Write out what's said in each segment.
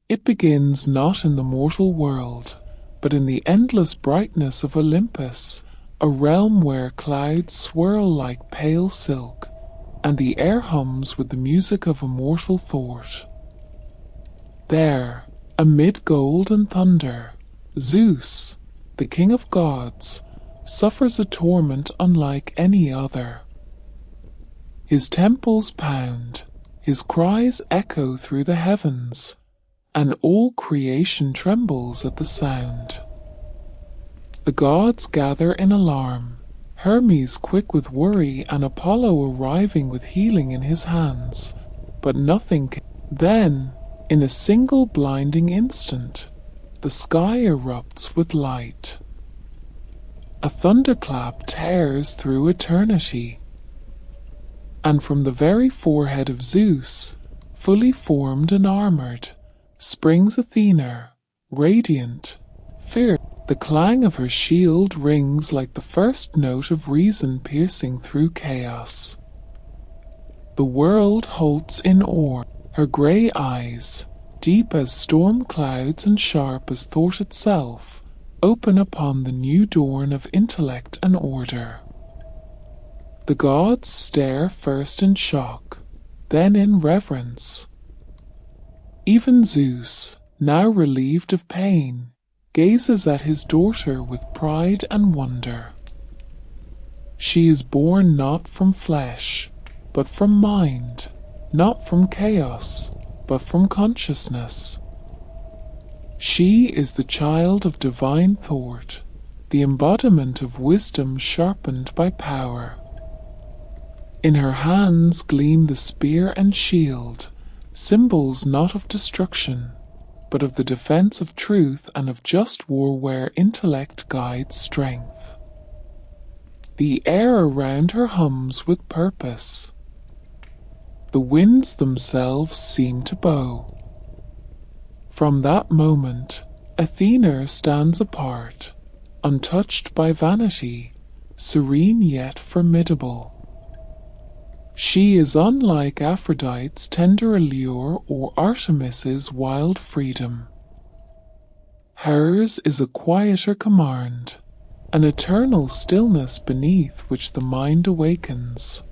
It begins not in the mortal world, but in the endless brightness of Olympus, a realm where clouds swirl like pale silk, and the air hums with the music of immortal thought. There, amid gold and thunder, Zeus, the king of gods, suffers a torment unlike any other. His temples pound, his cries echo through the heavens, and all creation trembles at the sound. The gods gather in alarm, Hermes quick with worry and Apollo arriving with healing in his hands, but nothing can. Then, in a single blinding instant, the sky erupts with light. A thunderclap tears through eternity, and from the very forehead of Zeus, fully formed and armored, springs Athena, radiant, fierce. The clang of her shield rings like the first note of reason piercing through chaos. The world halts in awe. Her grey eyes, deep as storm clouds and sharp as thought itself, open upon the new dawn of intellect and order. The gods stare first in shock, then in reverence. Even Zeus, now relieved of pain, gazes at his daughter with pride and wonder. She is born not from flesh, but from mind, not from chaos, but from consciousness. She is the child of divine thought, the embodiment of wisdom sharpened by power. In her hands gleam the spear and shield, symbols not of destruction, but of the defense of truth and of just war where intellect guides strength. The air around her hums with purpose. The winds themselves seem to bow. From that moment, Athena stands apart, untouched by vanity, serene yet formidable. She is unlike Aphrodite's tender allure or Artemis's wild freedom. Hers is a quieter command, an eternal stillness beneath which the mind awakens.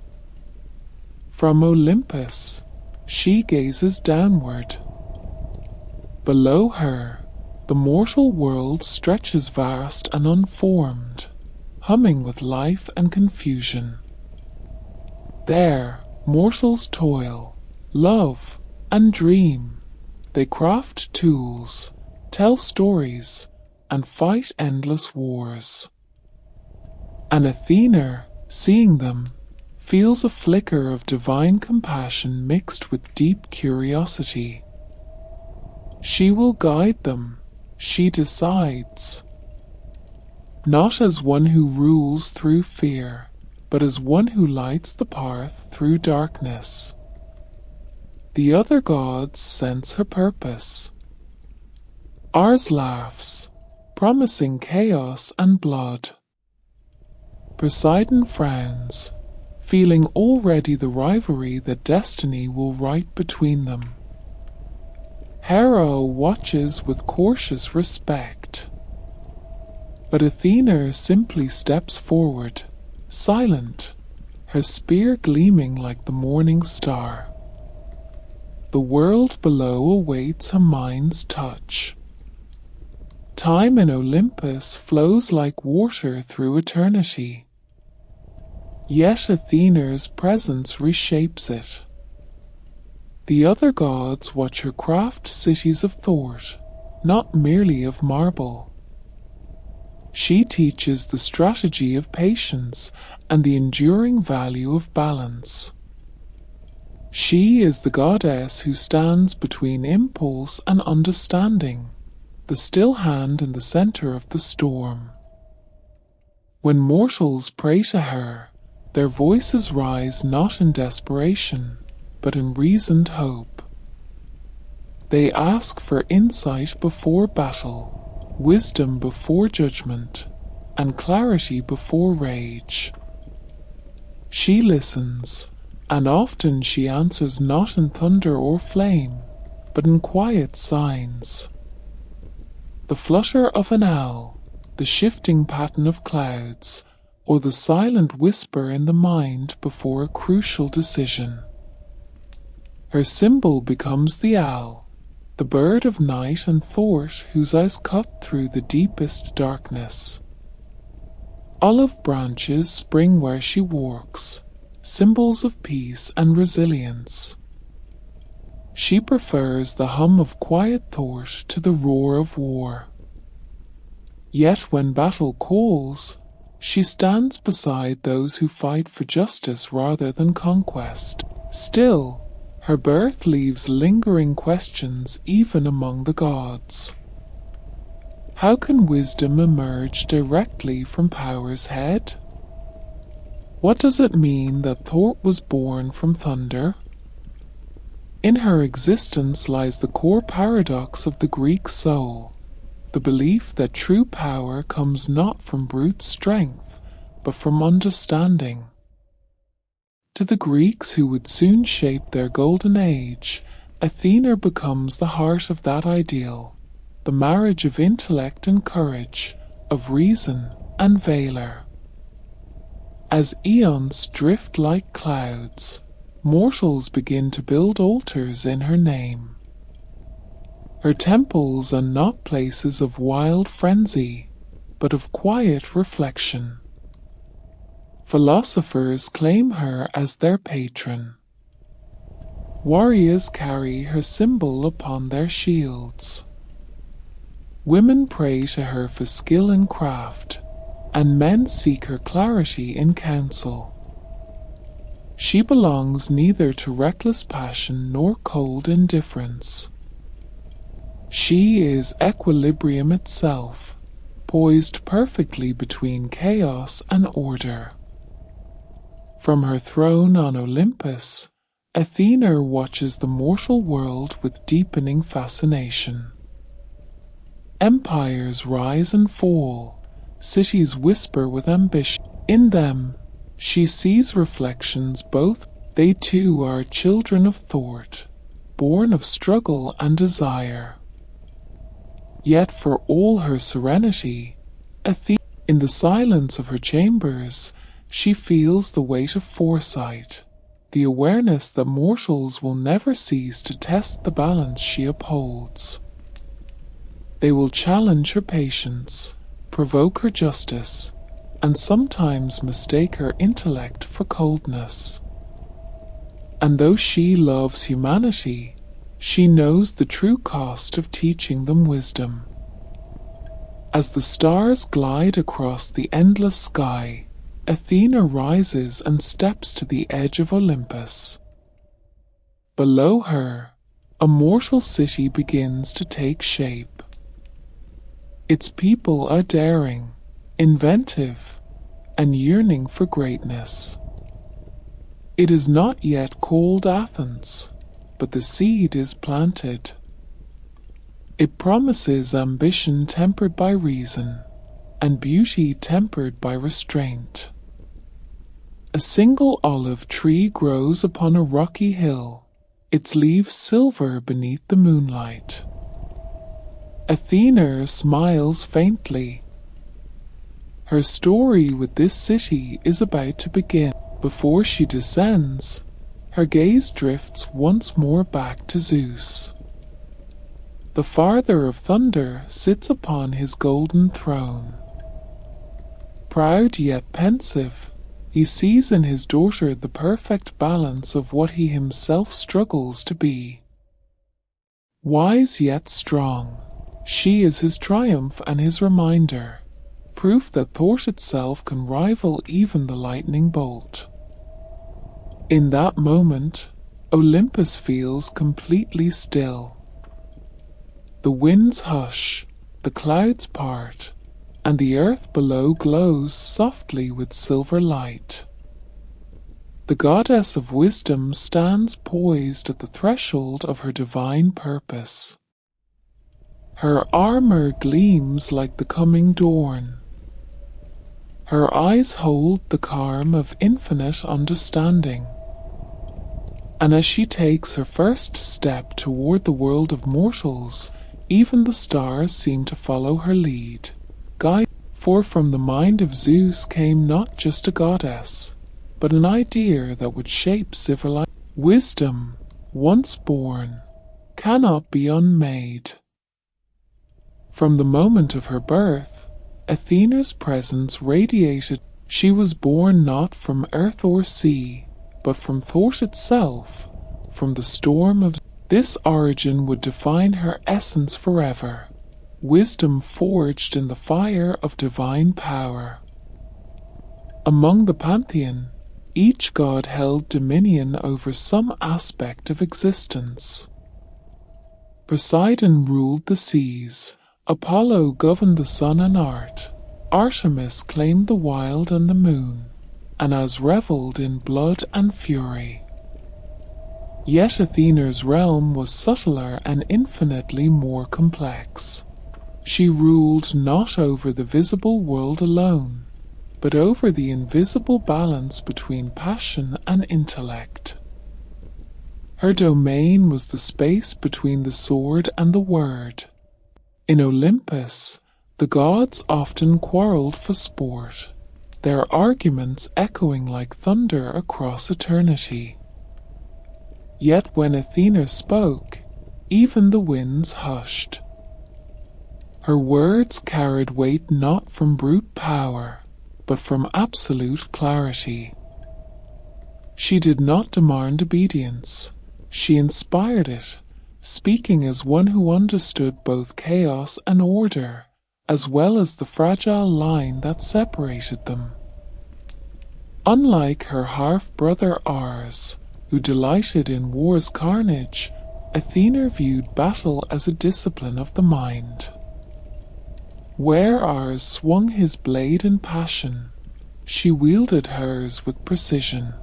From Olympus, she gazes downward. Below her, the mortal world stretches vast and unformed, humming with life and confusion. There, mortals toil, love, and dream. They craft tools, tell stories, and fight endless wars. And Athena, seeing them, feels a flicker of divine compassion mixed with deep curiosity. She will guide them, she decides. Not as one who rules through fear, but as one who lights the path through darkness. The other gods sense her purpose. Ours laughs, promising chaos and blood. Poseidon frowns, feeling already the rivalry that destiny will write between them. Hera watches with cautious respect. But Athena simply steps forward, silent, her spear gleaming like the morning star. The world below awaits her mind's touch. Time in Olympus flows like water through eternity. Yet Athena's presence reshapes it. The other gods watch her craft cities of thought, not merely of marble. She teaches the strategy of patience and the enduring value of balance. She is the goddess who stands between impulse and understanding, the still hand in the center of the storm. When mortals pray to her, their voices rise not in desperation, but in reasoned hope. They ask for insight before battle, wisdom before judgment, and clarity before rage. She listens, and often she answers not in thunder or flame, but in quiet signs. The flutter of an owl, the shifting pattern of clouds, or the silent whisper in the mind before a crucial decision. Her symbol becomes the owl, the bird of night and thought whose eyes cut through the deepest darkness. Olive branches spring where she walks, symbols of peace and resilience. She prefers the hum of quiet thought to the roar of war. Yet when battle calls, she stands beside those who fight for justice rather than conquest. Still, her birth leaves lingering questions even among the gods. How can wisdom emerge directly from power's head? What does it mean that thought was born from thunder? In her existence lies the core paradox of the Greek soul, the belief that true power comes not from brute strength, but from understanding. To the Greeks who would soon shape their golden age, Athena becomes the heart of that ideal, the marriage of intellect and courage, of reason and valor. As eons drift like clouds, mortals begin to build altars in her name. Her temples are not places of wild frenzy, but of quiet reflection. Philosophers claim her as their patron. Warriors carry her symbol upon their shields. Women pray to her for skill in craft, and men seek her clarity in counsel. She belongs neither to reckless passion nor cold indifference. She is equilibrium itself, poised perfectly between chaos and order. From her throne on Olympus, Athena watches the mortal world with deepening fascination. Empires rise and fall, cities whisper with ambition. In them, she sees reflections both. They too are children of thought, born of struggle and desire. Yet for all her serenity, Athena, in the silence of her chambers, she feels the weight of foresight, the awareness that mortals will never cease to test the balance she upholds. They will challenge her patience, provoke her justice, and sometimes mistake her intellect for coldness. And though she loves humanity, she knows the true cost of teaching them wisdom. As the stars glide across the endless sky, Athena rises and steps to the edge of Olympus. Below her, a mortal city begins to take shape. Its people are daring, inventive, and yearning for greatness. It is not yet called Athens, but the seed is planted. It promises ambition tempered by reason, and beauty tempered by restraint. A single olive tree grows upon a rocky hill, its leaves silver beneath the moonlight. Athena smiles faintly. Her story with this city is about to begin. Before she descends, her gaze drifts once more back to Zeus. The Father of Thunder sits upon his golden throne. Proud yet pensive, he sees in his daughter the perfect balance of what he himself struggles to be. Wise yet strong, she is his triumph and his reminder, proof that thought itself can rival even the lightning bolt. In that moment, Olympus feels completely still. The winds hush, the clouds part, and the earth below glows softly with silver light. The goddess of wisdom stands poised at the threshold of her divine purpose. Her armor gleams like the coming dawn. Her eyes hold the calm of infinite understanding. And as she takes her first step toward the world of mortals, even the stars seem to follow her lead. For from the mind of Zeus came not just a goddess, but an idea that would shape civilization. Wisdom, once born, cannot be unmade. From the moment of her birth, Athena's presence radiated. She was born not from earth or sea, but from thought itself, from the storm of this origin would define her essence forever. Wisdom forged in the fire of divine power. Among the pantheon, each god held dominion over some aspect of existence. Poseidon ruled the seas, Apollo governed the sun and art, Artemis claimed the wild and the moon, and as revelled in blood and fury. Yet Athena's realm was subtler and infinitely more complex. She ruled not over the visible world alone, but over the invisible balance between passion and intellect. Her domain was the space between the sword and the word. In Olympus, the gods often quarreled for sport, their arguments echoing like thunder across eternity. Yet when Athena spoke, even the winds hushed. Her words carried weight not from brute power, but from absolute clarity. She did not demand obedience, she inspired it, speaking as one who understood both chaos and order, as well as the fragile line that separated them. Unlike her half-brother Ares, who delighted in war's carnage, Athena viewed battle as a discipline of the mind. Where Ares swung his blade in passion, she wielded hers with precision.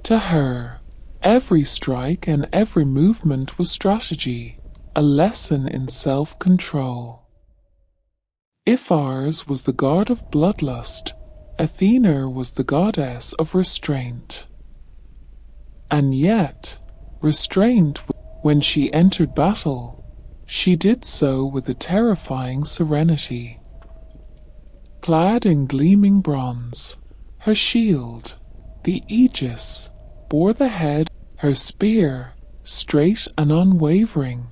To her, every strike and every movement was strategy, a lesson in self-control. If Ares was the god of bloodlust, Athena was the goddess of restraint. And yet, restraint, when she entered battle, she did so with a terrifying serenity. Clad in gleaming bronze, her shield, the aegis, bore the head. Her spear, straight and unwavering,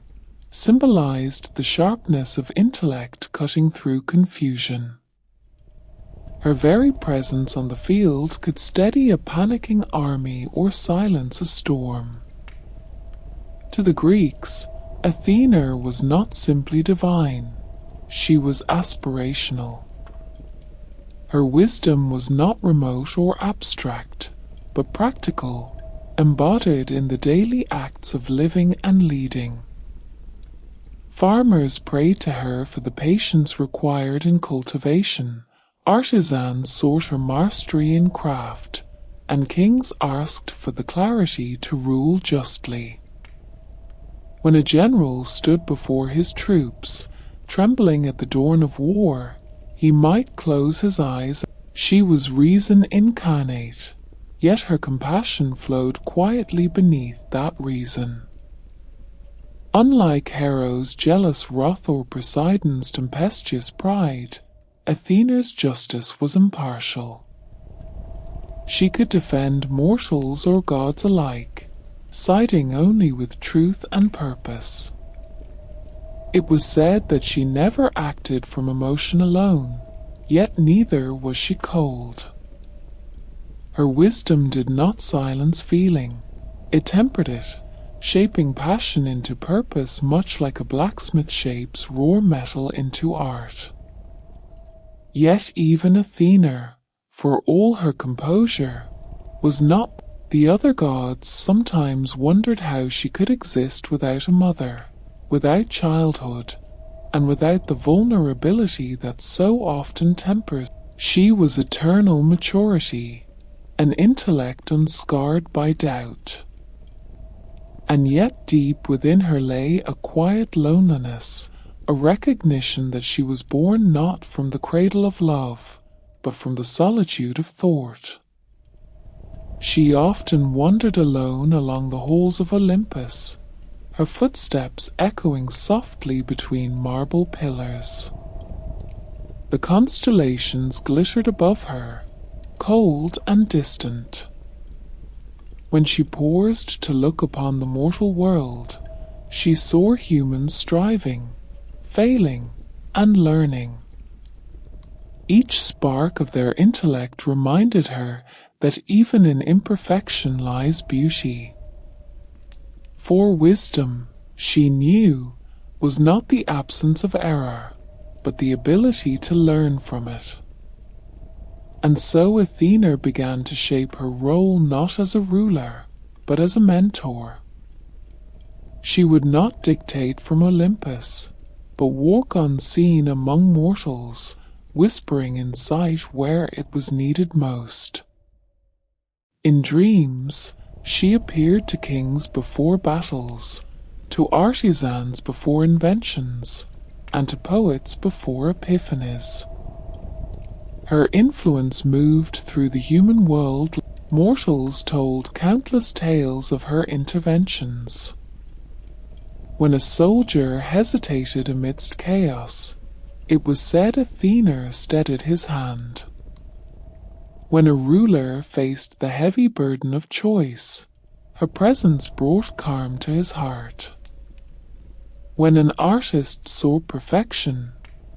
symbolized the sharpness of intellect cutting through confusion. Her very presence on the field could steady a panicking army or silence a storm. To the Greeks, Athena was not simply divine, she was aspirational. Her wisdom was not remote or abstract, but practical, embodied in the daily acts of living and leading. Farmers prayed to her for the patience required in cultivation, artisans sought her mastery in craft, and kings asked for the clarity to rule justly. When a general stood before his troops, trembling at the dawn of war, he might close his eyes. She was reason incarnate, yet her compassion flowed quietly beneath that reason. Unlike Hero's jealous wrath or Poseidon's tempestuous pride, Athena's justice was impartial. She could defend mortals or gods alike, siding only with truth and purpose. It was said that she never acted from emotion alone, yet neither was she cold. Her wisdom did not silence feeling, it tempered it, shaping passion into purpose much like a blacksmith shapes raw metal into art. Yet even Athena, for all her composure, was not. The other gods sometimes wondered how she could exist without a mother, without childhood, and without the vulnerability that so often tempers. She was eternal maturity, an intellect unscarred by doubt. And yet deep within her lay a quiet loneliness, a recognition that she was born not from the cradle of love, but from the solitude of thought. She often wandered alone along the halls of Olympus, her footsteps echoing softly between marble pillars. The constellations glittered above her, cold and distant. When she paused to look upon the mortal world, she saw humans striving, failing, and learning. Each spark of their intellect reminded her that even in imperfection lies beauty. For wisdom, she knew, was not the absence of error, but the ability to learn from it. And so Athena began to shape her role not as a ruler, but as a mentor. She would not dictate from Olympus, but walk unseen among mortals, whispering insight where it was needed most. In dreams, she appeared to kings before battles, to artisans before inventions, and to poets before epiphanies. Her influence moved through the human world. Mortals told countless tales of her interventions. When a soldier hesitated amidst chaos, it was said Athena steadied his hand. When a ruler faced the heavy burden of choice, her presence brought calm to his heart. When an artist sought perfection,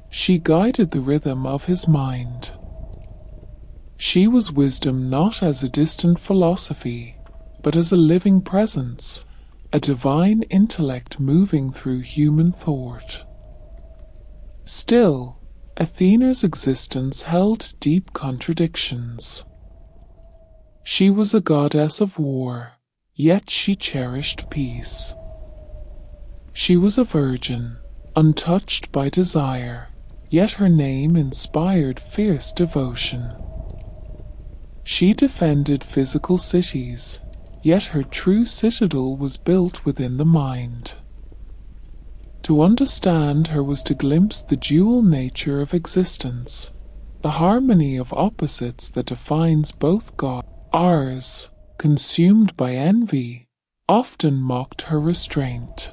she guided the rhythm of his mind. She was wisdom not as a distant philosophy, but as a living presence, a divine intellect moving through human thought. Still, Athena's existence held deep contradictions. She was a goddess of war, yet she cherished peace. She was a virgin, untouched by desire, yet her name inspired fierce devotion. She defended physical cities, yet her true citadel was built within the mind. To understand her was to glimpse the dual nature of existence, the harmony of opposites that defines both gods. Ours, consumed by envy, often mocked her restraint.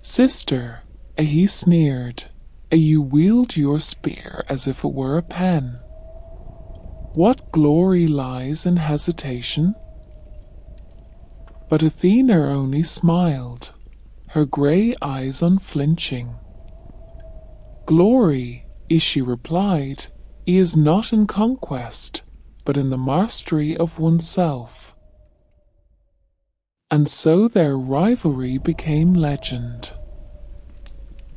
Sister, he sneered, you wield your spear as if it were a pen. What glory lies in hesitation? But Athena only smiled, her grey eyes unflinching. Glory, she replied, is not in conquest, but in the mastery of oneself. And so their rivalry became legend.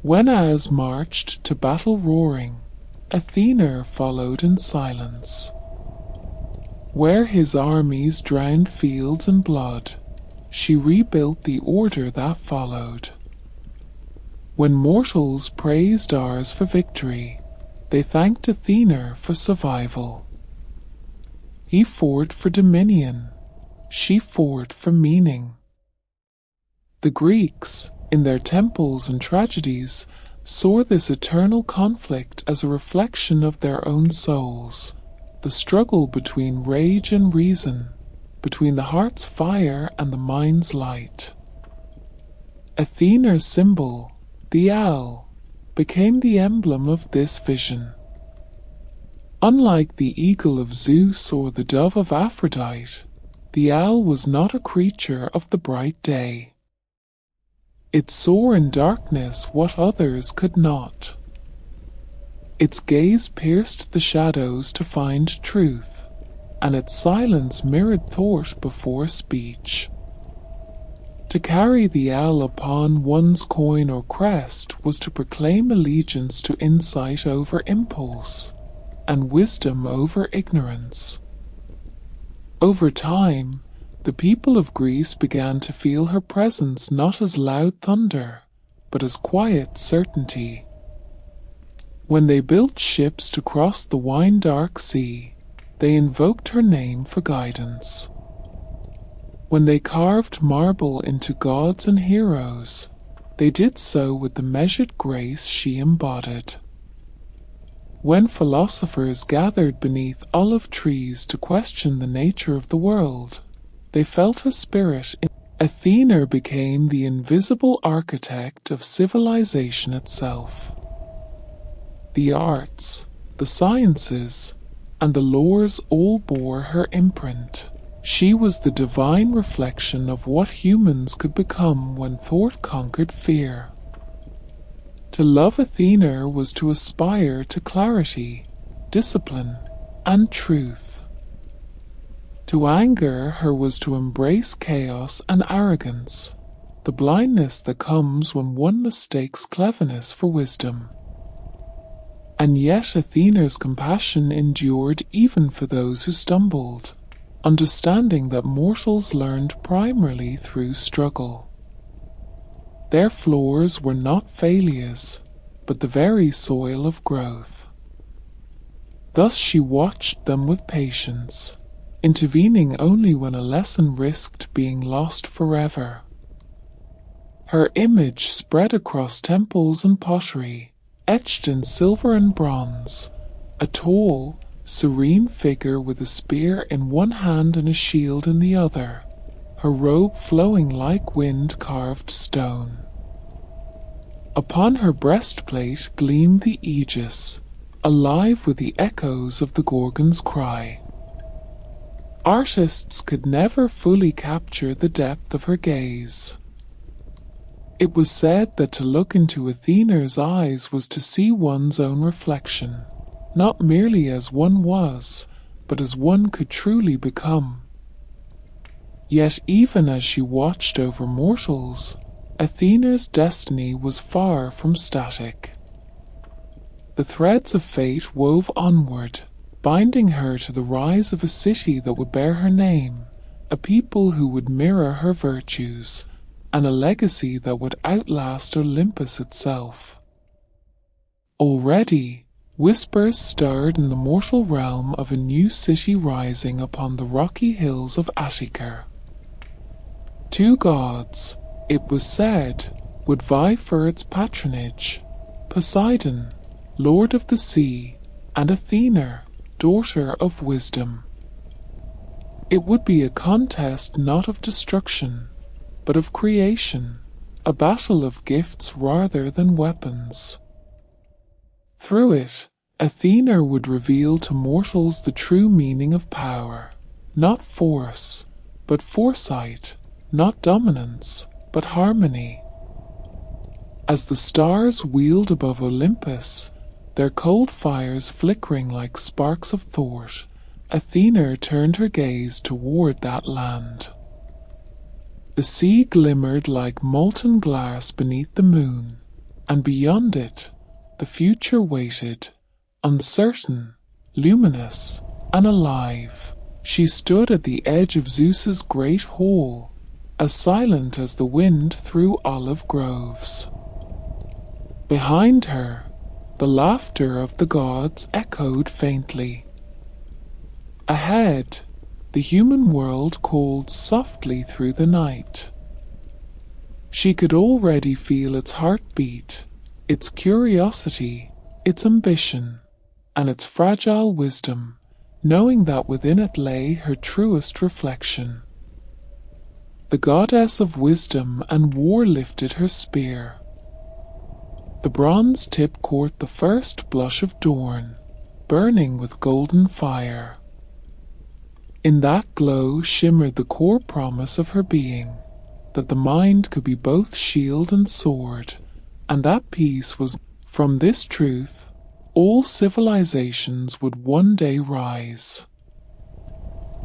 When As marched to battle roaring, Athena followed in silence. Where his armies drowned fields in blood, she rebuilt the order that followed. When mortals praised Ars for victory, they thanked Athena for survival. He fought for dominion, she fought for meaning. The Greeks, in their temples and tragedies, saw this eternal conflict as a reflection of their own souls, the struggle between rage and reason, between the heart's fire and the mind's light. Athena's symbol, the owl, became the emblem of this vision. Unlike the eagle of Zeus or the dove of Aphrodite, the owl was not a creature of the bright day. It saw in darkness what others could not. Its gaze pierced the shadows to find truth, and its silence mirrored thought before speech. To carry the owl upon one's coin or crest was to proclaim allegiance to insight over impulse, and wisdom over ignorance. Over time, the people of Greece began to feel her presence not as loud thunder, but as quiet certainty. When they built ships to cross the wine-dark sea, they invoked her name for guidance. When they carved marble into gods and heroes, they did so with the measured grace she embodied. When philosophers gathered beneath olive trees to question the nature of the world, they felt a spirit. Athena became the invisible architect of civilization itself. The arts, the sciences, and the laws all bore her imprint. She was the divine reflection of what humans could become when thought conquered fear. To love Athena was to aspire to clarity, discipline, and truth. To anger her was to embrace chaos and arrogance, the blindness that comes when one mistakes cleverness for wisdom. And yet Athena's compassion endured even for those who stumbled, understanding that mortals learned primarily through struggle. Their flaws were not failures, but the very soil of growth. Thus she watched them with patience, intervening only when a lesson risked being lost forever. Her image spread across temples and pottery, etched in silver and bronze, a tall, serene figure with a spear in one hand and a shield in the other, her robe flowing like wind-carved stone. Upon her breastplate gleamed the aegis, alive with the echoes of the Gorgon's cry. Artists could never fully capture the depth of her gaze. It was said that to look into Athena's eyes was to see one's own reflection, not merely as one was, but as one could truly become. Yet even as she watched over mortals, Athena's destiny was far from static. The threads of fate wove onward, binding her to the rise of a city that would bear her name, a people who would mirror her virtues, and a legacy that would outlast Olympus itself. Already, whispers stirred in the mortal realm of a new city rising upon the rocky hills of Attica. Two gods, it was said, would vie for its patronage: Poseidon, lord of the sea, and Athena, daughter of wisdom. It would be a contest not of destruction, but of creation, a battle of gifts rather than weapons. Through it, Athena would reveal to mortals the true meaning of power, not force, but foresight, not dominance, but harmony. As the stars wheeled above Olympus, their cold fires flickering like sparks of thought, Athena turned her gaze toward that land. The sea glimmered like molten glass beneath the moon, and beyond it, the future waited, uncertain, luminous, and alive. She stood at the edge of Zeus's great hall, as silent as the wind through olive groves. Behind her, the laughter of the gods echoed faintly. Ahead, the human world called softly through the night. She could already feel its heartbeat, its curiosity, its ambition, and its fragile wisdom, knowing that within it lay her truest reflection. The goddess of wisdom and war lifted her spear. The bronze tip caught the first blush of dawn, burning with golden fire. In that glow shimmered the core promise of her being, that the mind could be both shield and sword, and that peace was. From this truth, all civilizations would one day rise.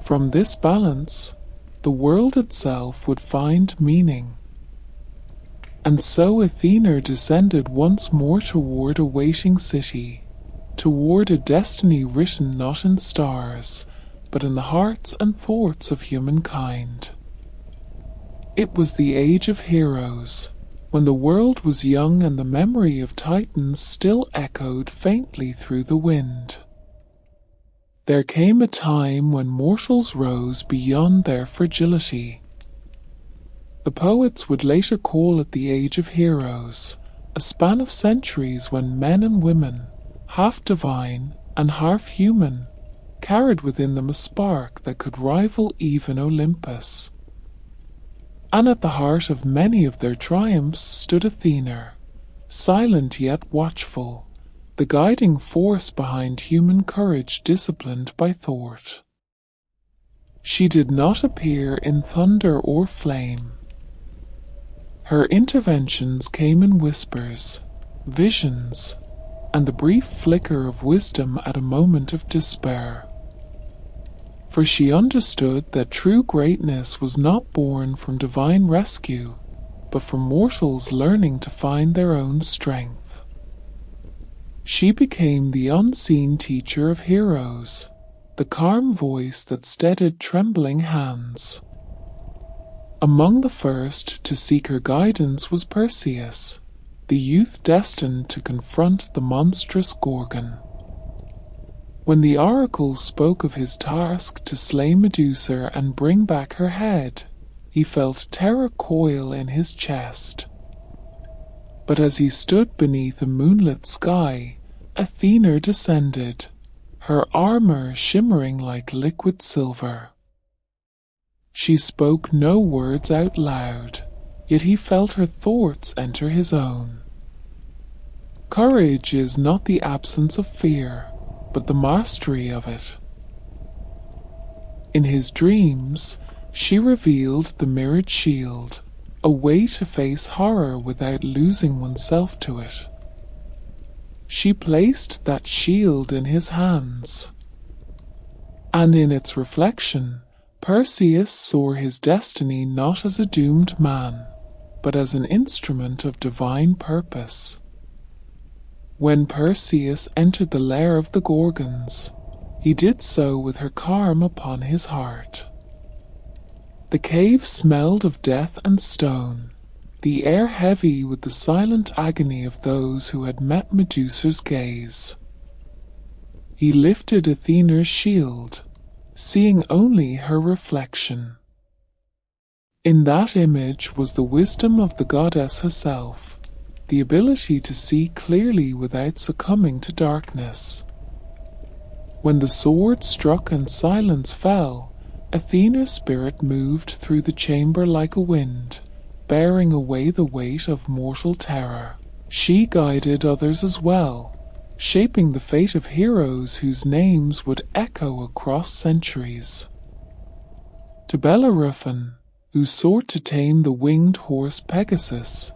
From this balance, the world itself would find meaning. And so Athena descended once more toward a waiting city, toward a destiny written not in stars, but in the hearts and thoughts of humankind. It was the age of heroes, when the world was young and the memory of Titans still echoed faintly through the wind. There came a time when mortals rose beyond their fragility. The poets would later call it the Age of Heroes, a span of centuries when men and women, half divine and half human, carried within them a spark that could rival even Olympus. And at the heart of many of their triumphs stood Athena, silent yet watchful, the guiding force behind human courage disciplined by thought. She did not appear in thunder or flame. Her interventions came in whispers, visions, and the brief flicker of wisdom at a moment of despair. For she understood that true greatness was not born from divine rescue, but from mortals learning to find their own strength. She became the unseen teacher of heroes, the calm voice that steadied trembling hands. Among the first to seek her guidance was Perseus, the youth destined to confront the monstrous Gorgon. When the oracle spoke of his task to slay Medusa and bring back her head, he felt terror coil in his chest. But as he stood beneath a moonlit sky, Athena descended, her armor shimmering like liquid silver. She spoke no words out loud, yet he felt her thoughts enter his own. Courage is not the absence of fear, but the mastery of it. In his dreams, she revealed the mirrored shield, a way to face horror without losing oneself to it. She placed that shield in his hands, and in its reflection, Perseus saw his destiny not as a doomed man, but as an instrument of divine purpose. When Perseus entered the lair of the Gorgons, he did so with her calm upon his heart. The cave smelled of death and stone, the air heavy with the silent agony of those who had met Medusa's gaze. He lifted Athena's shield, seeing only her reflection. In that image was the wisdom of the goddess herself, the ability to see clearly without succumbing to darkness. When the sword struck and silence fell, Athena's spirit moved through the chamber like a wind, bearing away the weight of mortal terror. She guided others as well, shaping the fate of heroes whose names would echo across centuries. To Bellerophon, who sought to tame the winged horse Pegasus,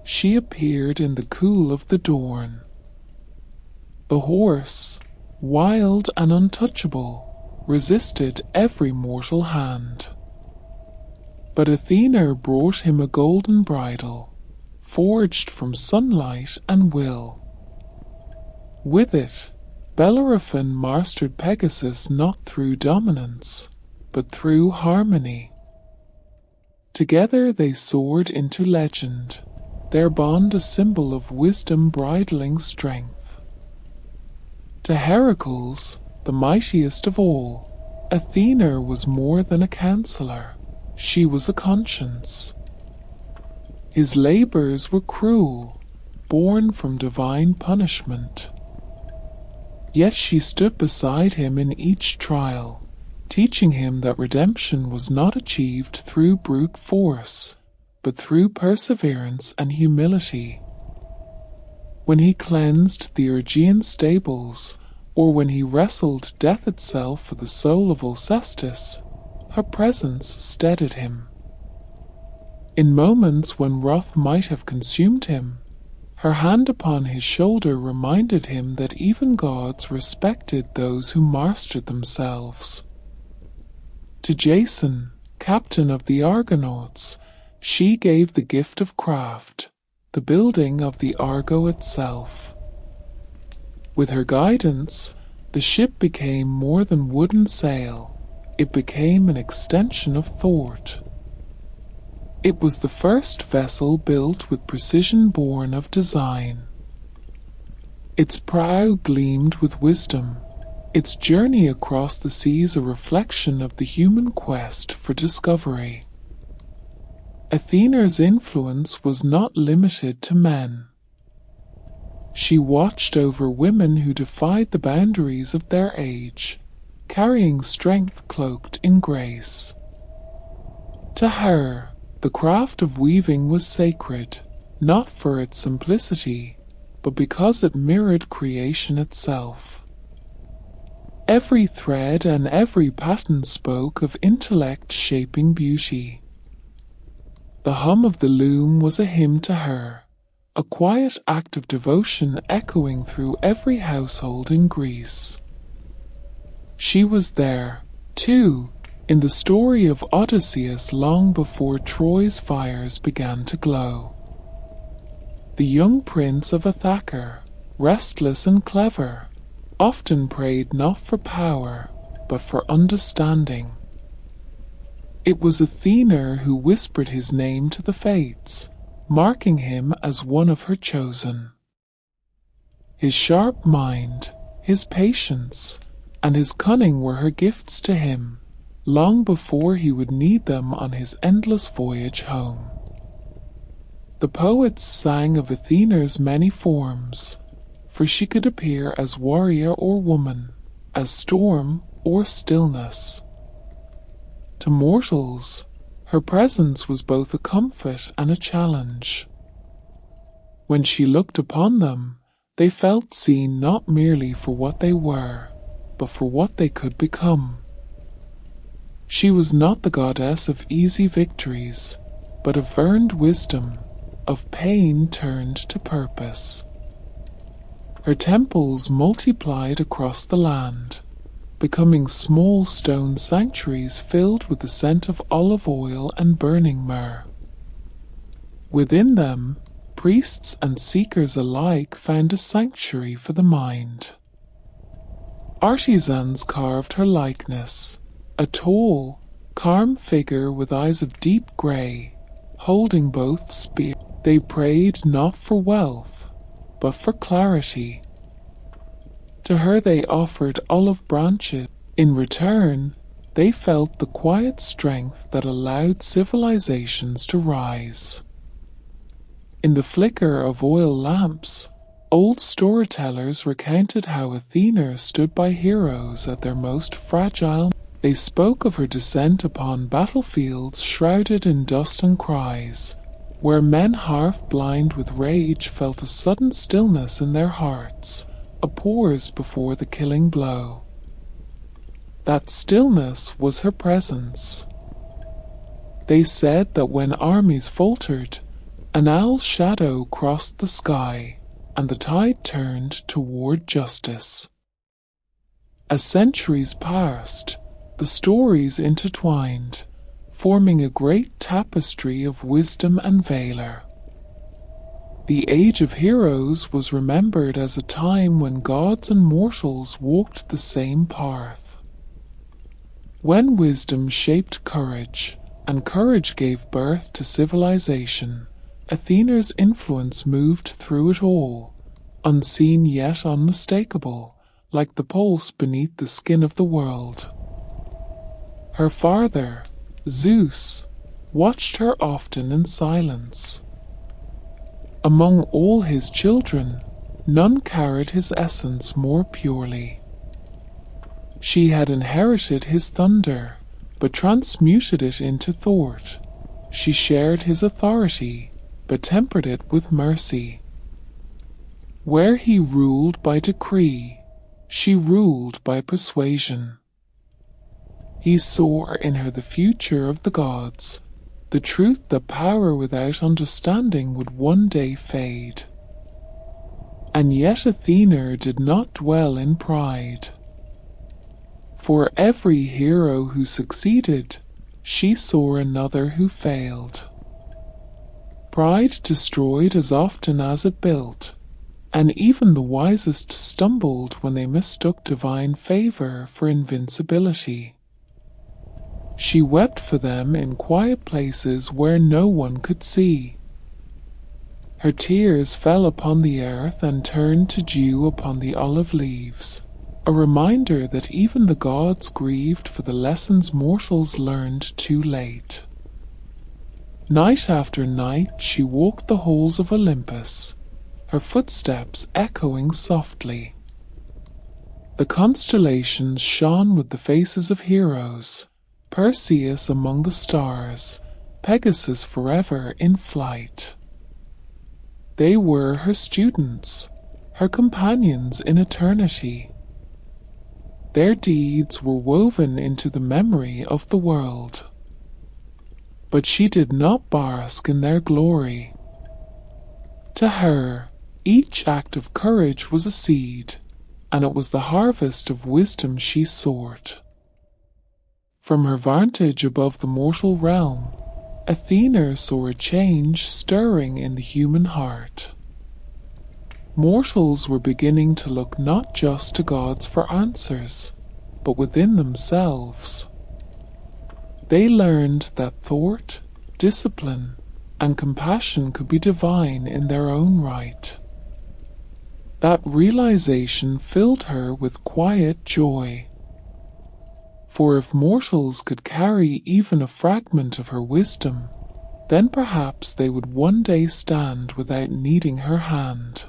she appeared in the cool of the dawn. The horse, wild and untouchable, resisted every mortal hand. But Athena brought him a golden bridle, forged from sunlight and will. With it, Bellerophon mastered Pegasus not through dominance, but through harmony. Together they soared into legend, their bond a symbol of wisdom bridling strength. To Heracles, the mightiest of all, Athena was more than a counselor, she was a conscience. His labors were cruel, born from divine punishment. Yet she stood beside him in each trial, teaching him that redemption was not achieved through brute force, but through perseverance and humility. When he cleansed the Augean stables, or when he wrestled death itself for the soul of Alcestis, her presence steadied him. In moments when wrath might have consumed him, her hand upon his shoulder reminded him that even gods respected those who mastered themselves. To Jason, captain of the Argonauts, she gave the gift of craft, the building of the Argo itself. With her guidance, the ship became more than wooden sail, it became an extension of thought. It was the first vessel built with precision born of design. Its prow gleamed with wisdom, its journey across the seas a reflection of the human quest for discovery. Athena's influence was not limited to men. She watched over women who defied the boundaries of their age, carrying strength cloaked in grace. To her, the craft of weaving was sacred, not for its simplicity, but because it mirrored creation itself. Every thread and every pattern spoke of intellect shaping beauty. The hum of the loom was a hymn to her, a quiet act of devotion echoing through every household in Greece. She was there, too, in the story of Odysseus long before Troy's fires began to glow. The young prince of Ithaca, restless and clever, often prayed not for power, but for understanding. It was Athena who whispered his name to the fates, marking him as one of her chosen. His sharp mind, his patience, and his cunning were her gifts to him, long before he would need them on his endless voyage home. The poets sang of Athena's many forms, for she could appear as warrior or woman, as storm or stillness. To mortals, her presence was both a comfort and a challenge. When she looked upon them, they felt seen not merely for what they were, but for what they could become. She was not the goddess of easy victories, but of earned wisdom, of pain turned to purpose. Her temples multiplied across the land, becoming small stone sanctuaries filled with the scent of olive oil and burning myrrh. Within them, priests and seekers alike found a sanctuary for the mind. Artisans carved her likeness, a tall, calm figure with eyes of deep grey, holding both spears. They prayed not for wealth, but for clarity. To her they offered olive branches. In return, they felt the quiet strength that allowed civilizations to rise. In the flicker of oil lamps, old storytellers recounted how Athena stood by heroes at their most fragile. They spoke of her descent upon battlefields shrouded in dust and cries, where men half blind with rage felt a sudden stillness in their hearts, a pause before the killing blow. That stillness was her presence. They said that when armies faltered, an owl's shadow crossed the sky, and the tide turned toward justice. As centuries passed, the stories intertwined, forming a great tapestry of wisdom and valor. The Age of Heroes was remembered as a time when gods and mortals walked the same path. When wisdom shaped courage, and courage gave birth to civilization, Athena's influence moved through it all, unseen yet unmistakable, like the pulse beneath the skin of the world. Her father, Zeus, watched her often in silence. Among all his children, none carried his essence more purely. She had inherited his thunder, but transmuted it into thought. She shared his authority, but tempered it with mercy. Where he ruled by decree, she ruled by persuasion. He saw in her the future of the gods, the truth that power without understanding would one day fade. And yet Athena did not dwell in pride. For every hero who succeeded, she saw another who failed. Pride destroyed as often as it built, and even the wisest stumbled when they mistook divine favor for invincibility. She wept for them in quiet places where no one could see. Her tears fell upon the earth and turned to dew upon the olive leaves, a reminder that even the gods grieved for the lessons mortals learned too late. Night after night she walked the halls of Olympus, her footsteps echoing softly. The constellations shone with the faces of heroes, Perseus among the stars, Pegasus forever in flight. They were her students, her companions in eternity. Their deeds were woven into the memory of the world. But she did not bask in their glory. To her, each act of courage was a seed, and it was the harvest of wisdom she sought. From her vantage above the mortal realm, Athena saw a change stirring in the human heart. Mortals were beginning to look not just to gods for answers, but within themselves. They learned that thought, discipline, and compassion could be divine in their own right. That realization filled her with quiet joy. For if mortals could carry even a fragment of her wisdom, then perhaps they would one day stand without needing her hand.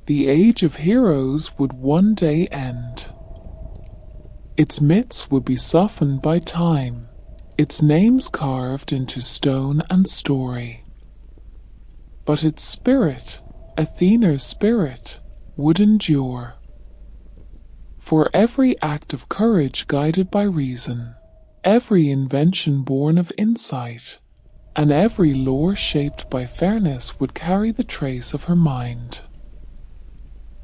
The age of heroes would one day end. Its myths would be softened by time, its names carved into stone and story. But its spirit, Athena's spirit, would endure. For every act of courage guided by reason, every invention born of insight, and every lore shaped by fairness would carry the trace of her mind.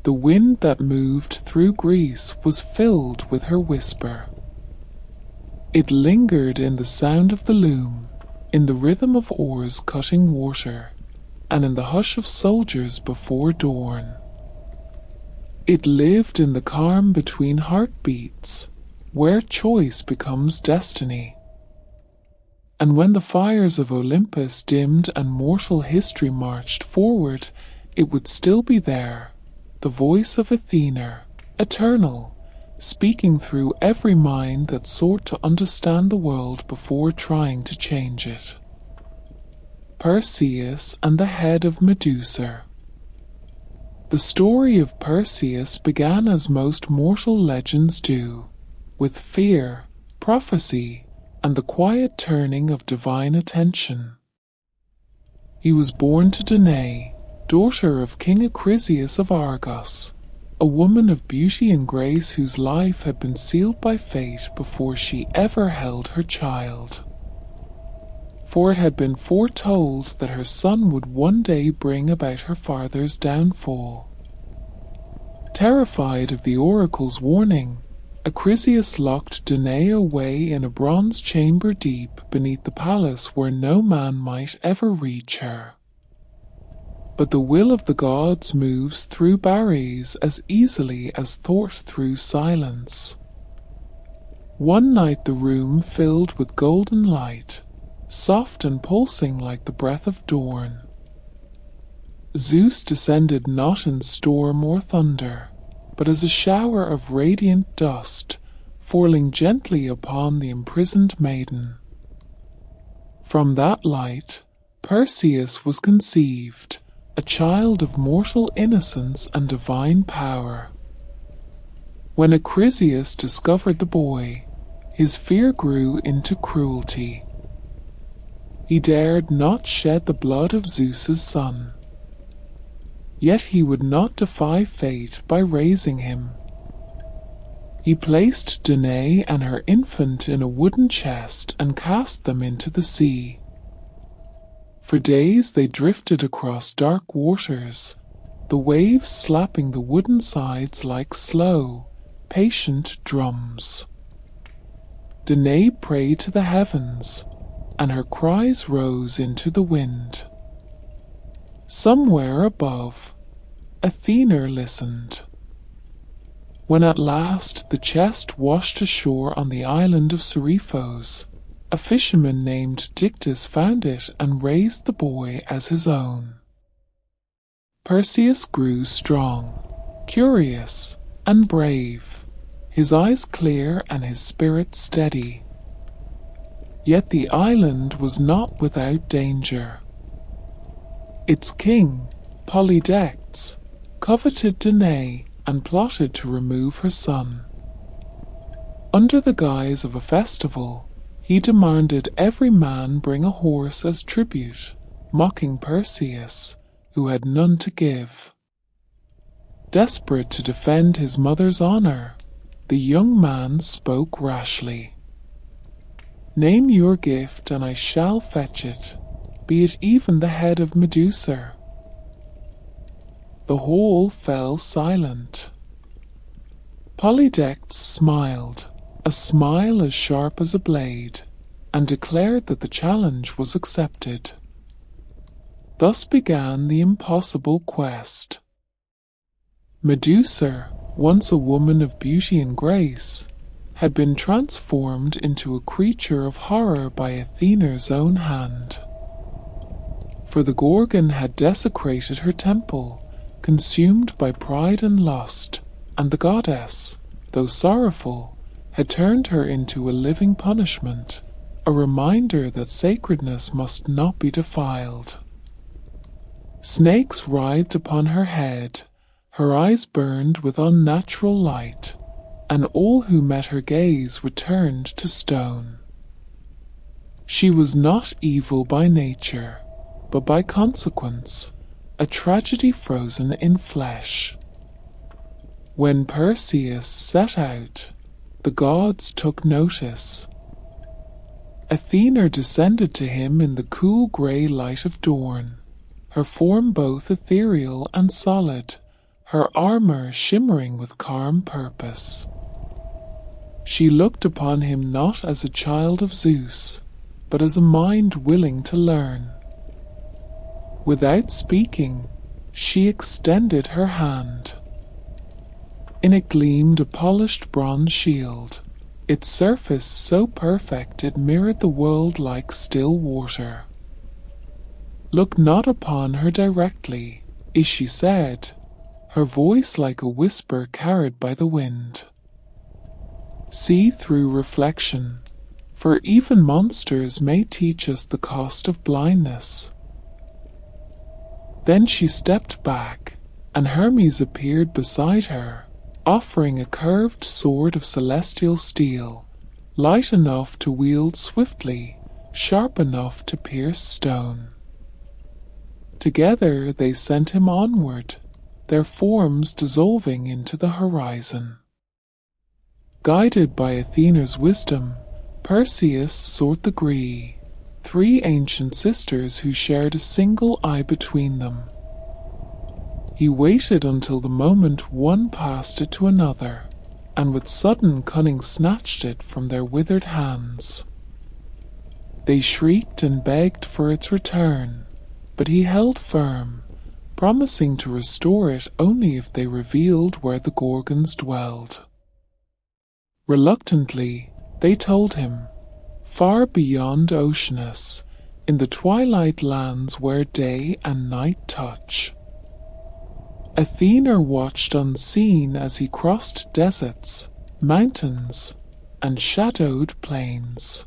The wind that moved through Greece was filled with her whisper. It lingered in the sound of the loom, in the rhythm of oars cutting water, and in the hush of soldiers before dawn. It lived in the calm between heartbeats, where choice becomes destiny. And when the fires of Olympus dimmed and mortal history marched forward, it would still be there, the voice of Athena, eternal, speaking through every mind that sought to understand the world before trying to change it. Perseus and the head of Medusa. The story of Perseus began as most mortal legends do, with fear, prophecy, and the quiet turning of divine attention. He was born to Danae, daughter of King Acrisius of Argos, a woman of beauty and grace whose life had been sealed by fate before she ever held her child. For it had been foretold that her son would one day bring about her father's downfall. Terrified of the oracle's warning, Acrisius locked Danae away in a bronze chamber deep beneath the palace where no man might ever reach her. But the will of the gods moves through barriers as easily as thought through silence. One night the room filled with golden light, soft and pulsing like the breath of dawn. Zeus descended not in storm or thunder, but as a shower of radiant dust, falling gently upon the imprisoned maiden. From that light, Perseus was conceived, a child of mortal innocence and divine power. When Acrisius discovered the boy, his fear grew into cruelty. He dared not shed the blood of Zeus's son. Yet he would not defy fate by raising him. He placed Danae and her infant in a wooden chest and cast them into the sea. For days they drifted across dark waters, the waves slapping the wooden sides like slow, patient drums. Danae prayed to the heavens, and her cries rose into the wind. Somewhere above, Athena listened. When at last the chest washed ashore on the island of Seriphos, a fisherman named Dictys found it and raised the boy as his own. Perseus grew strong, curious, and brave, his eyes clear and his spirit steady. Yet the island was not without danger. Its king, Polydectes, coveted Danae and plotted to remove her son. Under the guise of a festival, he demanded every man bring a horse as tribute, mocking Perseus, who had none to give. Desperate to defend his mother's honor, the young man spoke rashly. "Name your gift, and I shall fetch it, be it even the head of Medusa." The whole fell silent. Polydectes smiled, a smile as sharp as a blade, and declared that the challenge was accepted. Thus began the impossible quest. Medusa, once a woman of beauty and grace, had been transformed into a creature of horror by Athena's own hand. For the Gorgon had desecrated her temple, consumed by pride and lust, and the goddess, though sorrowful, had turned her into a living punishment, a reminder that sacredness must not be defiled. Snakes writhed upon her head, her eyes burned with unnatural light, and all who met her gaze were turned to stone. She was not evil by nature, but by consequence, a tragedy frozen in flesh. When Perseus set out, the gods took notice. Athena descended to him in the cool grey light of dawn, her form both ethereal and solid, her armor shimmering with calm purpose. She looked upon him not as a child of Zeus, but as a mind willing to learn. Without speaking, she extended her hand. In it gleamed a polished bronze shield, its surface so perfect it mirrored the world like still water. "Look not upon her directly," she said, her voice like a whisper carried by the wind. "See through reflection, for even monsters may teach us the cost of blindness." Then she stepped back, and Hermes appeared beside her, offering a curved sword of celestial steel, light enough to wield swiftly, sharp enough to pierce stone. Together they sent him onward, their forms dissolving into the horizon. Guided by Athena's wisdom, Perseus sought the Gree, three ancient sisters who shared a single eye between them. He waited until the moment one passed it to another, and with sudden cunning snatched it from their withered hands. They shrieked and begged for its return, but he held firm, promising to restore it only if they revealed where the Gorgons dwelled. Reluctantly, they told him, far beyond Oceanus, in the twilight lands where day and night touch. Athena watched unseen as he crossed deserts, mountains, and shadowed plains.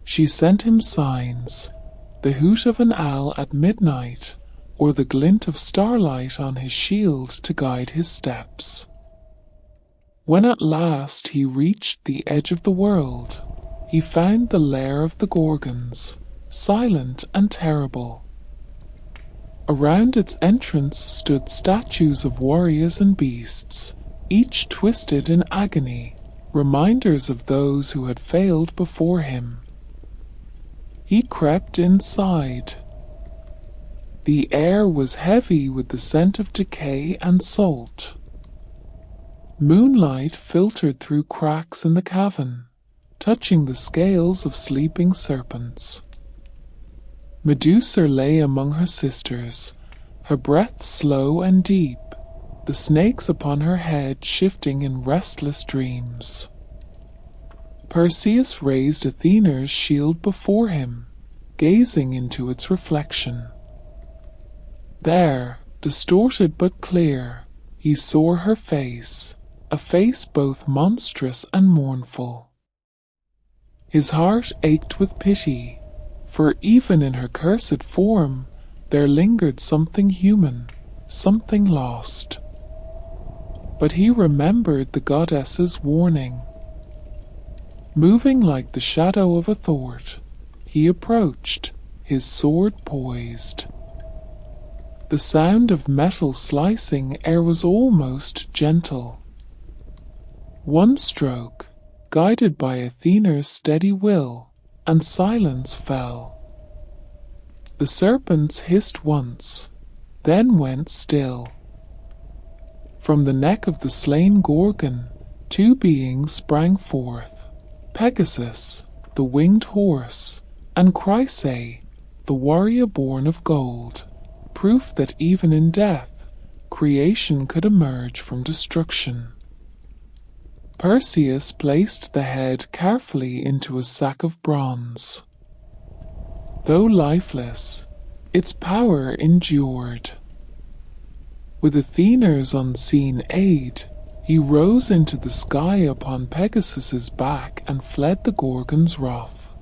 She sent him signs, the hoot of an owl at midnight, or the glint of starlight on his shield to guide his steps. When at last he reached the edge of the world, he found the lair of the Gorgons, silent and terrible. Around its entrance stood statues of warriors and beasts, each twisted in agony, reminders of those who had failed before him. He crept inside. The air was heavy with the scent of decay and salt. Moonlight filtered through cracks in the cavern, touching the scales of sleeping serpents. Medusa lay among her sisters, her breath slow and deep, the snakes upon her head shifting in restless dreams. Perseus raised Athena's shield before him, gazing into its reflection. There, distorted but clear, he saw her face, a face both monstrous and mournful. His heart ached with pity, for even in her cursed form there lingered something human, something lost. But he remembered the goddess's warning. Moving like the shadow of a thought, he approached, his sword poised. The sound of metal slicing air was almost gentle. One stroke, guided by Athena's steady will, and silence fell. The serpents hissed once, then went still. From the neck of the slain Gorgon, two beings sprang forth, Pegasus, the winged horse, and Chryse, the warrior born of gold, proof that even in death, creation could emerge from destruction. Perseus placed the head carefully into a sack of bronze. Though lifeless, its power endured. With Athena's unseen aid, he rose into the sky upon Pegasus's back and fled the Gorgon's wrath.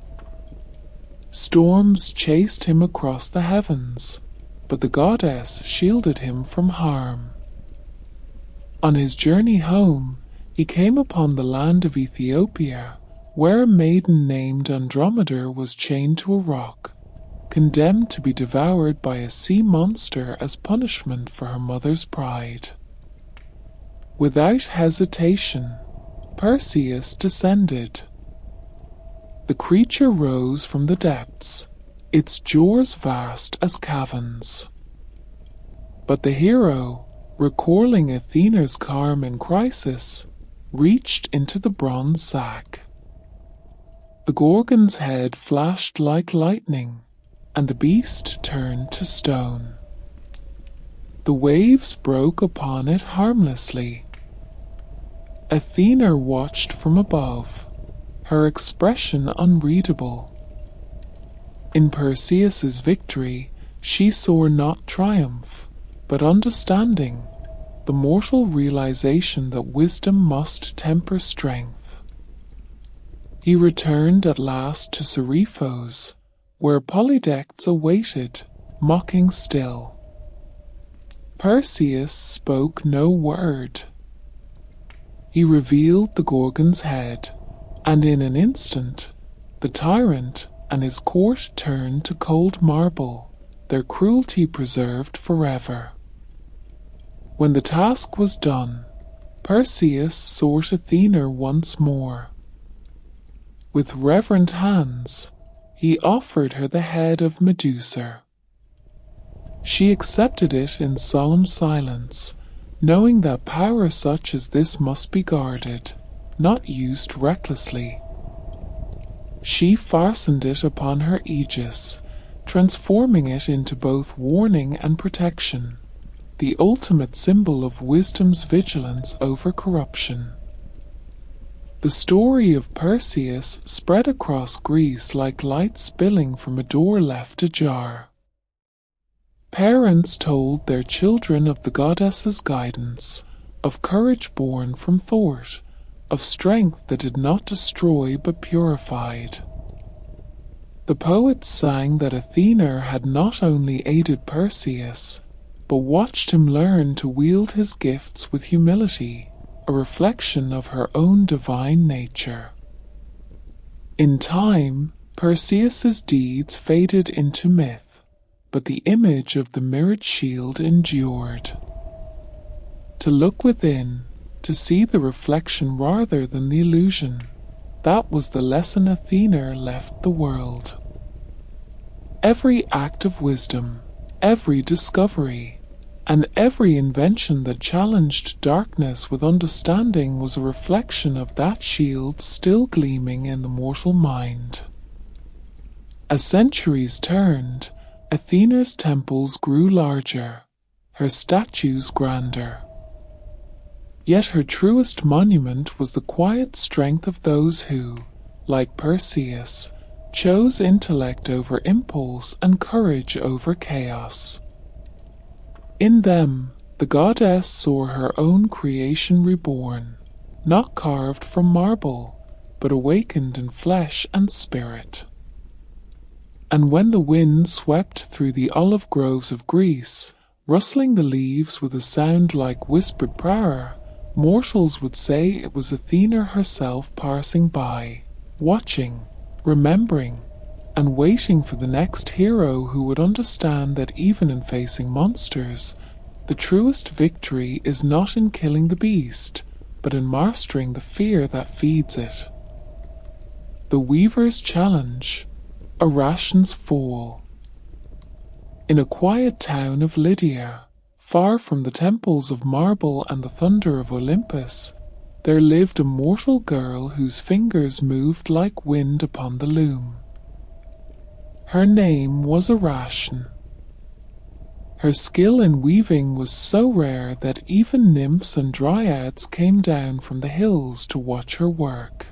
Storms chased him across the heavens, but the goddess shielded him from harm. On his journey home, he came upon the land of Ethiopia, where a maiden named Andromeda was chained to a rock, condemned to be devoured by a sea monster as punishment for her mother's pride. Without hesitation, Perseus descended. The creature rose from the depths, its jaws vast as caverns. But the hero, recalling Athena's calm in crisis, reached into the bronze sack. The Gorgon's head flashed like lightning, and the beast turned to stone. The waves broke upon it harmlessly. Athena watched from above, her expression unreadable. In Perseus's victory, she saw not triumph, but understanding, the mortal realization that wisdom must temper strength. He returned at last to Seriphos, where Polydectes awaited, mocking still. Perseus spoke no word. He revealed the Gorgon's head, and in an instant, the tyrant and his court turned to cold marble, their cruelty preserved forever. When the task was done, Perseus sought Athena once more. With reverent hands, he offered her the head of Medusa. She accepted it in solemn silence, knowing that power such as this must be guarded, not used recklessly. She fastened it upon her aegis, transforming it into both warning and protection, the ultimate symbol of wisdom's vigilance over corruption. The story of Perseus spread across Greece like light spilling from a door left ajar. Parents told their children of the goddess's guidance, of courage born from thought, of strength that did not destroy but purified. The poets sang that Athena had not only aided Perseus, but watched him learn to wield his gifts with humility, a reflection of her own divine nature. In time, Perseus's deeds faded into myth, but the image of the mirrored shield endured. To look within, to see the reflection rather than the illusion, that was the lesson Athena left the world. Every act of wisdom, every discovery, and every invention that challenged darkness with understanding was a reflection of that shield still gleaming in the mortal mind. As centuries turned, Athena's temples grew larger, her statues grander. Yet her truest monument was the quiet strength of those who, like Perseus, chose intellect over impulse and courage over chaos. In them, the goddess saw her own creation reborn, not carved from marble, but awakened in flesh and spirit. And when the wind swept through the olive groves of Greece, rustling the leaves with a sound like whispered prayer. Mortals would say it was Athena herself passing by, watching, remembering, and waiting for the next hero who would understand that even in facing monsters, the truest victory is not in killing the beast, but in mastering the fear that feeds it. The Weaver's Challenge, Aration's Fall. In a quiet town of Lydia, far from the temples of marble and the thunder of Olympus, there lived a mortal girl whose fingers moved like wind upon the loom. Her name was Aration. Her skill in weaving was so rare that even nymphs and dryads came down from the hills to watch her work.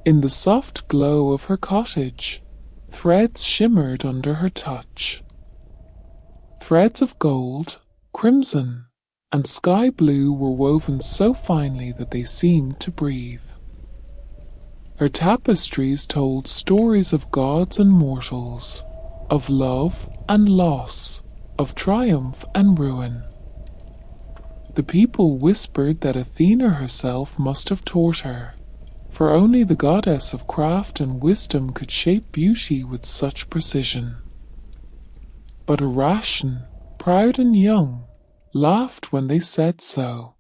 In the soft glow of her cottage, threads shimmered under her touch. Threads of gold, crimson, and sky blue were woven so finely that they seemed to breathe. Her tapestries told stories of gods and mortals, of love and loss, of triumph and ruin. The people whispered that Athena herself must have taught her, for only the goddess of craft and wisdom could shape beauty with such precision. But Aration, proud and young, laughed when they said so.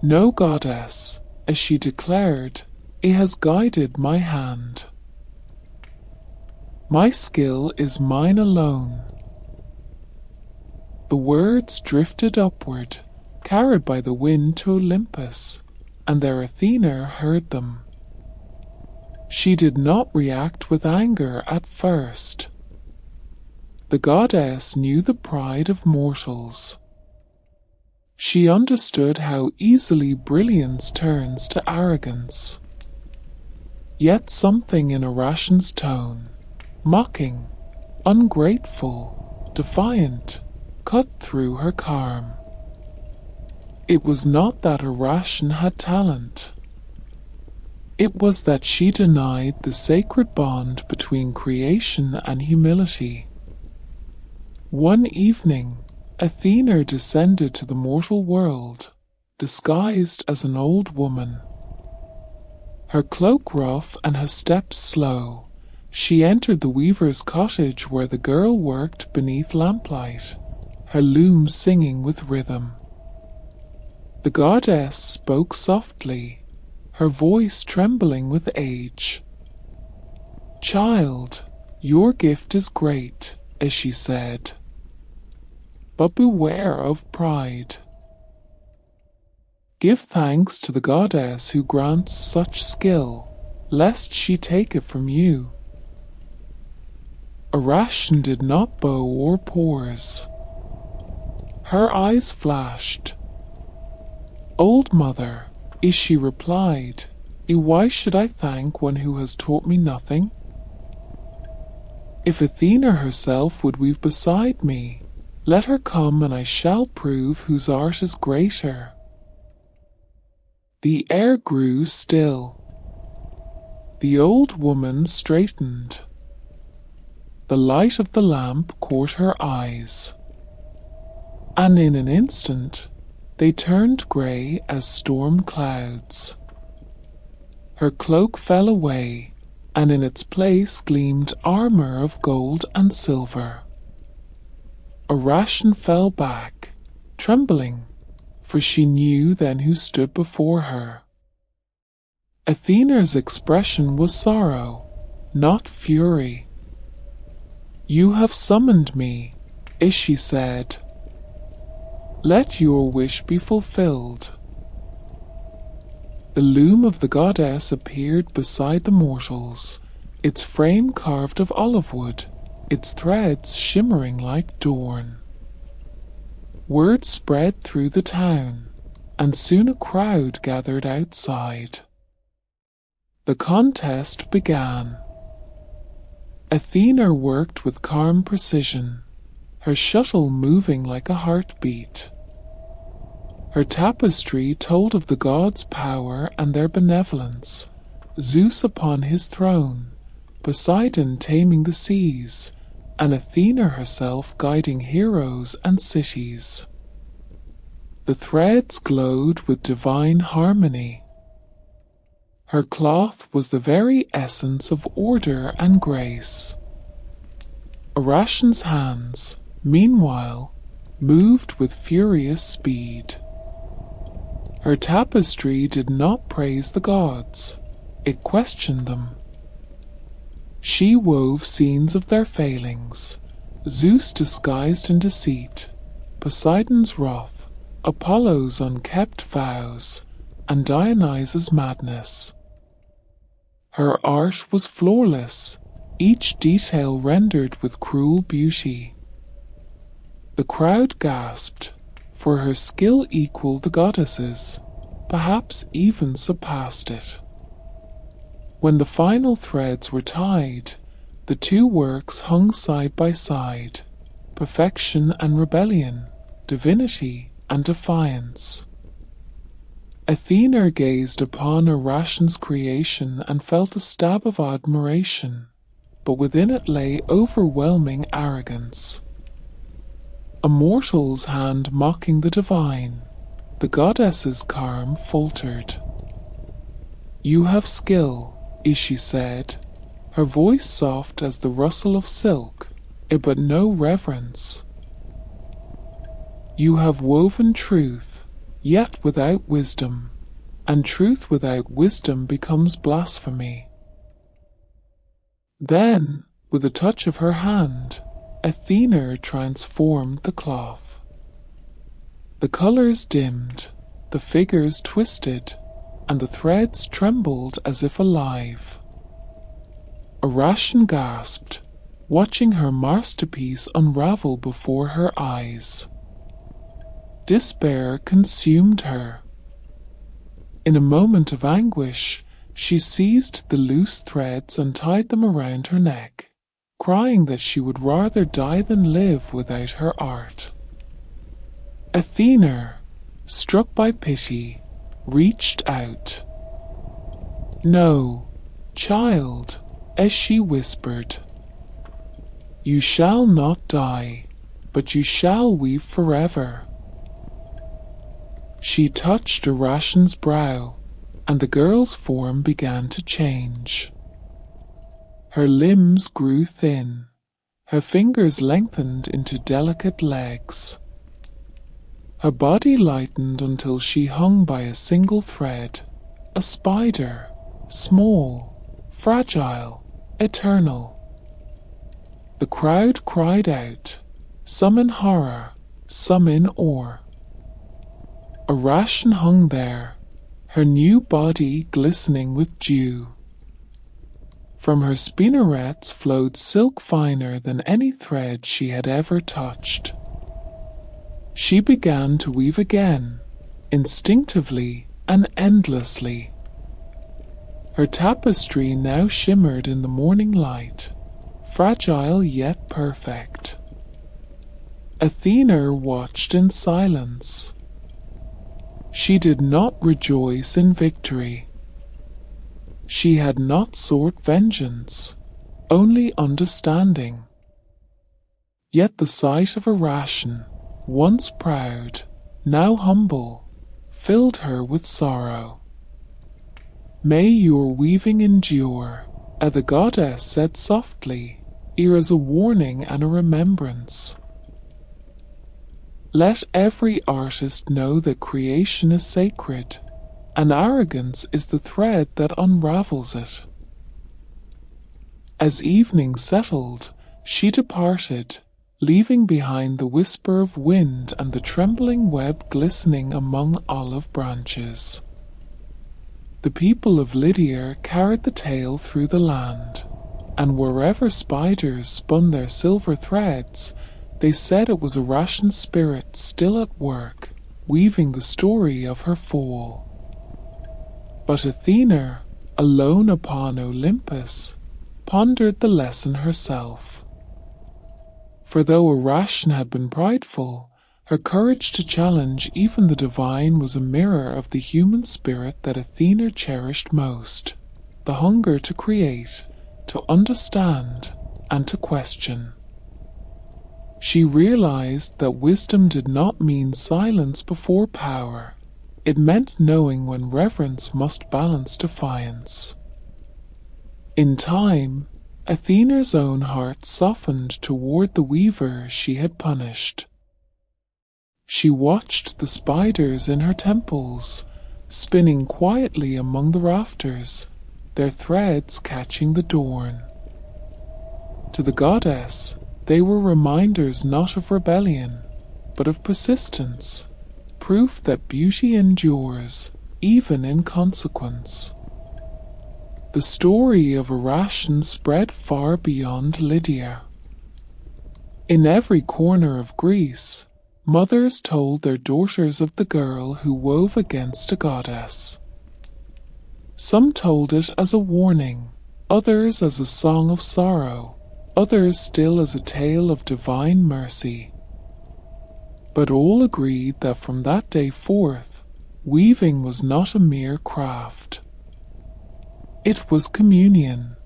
No goddess, as she declared, it has guided my hand. My skill is mine alone. The words drifted upward, carried by the wind to Olympus, and there Athena heard them. She did not react with anger at first. The goddess knew the pride of mortals. She understood how easily brilliance turns to arrogance. Yet something in Aration's tone, mocking, ungrateful, defiant, cut through her calm. It was not that Aration had talent. It was that she denied the sacred bond between creation and humility. One evening, Athena descended to the mortal world, disguised as an old woman. Her cloak rough and her steps slow, she entered the weaver's cottage where the girl worked beneath lamplight, her loom singing with rhythm. The goddess spoke softly, her voice trembling with age. "Child, your gift is great," as she said, "but beware of pride. Give thanks to the goddess who grants such skill, lest she take it from you." Aration did not bow or pause. Her eyes flashed. "Old mother," she replied, "why should I thank one who has taught me nothing? If Athena herself would weave beside me, let her come and I shall prove whose art is greater." The air grew still. The old woman straightened. The light of the lamp caught her eyes, and in an instant they turned grey as storm clouds. Her cloak fell away, and in its place gleamed armor of gold and silver. Aration fell back, trembling, for she knew then who stood before her. Athena's expression was sorrow, not fury. "You have summoned me," she said. "Let your wish be fulfilled." The loom of the goddess appeared beside the mortals, its frame carved of olive wood, its threads shimmering like dawn. Word spread through the town, and soon a crowd gathered outside. The contest began. Athena worked with calm precision, her shuttle moving like a heartbeat. Her tapestry told of the gods' power and their benevolence, Zeus upon his throne, Poseidon taming the seas, and Athena herself guiding heroes and cities. The threads glowed with divine harmony. Her cloth was the very essence of order and grace. Aration's hands, meanwhile, moved with furious speed. Her tapestry did not praise the gods, it questioned them. She wove scenes of their failings, Zeus disguised in deceit, Poseidon's wrath, Apollo's unkept vows, and Dionysus' madness. Her art was flawless, each detail rendered with cruel beauty. The crowd gasped, for her skill equaled the goddesses, perhaps even surpassed it. When the final threads were tied, the two works hung side by side, perfection and rebellion, divinity and defiance. Athena gazed upon Aration's creation and felt a stab of admiration, but within it lay overwhelming arrogance. A mortal's hand mocking the divine, the goddess's calm faltered. "You have skill," she said, her voice soft as the rustle of silk, but no reverence. "You have woven truth, yet without wisdom, and truth without wisdom becomes blasphemy." Then, with a touch of her hand, Athena transformed the cloth. The colors dimmed, the figures twisted, and the threads trembled as if alive. Aration gasped, watching her masterpiece unravel before her eyes. Despair consumed her. In a moment of anguish, she seized the loose threads and tied them around her neck, crying that she would rather die than live without her art. Athena, struck by pity, reached out. "No, child," as she whispered. "You shall not die, but you shall weave forever." She touched Aration's brow, and the girl's form began to change. Her limbs grew thin, her fingers lengthened into delicate legs. Her body lightened until she hung by a single thread, a spider, small, fragile, eternal. The crowd cried out, some in horror, some in awe. Aration hung there, her new body glistening with dew. From her spinnerets flowed silk finer than any thread she had ever touched. She began to weave again, instinctively and endlessly. Her tapestry now shimmered in the morning light, fragile yet perfect. Athena watched in silence. She did not rejoice in victory. She had not sought vengeance, only understanding. Yet the sight of Aration, once proud, now humble, filled her with sorrow. "May your weaving endure," the goddess said softly, ere as a warning and a remembrance. Let every artist know that creation is sacred, and arrogance is the thread that unravels it. As evening settled, she departed, leaving behind the whisper of wind and the trembling web glistening among olive branches. The people of Lydia carried the tale through the land, and wherever spiders spun their silver threads, they said it was Aration's spirit still at work, weaving the story of her fall. But Athena, alone upon Olympus, pondered the lesson herself. For though Aration had been prideful, her courage to challenge even the divine was a mirror of the human spirit that Athena cherished most, the hunger to create, to understand, and to question. She realized that wisdom did not mean silence before power. It meant knowing when reverence must balance defiance. In time, Athena's own heart softened toward the weaver she had punished. She watched the spiders in her temples, spinning quietly among the rafters, their threads catching the dawn. To the goddess, they were reminders not of rebellion, but of persistence, proof that beauty endures, even in consequence. The story of Irration spread far beyond Lydia. In every corner of Greece, mothers told their daughters of the girl who wove against a goddess. Some told it as a warning, others as a song of sorrow, others still as a tale of divine mercy. But all agreed that from that day forth, weaving was not a mere craft. It was communion,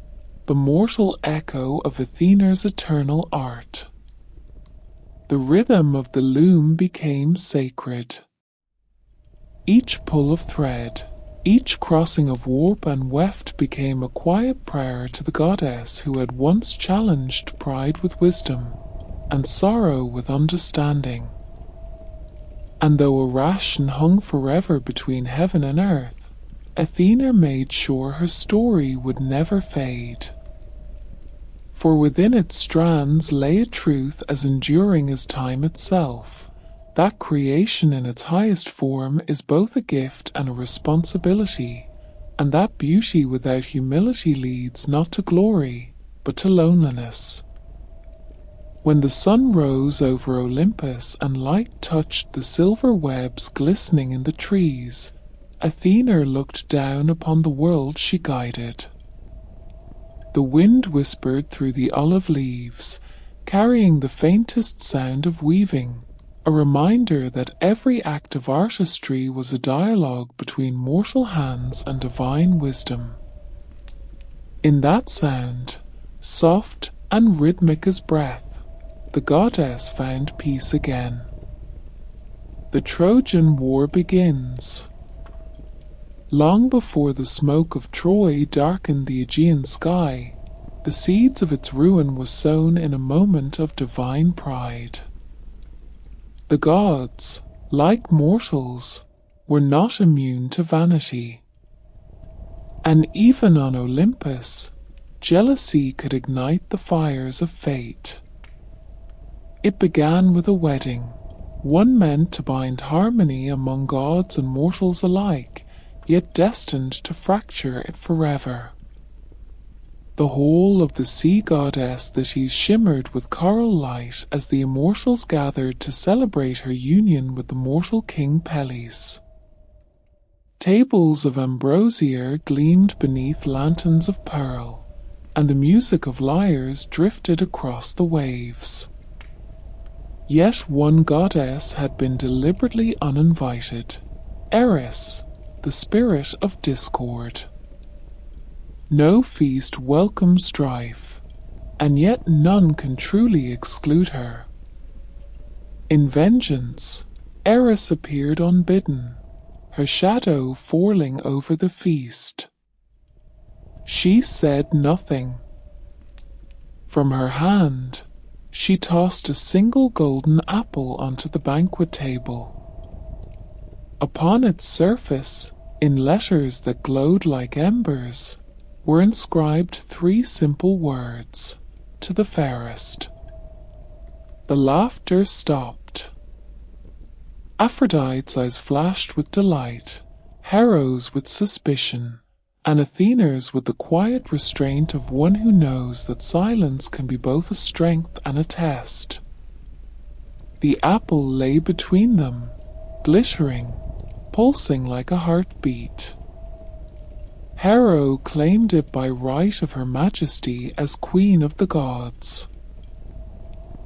the mortal echo of Athena's eternal art. The rhythm of the loom became sacred. Each pull of thread, each crossing of warp and weft became a quiet prayer to the goddess who had once challenged pride with wisdom and sorrow with understanding. And though Irration hung forever between heaven and earth, Athena made sure her story would never fade. For within its strands lay a truth as enduring as time itself, that creation in its highest form is both a gift and a responsibility, and that beauty without humility leads not to glory, but to loneliness. When the sun rose over Olympus and light touched the silver webs glistening in the trees, Athena looked down upon the world she guided. The wind whispered through the olive leaves, carrying the faintest sound of weaving, a reminder that every act of artistry was a dialogue between mortal hands and divine wisdom. In that sound, soft and rhythmic as breath, the goddess found peace again. The Trojan War begins. Long before the smoke of Troy darkened the Aegean sky, the seeds of its ruin were sown in a moment of divine pride. The gods, like mortals, were not immune to vanity. And even on Olympus, jealousy could ignite the fires of fate. It began with a wedding, one meant to bind harmony among gods and mortals alike, yet destined to fracture it forever. The whole of the sea goddess Thetis shimmered with coral light as the immortals gathered to celebrate her union with the mortal king Peleus. Tables of ambrosia gleamed beneath lanterns of pearl, and the music of lyres drifted across the waves. Yet one goddess had been deliberately uninvited, Eris, the spirit of discord. No feast welcomes strife, and yet none can truly exclude her. In vengeance, Eris appeared unbidden, her shadow falling over the feast. She said nothing. From her hand, she tossed a single golden apple onto the banquet table. Upon its surface, in letters that glowed like embers, were inscribed 3 simple words, to the fairest. The laughter stopped. Aphrodite's eyes flashed with delight, Hero's with suspicion, and Athena's with the quiet restraint of one who knows that silence can be both a strength and a test. The apple lay between them, glittering, pulsing like a heartbeat. Hero claimed it by right of her majesty as queen of the gods.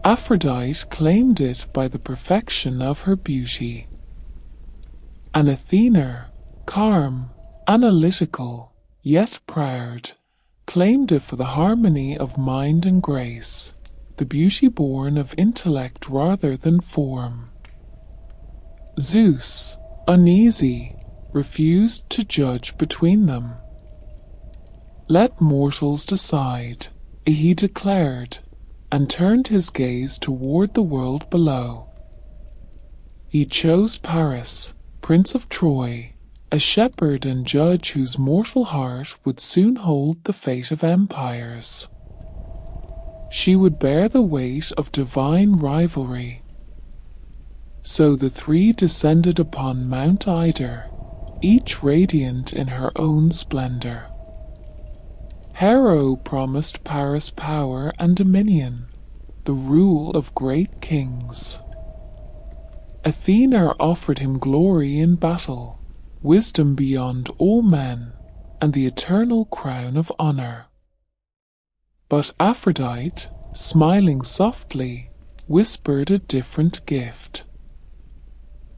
Aphrodite claimed it by the perfection of her beauty. And Athena, calm, analytical, yet proud, claimed it for the harmony of mind and grace. the beauty born of intellect rather than form. Zeus, uneasy, refused to judge between them. "Let mortals decide," he declared, and turned his gaze toward the world below. He chose Paris, Prince of Troy, a shepherd and judge whose mortal heart would soon hold the fate of empires. She would bear the weight of divine rivalry. So the three descended upon Mount Ida, each radiant in her own splendor. Hero promised Paris power and dominion, the rule of great kings. Athena offered him glory in battle, wisdom beyond all men, and the eternal crown of honor. But Aphrodite, smiling softly, whispered a different gift.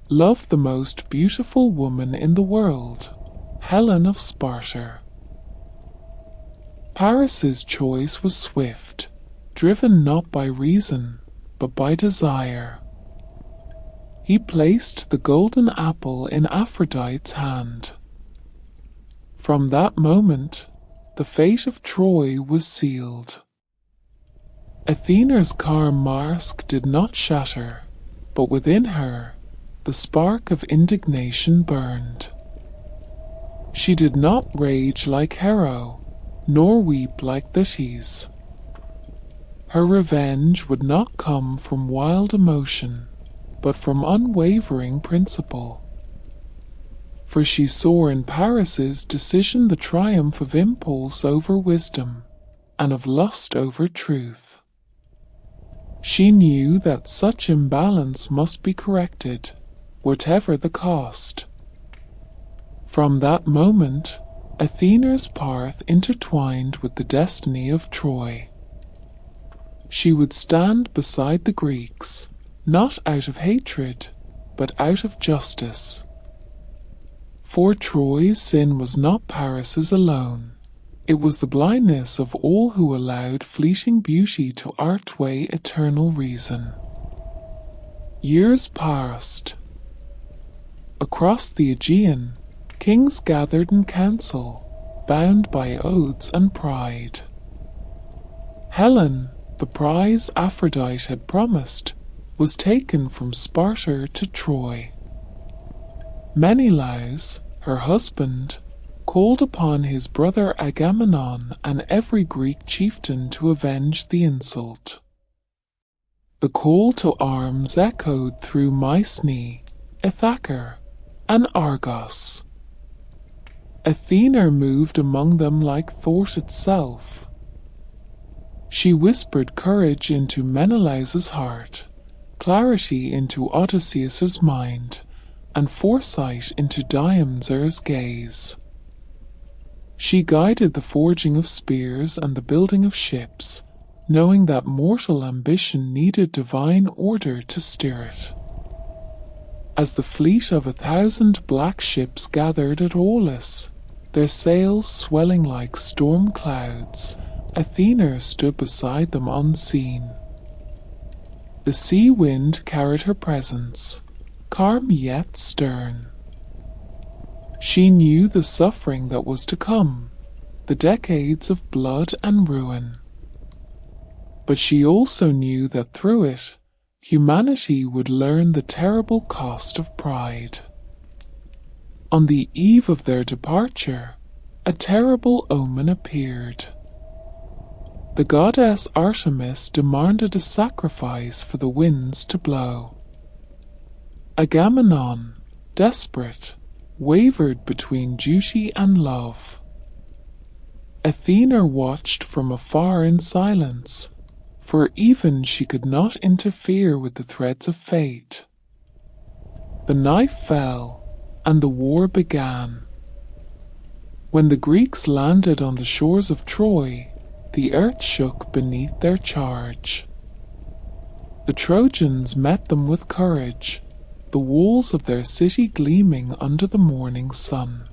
"Love the most beautiful woman in the world, Helen of Sparta." Paris's choice was swift, driven not by reason, but by desire. He placed the golden apple in Aphrodite's hand. From that moment, the fate of Troy was sealed. Athena's calm mask did not shatter, but within her, the spark of indignation burned. She did not rage like Hero, nor weep like Thetis. Her revenge would not come from wild emotion, but from unwavering principle. For she saw in Paris's decision the triumph of impulse over wisdom, and of lust over truth. She knew that such imbalance must be corrected, whatever the cost. From that moment, Athena's path intertwined with the destiny of Troy. She would stand beside the Greeks, not out of hatred, but out of justice. For Troy's sin was not Paris's alone. It was the blindness of all who allowed fleeting beauty to outweigh eternal reason. Years passed. Across the Aegean, kings gathered in council, bound by oaths and pride. Helen, the prize Aphrodite had promised, was taken from Sparta to Troy. Menelaus, her husband, called upon his brother Agamemnon and every Greek chieftain to avenge the insult. The call to arms echoed through Mycenae, Ithaca, and Argos. Athena moved among them like thought itself. She whispered courage into Menelaus's heart, clarity into Odysseus's mind, and foresight into Diomedes' gaze. She guided the forging of spears and the building of ships, knowing that mortal ambition needed divine order to steer it. As the fleet of 1,000 black ships gathered at Olympus, their sails swelling like storm clouds, Athena stood beside them unseen. The sea wind carried her presence, calm yet stern. She knew the suffering that was to come, the decades of blood and ruin. But she also knew that through it, humanity would learn the terrible cost of pride. On the eve of their departure, a terrible omen appeared. The goddess Artemis demanded a sacrifice for the winds to blow. Agamemnon, desperate, wavered between duty and love. Athena watched from afar in silence, for even she could not interfere with the threads of fate. The knife fell, and the war began. When the Greeks landed on the shores of Troy, the earth shook beneath their charge. The Trojans met them with courage, the walls of their city gleaming under the morning sun.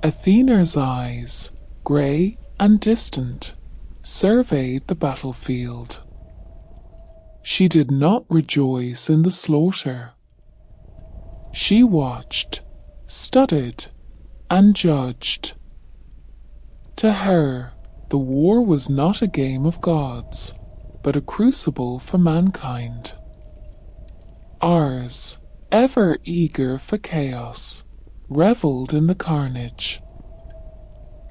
Athena's eyes, grey and distant, surveyed the battlefield. She did not rejoice in the slaughter. She watched, studied, and judged. To her, the war was not a game of gods, but a crucible for mankind. Ours, ever eager for chaos, reveled in the carnage.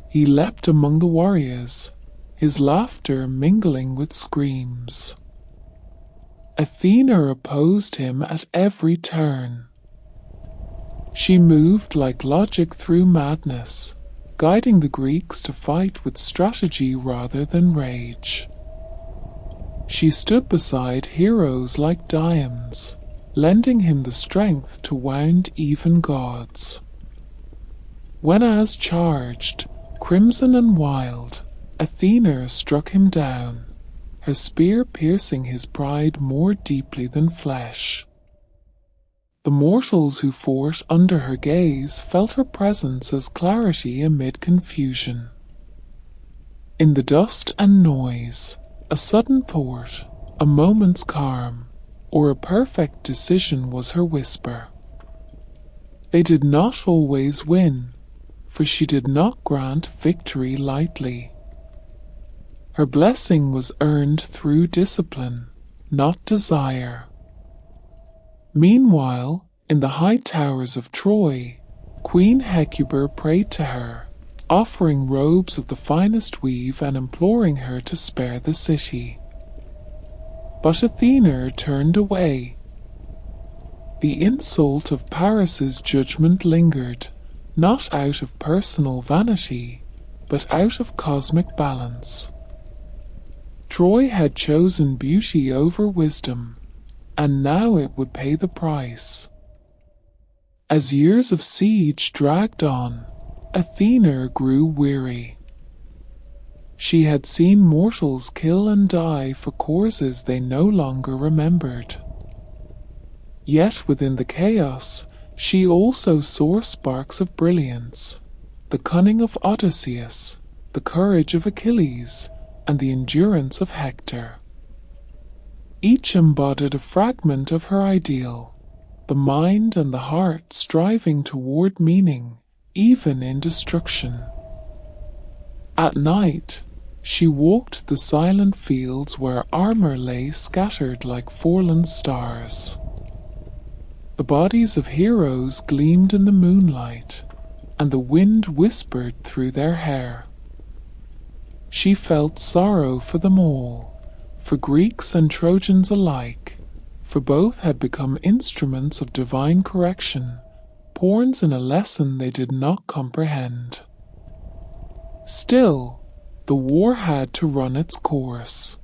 He leapt among the warriors, his laughter mingling with screams. Athena opposed him at every turn. She moved like logic through madness, guiding the Greeks to fight with strategy rather than rage. She stood beside heroes like Diams, lending him the strength to wound even gods. When as charged, crimson and wild, Athena struck him down, her spear piercing his pride more deeply than flesh. The mortals who fought under her gaze felt her presence as clarity amid confusion. In the dust and noise, a sudden thought, a moment's calm, or a perfect decision was her whisper. They did not always win, for she did not grant victory lightly. Her blessing was earned through discipline, not desire. Meanwhile, in the high towers of Troy, Queen Hecuba prayed to her, offering robes of the finest weave and imploring her to spare the city. But Athena turned away. The insult of Paris's judgment lingered, not out of personal vanity, but out of cosmic balance. Troy had chosen beauty over wisdom, and now it would pay the price. As years of siege dragged on, Athena grew weary. She had seen mortals kill and die for causes they no longer remembered. Yet within the chaos, she also saw sparks of brilliance, the cunning of Odysseus, the courage of Achilles, and the endurance of Hector. Each embodied a fragment of her ideal, the mind and the heart striving toward meaning, even in destruction. At night, she walked the silent fields where armor lay scattered like fallen stars. The bodies of heroes gleamed in the moonlight, and the wind whispered through their hair. She felt sorrow for them all, for Greeks and Trojans alike, for both had become instruments of divine correction, pawns in a lesson they did not comprehend. Still, the war had to run its course.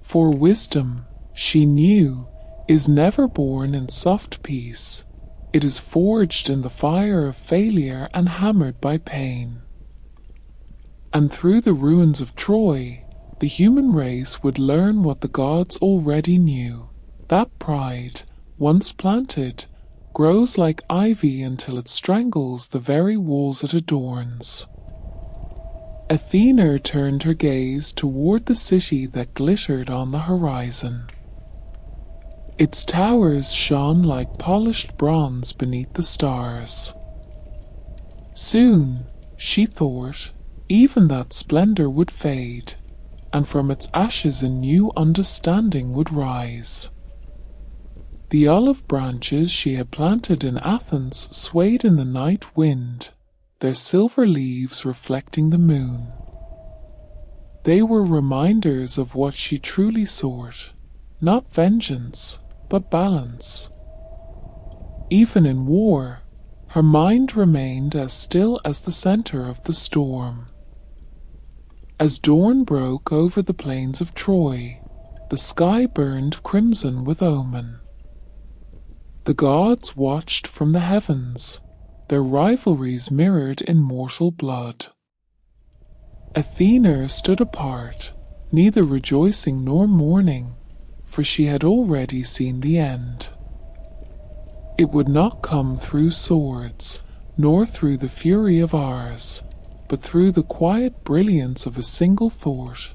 For wisdom, she knew, is never born in soft peace. It is forged in the fire of failure and hammered by pain. And through the ruins of Troy, the human race would learn what the gods already knew, that pride, once planted, grows like ivy until it strangles the very walls it adorns. Athena turned her gaze toward the city that glittered on the horizon. Its towers shone like polished bronze beneath the stars. Soon, she thought, even that splendor would fade, and from its ashes a new understanding would rise. The olive branches she had planted in Athens swayed in the night wind, their silver leaves reflecting the moon. They were reminders of what she truly sought, not vengeance, but balance. Even in war, her mind remained as still as the center of the storm. As dawn broke over the plains of Troy, the sky burned crimson with omen. The gods watched from the heavens, their rivalries mirrored in mortal blood. Athena stood apart, neither rejoicing nor mourning, for she had already seen the end. It would not come through swords, nor through the fury of ours. but through the quiet brilliance of a single thought,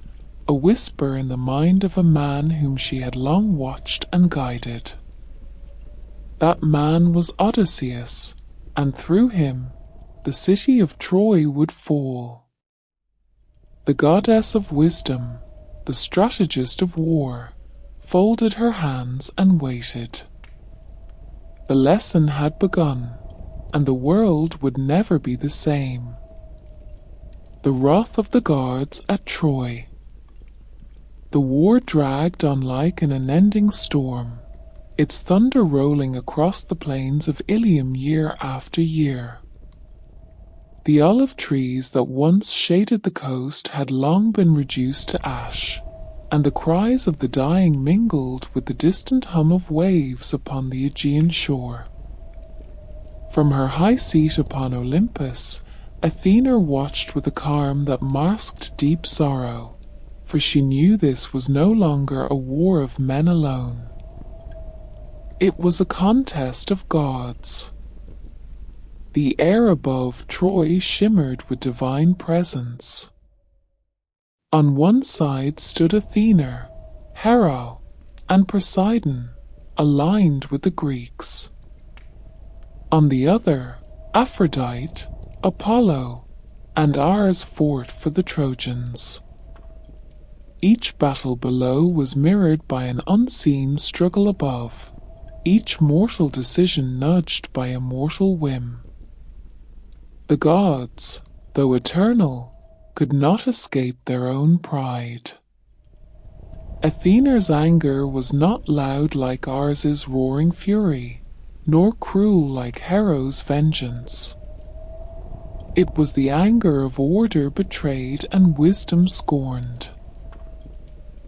a whisper in the mind of a man whom she had long watched and guided. That man was Odysseus, and through him, the city of Troy would fall. The goddess of wisdom, the strategist of war, folded her hands and waited. The lesson had begun, and the world would never be the same. The wrath of the gods at Troy. The war dragged on like an unending storm, its thunder rolling across the plains of Ilium year after year. The olive trees that once shaded the coast had long been reduced to ash, and the cries of the dying mingled with the distant hum of waves upon the Aegean shore. From her high seat upon Olympus, Athena watched with a calm that masked deep sorrow, for she knew this was no longer a war of men alone. It was a contest of gods. The air above Troy shimmered with divine presence. On one side stood Athena, Hera, and Poseidon, aligned with the Greeks. On the other, Aphrodite, Apollo, and Ares fought for the Trojans. Each battle below was mirrored by an unseen struggle above, each mortal decision nudged by a mortal whim. The gods, though eternal, could not escape their own pride. Athena's anger was not loud like Ares's roaring fury, nor cruel like Hera's vengeance. It was the anger of order betrayed and wisdom scorned.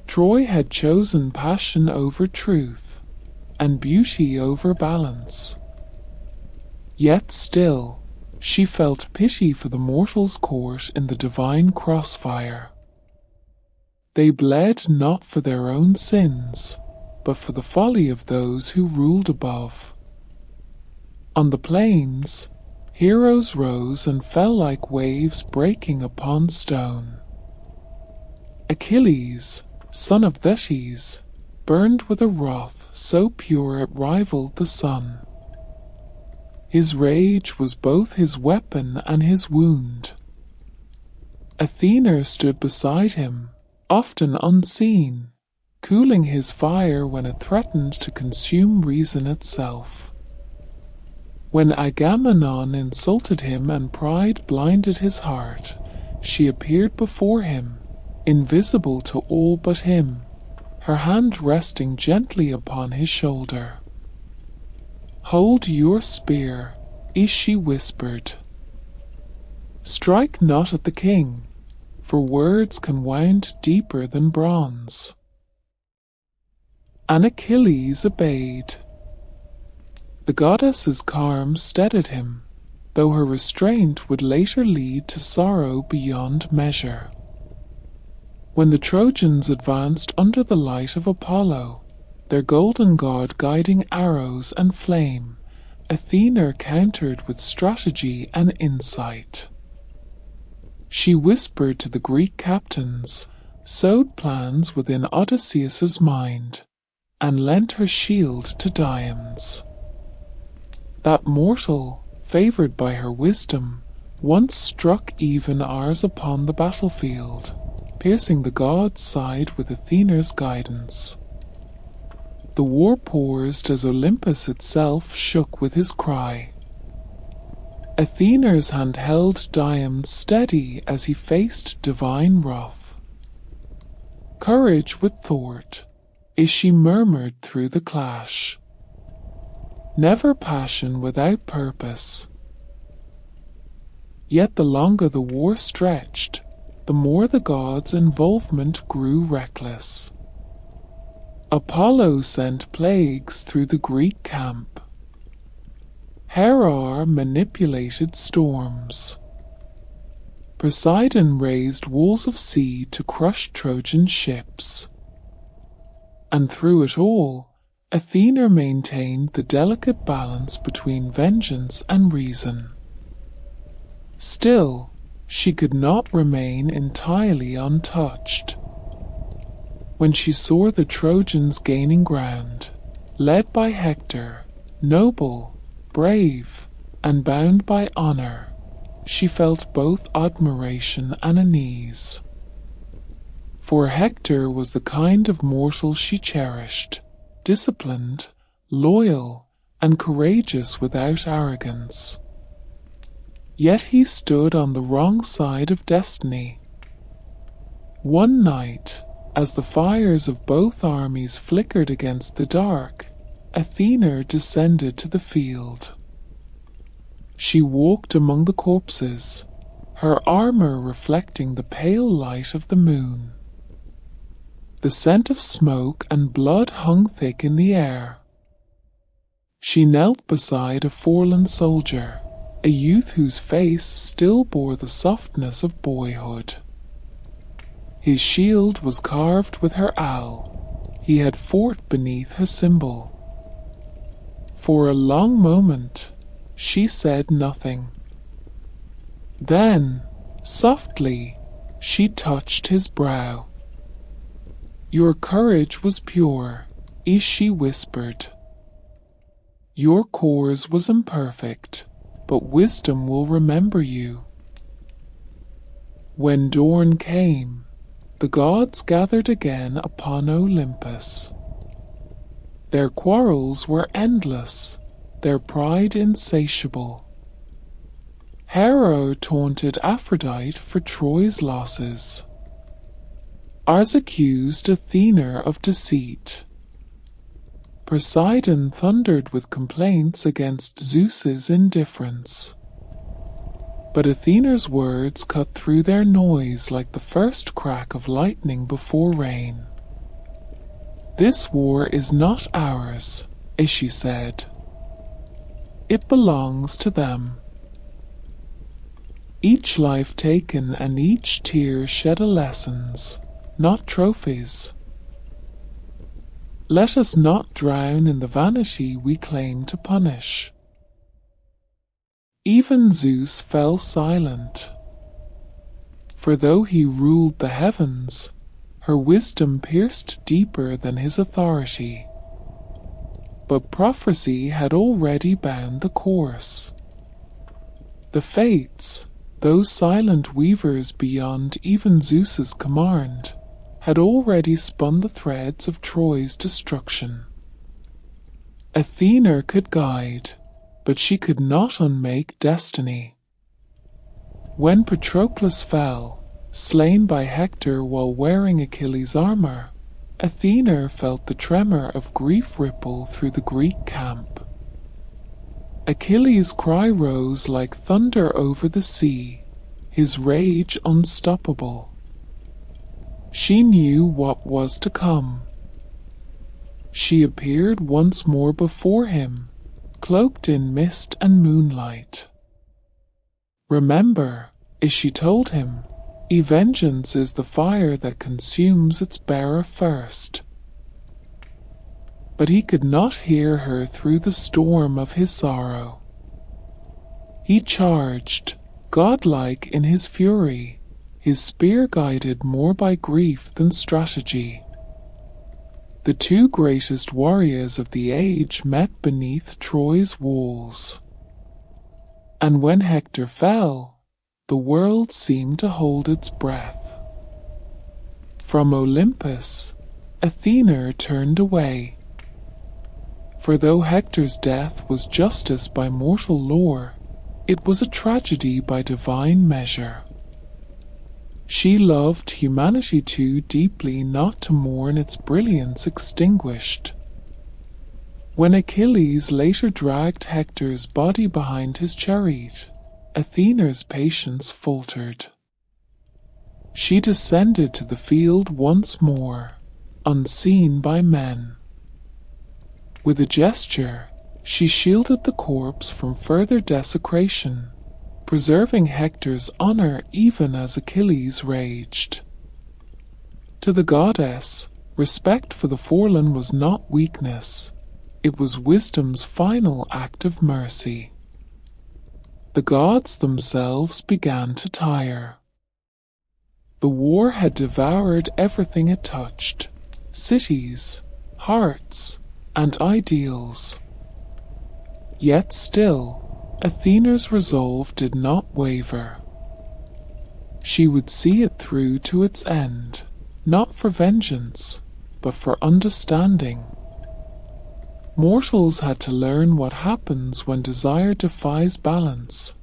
Troy had chosen passion over truth, and beauty over balance. Yet still, she felt pity for the mortals caught in the divine crossfire. They bled not for their own sins, but for the folly of those who ruled above. On the plains, heroes rose and fell like waves breaking upon stone. Achilles, son of Thetis, burned with a wrath so pure it rivaled the sun. His rage was both his weapon and his wound. Athena stood beside him, often unseen, cooling his fire when it threatened to consume reason itself. When Agamemnon insulted him and pride blinded his heart, she appeared before him, invisible to all but him, her hand resting gently upon his shoulder. "Hold your spear," she whispered. "Strike not at the king, for words can wound deeper than bronze." And Achilles obeyed. The goddess's calm steadied him, though her restraint would later lead to sorrow beyond measure. When the Trojans advanced under the light of Apollo, their golden god guiding arrows and flame, Athena countered with strategy and insight. She whispered to the Greek captains, sowed plans within Odysseus's mind, and lent her shield to Diom's. That mortal, favored by her wisdom, once struck even Ares upon the battlefield, piercing the god's side with Athena's guidance. The war paused as Olympus itself shook with his cry. Athena's hand held Diom's steady as he faced divine wrath. "Courage with thought," she murmured through the clash. "Never passion without purpose." Yet the longer the war stretched, the more the gods' involvement grew reckless. Apollo sent plagues through the Greek camp. Hera manipulated storms. Poseidon raised walls of sea to crush Trojan ships. And through it all, Athena maintained the delicate balance between vengeance and reason. Still, she could not remain entirely untouched. When she saw the Trojans gaining ground, led by Hector, noble, brave, and bound by honor, she felt both admiration and unease. For Hector was the kind of mortal she cherished, disciplined, loyal, and courageous without arrogance. Yet he stood on the wrong side of destiny. One night, as the fires of both armies flickered against the dark, Athena descended to the field. She walked among the corpses, her armor reflecting the pale light of the moon. The scent of smoke and blood hung thick in the air. She knelt beside a fallen soldier, a youth whose face still bore the softness of boyhood. His shield was carved with her owl. He had fought beneath her symbol. For a long moment, she said nothing. Then, softly, she touched his brow. "Your courage was pure," she whispered. "Your cause was imperfect, but wisdom will remember you." When dawn came, the gods gathered again upon Olympus. Their quarrels were endless, their pride insatiable. Hera taunted Aphrodite for Troy's losses. Ars accused Athena of deceit. Poseidon thundered with complaints against Zeus's indifference. But Athena's words cut through their noise like the first crack of lightning before rain. "This war is not ours," she said. "It belongs to them. Each life taken and each tear shed are lessons, not trophies. Let us not drown in the vanity we claim to punish." Even Zeus fell silent. For though he ruled the heavens, her wisdom pierced deeper than his authority. But prophecy had already bound the course. The fates, those silent weavers beyond even Zeus's command, had already spun the threads of Troy's destruction. Athena could guide, but she could not unmake destiny. When Patroclus fell, slain by Hector while wearing Achilles' armor, Athena felt the tremor of grief ripple through the Greek camp. Achilles' cry rose like thunder over the sea, his rage unstoppable. She knew what was to come. She appeared once more before him, cloaked in mist and moonlight. "Remember," she told him, "vengeance is the fire that consumes its bearer first." But he could not hear her through the storm of his sorrow. He charged, godlike in his fury, his spear guided more by grief than strategy. The two greatest warriors of the age met beneath Troy's walls. And when Hector fell, the world seemed to hold its breath. From Olympus, Athena turned away. For though Hector's death was justice by mortal law, it was a tragedy by divine measure. She loved humanity too deeply not to mourn its brilliance extinguished. When Achilles later dragged Hector's body behind his chariot, Athena's patience faltered. She descended to the field once more, unseen by men. With a gesture, she shielded the corpse from further desecration, preserving Hector's honor even as Achilles raged. To the goddess, respect for the fallen was not weakness, it was wisdom's final act of mercy. The gods themselves began to tire. The war had devoured everything it touched: cities, hearts, and ideals. Yet still, Athena's resolve did not waver. She would see it through to its end, not for vengeance, but for understanding. Mortals had to learn what happens when desire defies balance,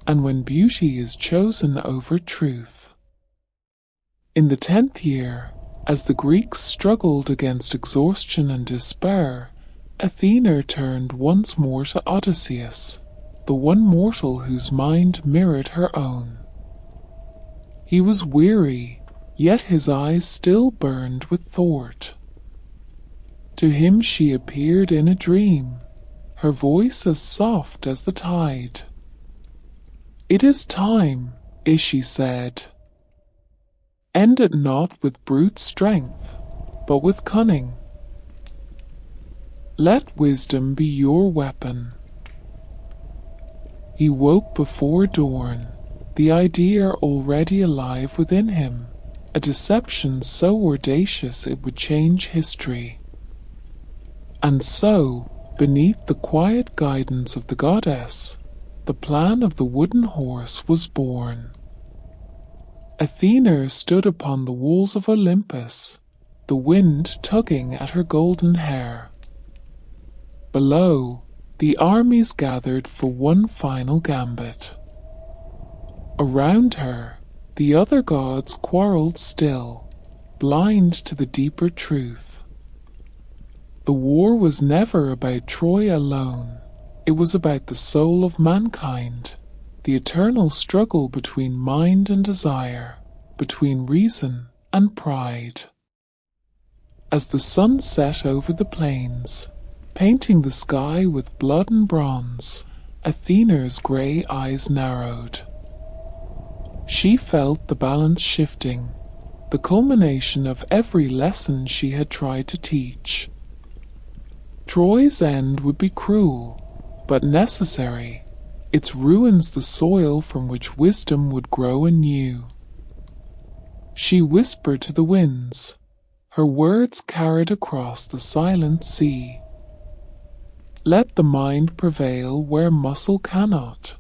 and when beauty is chosen over truth. In the 10th year, as the Greeks struggled against exhaustion and despair, Athena turned once more to Odysseus, the one mortal whose mind mirrored her own. He was weary, yet his eyes still burned with thought. To him she appeared in a dream, her voice as soft as the tide. "It is time," she said. "End it not with brute strength, but with cunning. Let wisdom be your weapon." He woke before dawn, the idea already alive within him, a deception so audacious it would change history. And so, beneath the quiet guidance of the goddess, the plan of the wooden horse was born. Athena stood upon the walls of Olympus, the wind tugging at her golden hair. Below, the armies gathered for one final gambit. Around her, the other gods quarreled still, blind to the deeper truth. The war was never about Troy alone. It was about the soul of mankind, the eternal struggle between mind and desire, between reason and pride. As the sun set over the plains, painting the sky with blood and bronze, Athena's grey eyes narrowed. She felt the balance shifting, the culmination of every lesson she had tried to teach. Troy's end would be cruel, but necessary. Its ruins the soil from which wisdom would grow anew. She whispered to the winds, her words carried across the silent sea. Let the mind prevail where muscle cannot.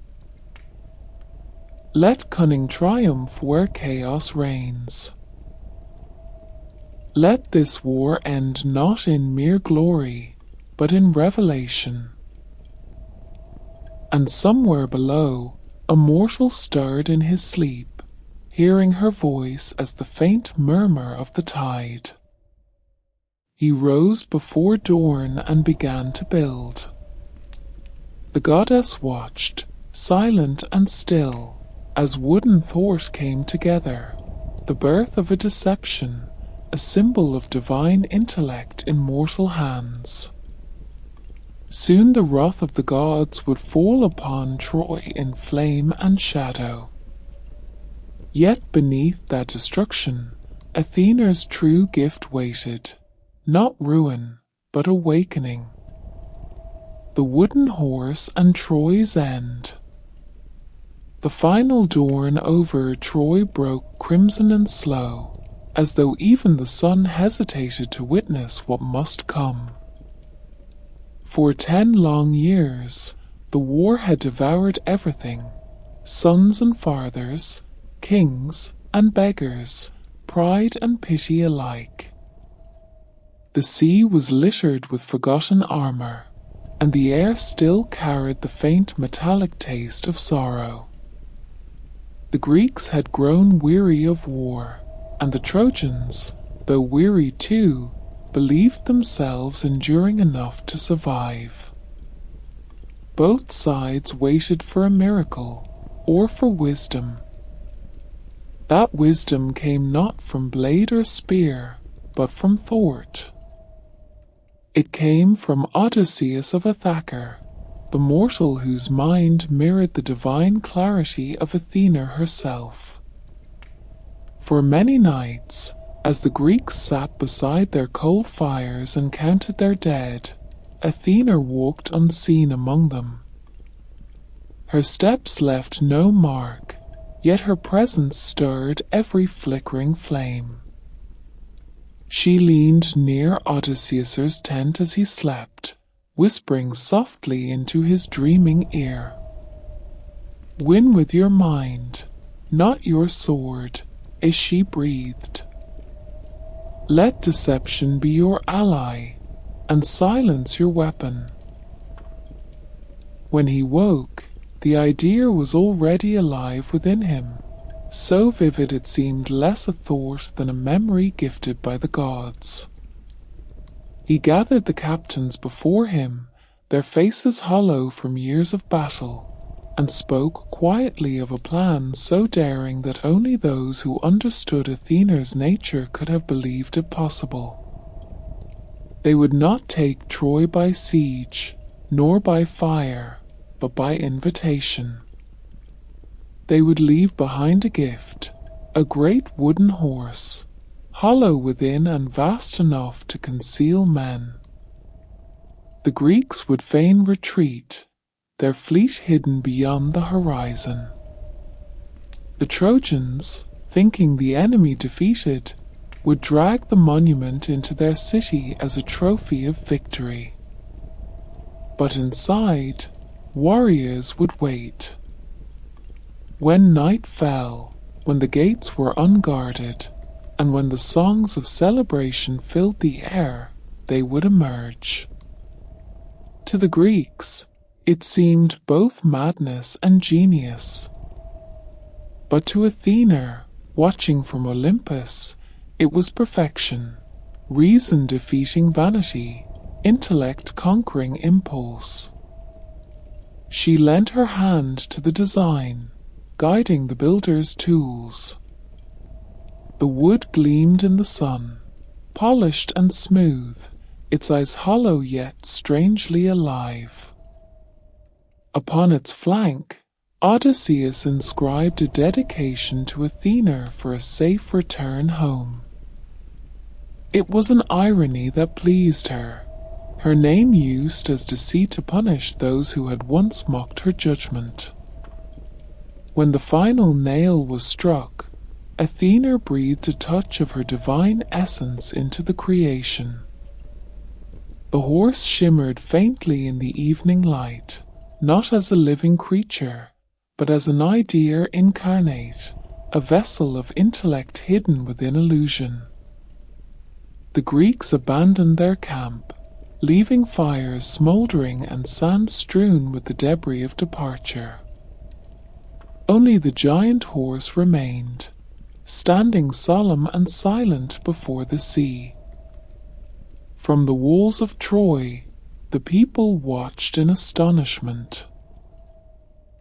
Let cunning triumph where chaos reigns. Let this war end not in mere glory, but in revelation. And somewhere below, a mortal stirred in his sleep, hearing her voice as the faint murmur of the tide. He rose before dawn and began to build. The goddess watched, silent and still, as wood and thought came together, the birth of a deception, a symbol of divine intellect in mortal hands. Soon the wrath of the gods would fall upon Troy in flame and shadow. Yet beneath that destruction, Athena's true gift waited, not ruin, but awakening. The wooden horse and Troy's end. The final dawn over Troy broke crimson and slow, as though even the sun hesitated to witness what must come. For 10 long years, the war had devoured everything: sons and fathers, kings and beggars, pride and pity alike. The sea was littered with forgotten armor, and the air still carried the faint metallic taste of sorrow. The Greeks had grown weary of war, and the Trojans, though weary too, believed themselves enduring enough to survive. Both sides waited for a miracle, or for wisdom. That wisdom came not from blade or spear, but from thought. It came from Odysseus of Ithaca, the mortal whose mind mirrored the divine clarity of Athena herself. For many nights, as the Greeks sat beside their coal fires and counted their dead, Athena walked unseen among them. Her steps left no mark, yet her presence stirred every flickering flame. She leaned near Odysseus's tent as he slept, whispering softly into his dreaming ear. "Win with your mind, not your sword," as she breathed. "Let deception be your ally, and silence your weapon." When he woke, the idea was already alive within him, so vivid it seemed less a thought than a memory gifted by the gods. He gathered the captains before him, their faces hollow from years of battle, and spoke quietly of a plan so daring that only those who understood Athena's nature could have believed it possible. They would not take Troy by siege, nor by fire, but by invitation. They would leave behind a gift, a great wooden horse, hollow within and vast enough to conceal men. The Greeks would fain retreat, their fleet hidden beyond the horizon. The Trojans, thinking the enemy defeated, would drag the monument into their city as a trophy of victory. But inside, warriors would wait. When night fell, when the gates were unguarded, and when the songs of celebration filled the air, they would emerge. To the Greeks, it seemed both madness and genius. But to Athena, watching from Olympus, it was perfection, reason defeating vanity, intellect conquering impulse. She lent her hand to the design, guiding the builder's tools. The wood gleamed in the sun, polished and smooth, its eyes hollow yet strangely alive. Upon its flank, Odysseus inscribed a dedication to Athena for a safe return home. It was an irony that pleased her, her name used as deceit to punish those who had once mocked her judgment. When the final nail was struck, Athena breathed a touch of her divine essence into the creation. The horse shimmered faintly in the evening light, not as a living creature, but as an idea incarnate, a vessel of intellect hidden within illusion. The Greeks abandoned their camp, leaving fires smoldering and sand strewn with the debris of departure. Only the giant horse remained, standing solemn and silent before the sea. From the walls of Troy, the people watched in astonishment.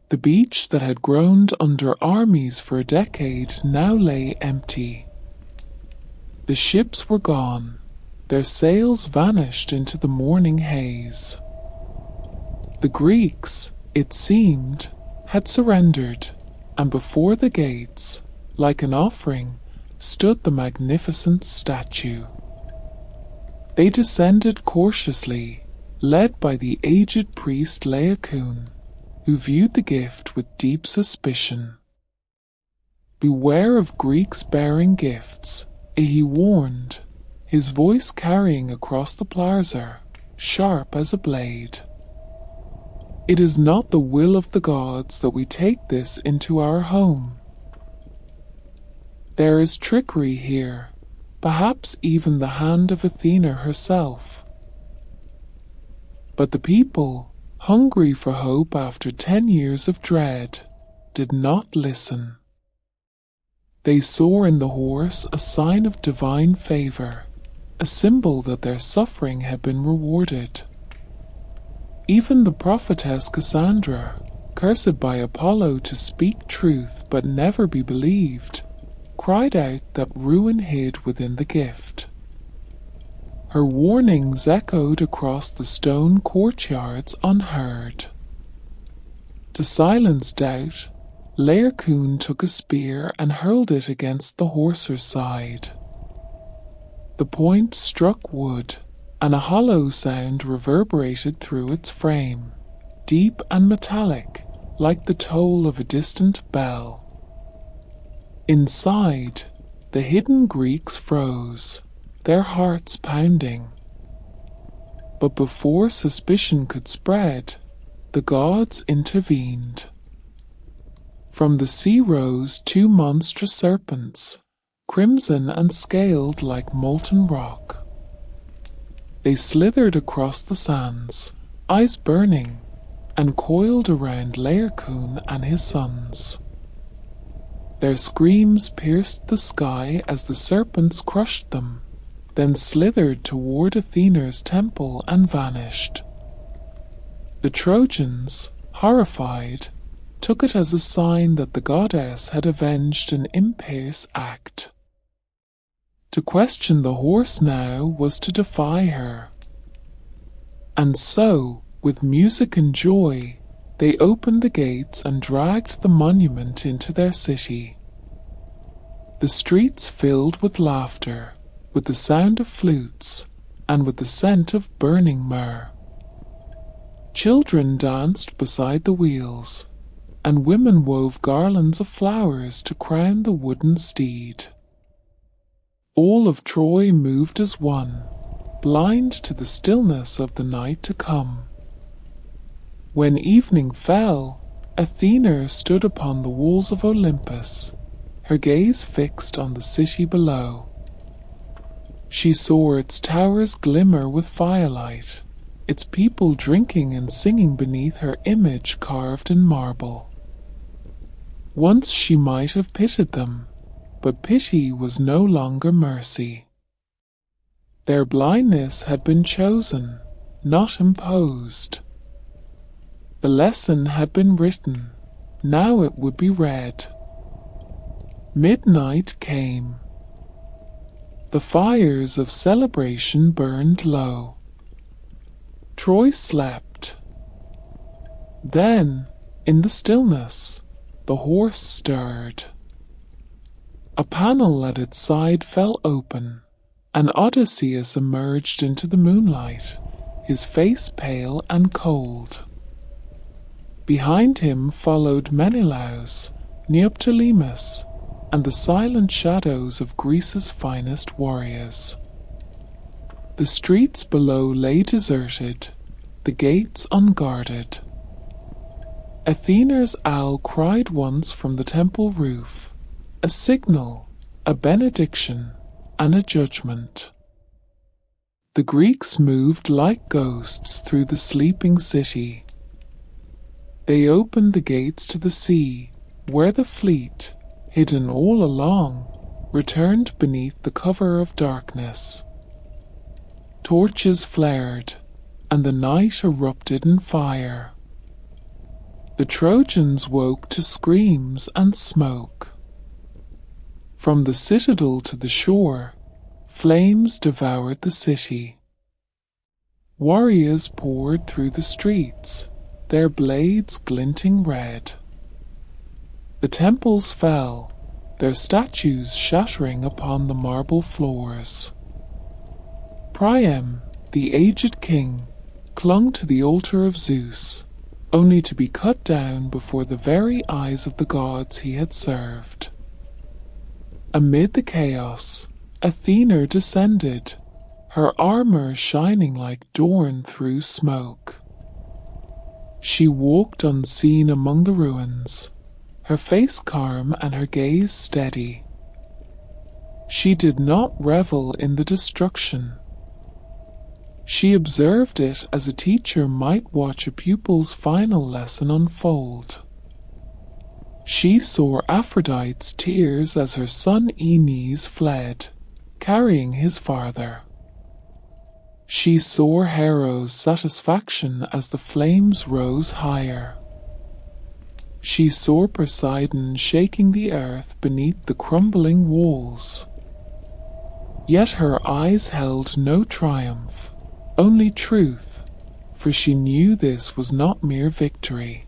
The beach that had groaned under armies for a decade now lay empty. The ships were gone, their sails vanished into the morning haze. The Greeks, it seemed, had surrendered, and before the gates, like an offering, stood the magnificent statue. They descended cautiously, led by the aged priest Laocoon, who viewed the gift with deep suspicion. "Beware of Greeks bearing gifts," he warned, his voice carrying across the plaza, sharp as a blade. "It is not the will of the gods that we take this into our home. There is trickery here, perhaps even the hand of Athena herself." But the people, hungry for hope after 10 years of dread, did not listen. They saw in the horse a sign of divine favor, a symbol that their suffering had been rewarded. Even the prophetess Cassandra, cursed by Apollo to speak truth but never be believed, cried out that ruin hid within the gift. Her warnings echoed across the stone courtyards unheard. To silence doubt, Laocoon took a spear and hurled it against the horser's side. The point struck wood, and a hollow sound reverberated through its frame, deep and metallic, like the toll of a distant bell. Inside, the hidden Greeks froze, their hearts pounding. But before suspicion could spread, the gods intervened. From the sea rose two monstrous serpents, crimson and scaled like molten rock. They slithered across the sands, eyes burning, and coiled around Laocoon and his sons. Their screams pierced the sky as the serpents crushed them, then slithered toward Athena's temple and vanished. The Trojans, horrified, took it as a sign that the goddess had avenged an impious act. To question the horse now was to defy her. And so, with music and joy, they opened the gates and dragged the monument into their city. The streets filled with laughter, with the sound of flutes, and with the scent of burning myrrh. Children danced beside the wheels, and women wove garlands of flowers to crown the wooden steed. All of Troy moved as one, blind to the stillness of the night to come. When evening fell, Athena stood upon the walls of Olympus, her gaze fixed on the city below. She saw its towers glimmer with firelight, its people drinking and singing beneath her image carved in marble. Once she might have pitied them, but pity was no longer mercy. Their blindness had been chosen, not imposed. The lesson had been written, now it would be read. Midnight came. The fires of celebration burned low. Troy slept. Then, in the stillness, the horse stirred. A panel at its side fell open, and Odysseus emerged into the moonlight, his face pale and cold. Behind him followed Menelaus, Neoptolemus, and the silent shadows of Greece's finest warriors. The streets below lay deserted, the gates unguarded. Athena's owl cried once from the temple roof, a signal, a benediction, and a judgment. The Greeks moved like ghosts through the sleeping city. They opened the gates to the sea, where the fleet, hidden all along, returned beneath the cover of darkness. Torches flared, and the night erupted in fire. The Trojans woke to screams and smoke. From the citadel to the shore, flames devoured the city. Warriors poured through the streets, their blades glinting red. The temples fell, their statues shattering upon the marble floors. Priam, the aged king, clung to the altar of Zeus, only to be cut down before the very eyes of the gods he had served. Amid the chaos, Athena descended, her armor shining like dawn through smoke. She walked unseen among the ruins, her face calm and her gaze steady. She did not revel in the destruction. She observed it as a teacher might watch a pupil's final lesson unfold. She saw Aphrodite's tears as her son Aeneas fled, carrying his father. She saw Hero's satisfaction as the flames rose higher. She saw Poseidon shaking the earth beneath the crumbling walls. Yet her eyes held no triumph, only truth, for she knew this was not mere victory.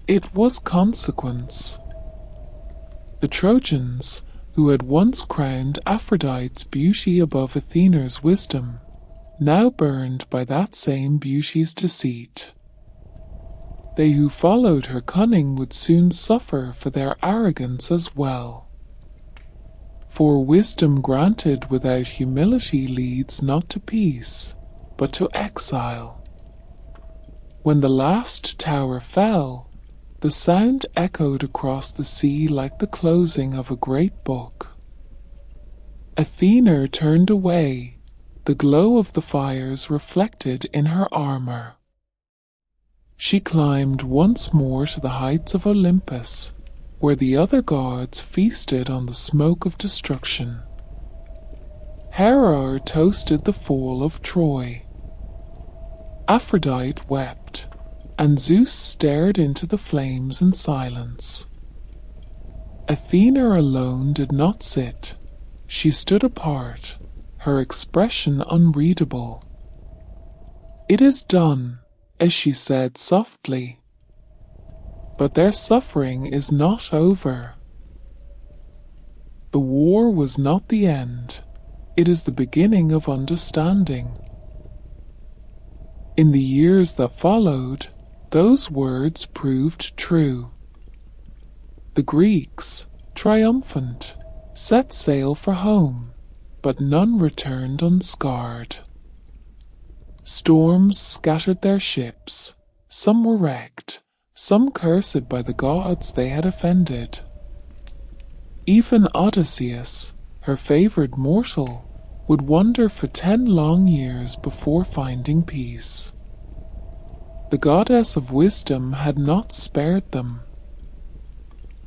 It was consequence. The Trojans, who had once crowned Aphrodite's beauty above Athena's wisdom, now burned by that same beauty's deceit. They who followed her cunning would soon suffer for their arrogance as well. For wisdom granted without humility leads not to peace, but to exile. When the last tower fell, the sound echoed across the sea like the closing of a great book. Athena turned away, the glow of the fires reflected in her armor. She climbed once more to the heights of Olympus, where the other gods feasted on the smoke of destruction. Hera toasted the fall of Troy. Aphrodite wept, and Zeus stared into the flames in silence. Athena alone did not sit. She stood apart, her expression unreadable. "It is done," as she said softly. But their suffering is not over. The war was not the end. It is the beginning of understanding. In the years that followed, those words proved true. The Greeks, triumphant, set sail for home, but none returned unscarred. Storms scattered their ships, some were wrecked, some cursed by the gods they had offended. Even Odysseus, her favored mortal, would wander for 10 long years before finding peace. The goddess of wisdom had not spared them.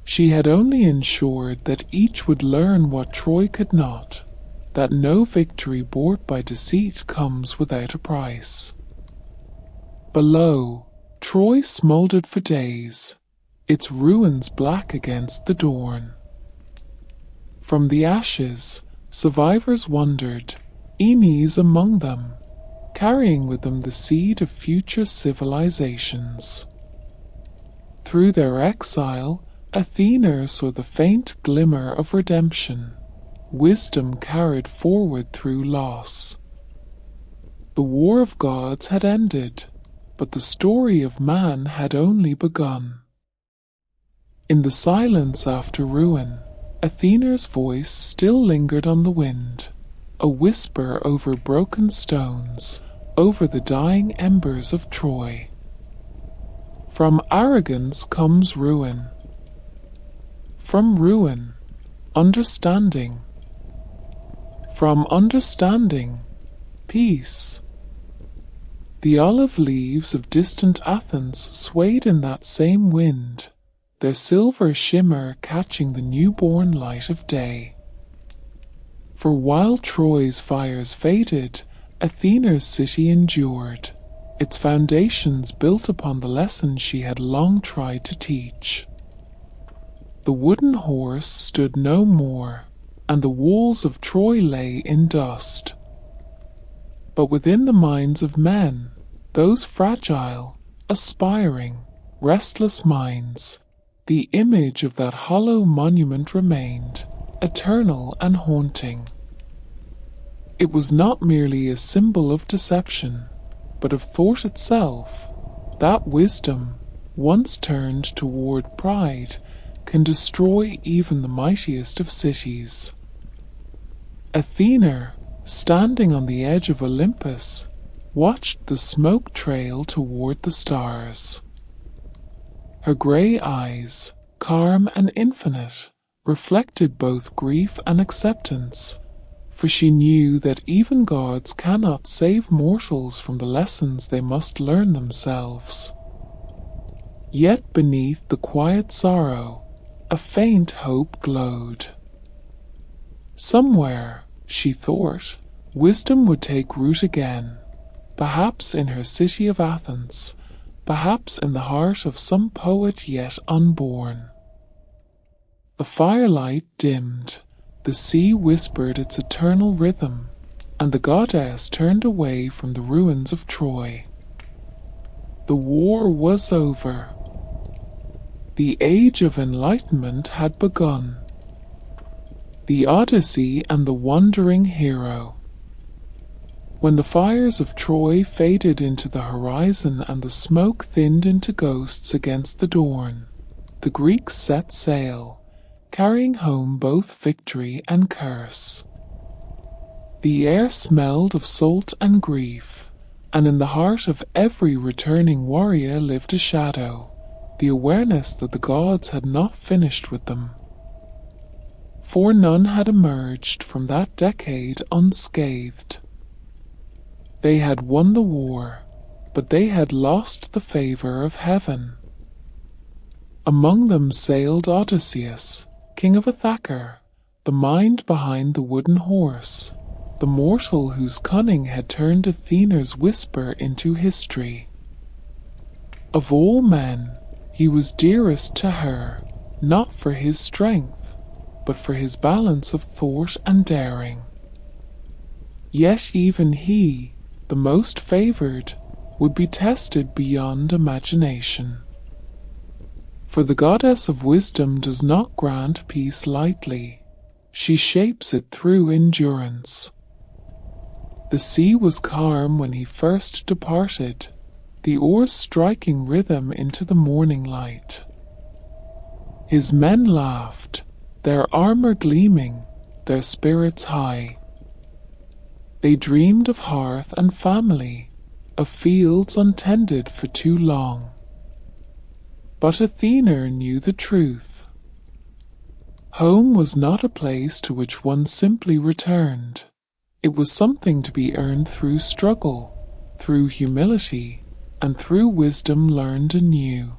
She had only ensured that each would learn what Troy could not, that no victory bought by deceit comes without a price. Below, Troy smouldered for days, its ruins black against the dawn. From the ashes, survivors wandered, Enes among them, carrying with them the seed of future civilizations. Through their exile, Athena saw the faint glimmer of redemption, wisdom carried forward through loss. The war of gods had ended, but the story of man had only begun. In the silence after ruin, Athena's voice still lingered on the wind, a whisper over broken stones, over the dying embers of Troy. From arrogance comes ruin. From ruin, understanding. From understanding, peace. The olive leaves of distant Athens swayed in that same wind, their silver shimmer catching the newborn light of day. For while Troy's fires faded, Athena's city endured, its foundations built upon the lessons she had long tried to teach. The wooden horse stood no more, and the walls of Troy lay in dust. But within the minds of men, those fragile, aspiring, restless minds, the image of that hollow monument remained, eternal and haunting. It was not merely a symbol of deception, but of thought itself, that wisdom, once turned toward pride, can destroy even the mightiest of cities. Athena, standing on the edge of Olympus, watched the smoke trail toward the stars. Her grey eyes, calm and infinite, reflected both grief and acceptance, for she knew that even gods cannot save mortals from the lessons they must learn themselves. Yet beneath the quiet sorrow, a faint hope glowed. Somewhere, she thought, wisdom would take root again, perhaps in her city of Athens, perhaps in the heart of some poet yet unborn. The firelight dimmed, the sea whispered its eternal rhythm, and the goddess turned away from the ruins of Troy. The war was over. The age of enlightenment had begun. The Odyssey and the wandering hero. When the fires of Troy faded into the horizon and the smoke thinned into ghosts against the dawn, the Greeks set sail, carrying home both victory and curse. The air smelled of salt and grief, and in the heart of every returning warrior lived a shadow, the awareness that the gods had not finished with them. For none had emerged from that decade unscathed. They had won the war, but they had lost the favor of heaven. Among them sailed Odysseus, king of Ithaca, the mind behind the wooden horse, the mortal whose cunning had turned Athena's whisper into history. Of all men, he was dearest to her, not for his strength, but for his balance of thought and daring. Yet even he, the most favored, would be tested beyond imagination. For the goddess of wisdom does not grant peace lightly. She shapes it through endurance. The sea was calm when he first departed, the oars striking rhythm into the morning light. His men laughed, their armor gleaming, their spirits high. They dreamed of hearth and family, of fields untended for too long. But Athena knew the truth. Home was not a place to which one simply returned. It was something to be earned through struggle, through humility, and through wisdom learned anew.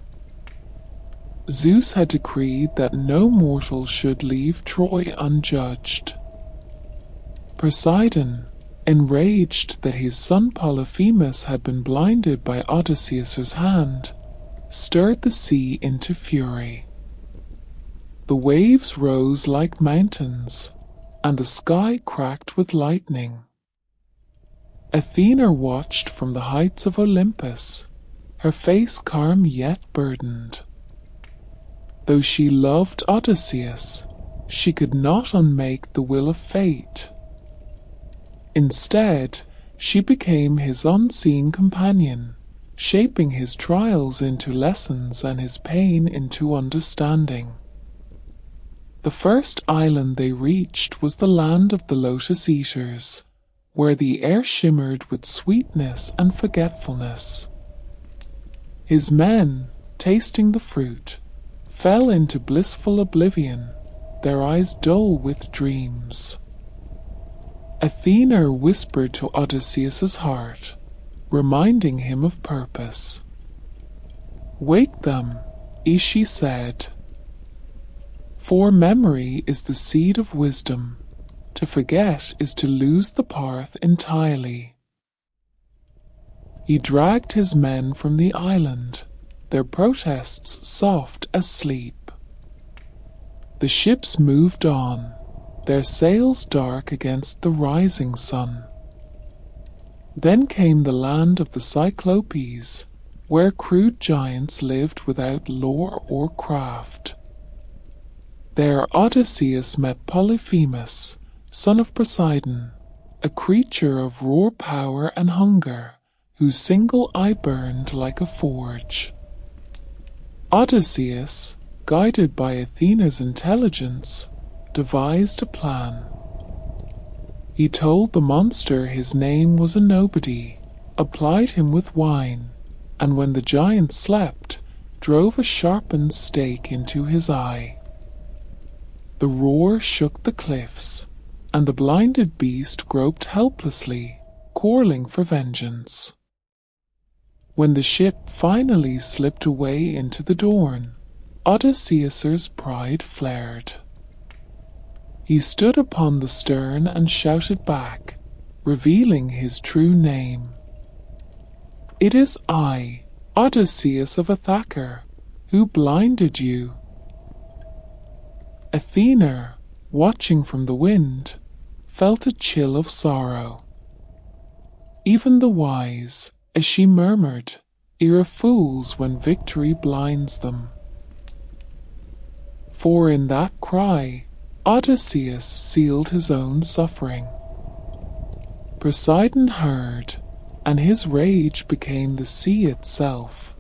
Zeus had decreed that no mortal should leave Troy unjudged. Poseidon, enraged that his son Polyphemus had been blinded by Odysseus's hand, stirred the sea into fury. The waves rose like mountains, and the sky cracked with lightning. Athena watched from the heights of Olympus, her face calm yet burdened. Though she loved Odysseus, she could not unmake the will of fate. Instead, she became his unseen companion, shaping his trials into lessons and his pain into understanding. The first island they reached was the land of the Lotus Eaters, where the air shimmered with sweetness and forgetfulness. His men, tasting the fruit, fell into blissful oblivion, their eyes dull with dreams. Athena whispered to Odysseus's heart, reminding him of purpose. "Wake them," she said. "For memory is the seed of wisdom. To forget is to lose the path entirely." He dragged his men from the island, their protests soft as sleep. The ships moved on, their sails dark against the rising sun. Then came the land of the Cyclopes, where crude giants lived without lore or craft. There Odysseus met Polyphemus, son of Poseidon, a creature of raw power and hunger, whose single eye burned like a forge. Odysseus, guided by Athena's intelligence, devised a plan. He told the monster his name was a nobody, applied him with wine, and when the giant slept, drove a sharpened stake into his eye. The roar shook the cliffs, and the blinded beast groped helplessly, quarreling for vengeance. When the ship finally slipped away into the dawn, Odysseus's pride flared. He stood upon the stern and shouted back, revealing his true name. "It is I, Odysseus of Ithaca, who blinded you." Athena, watching from the wind, felt a chill of sorrow. Even the wise, as she murmured, are fools when victory blinds them. For in that cry, Odysseus sealed his own suffering. Poseidon heard, and his rage became the sea itself.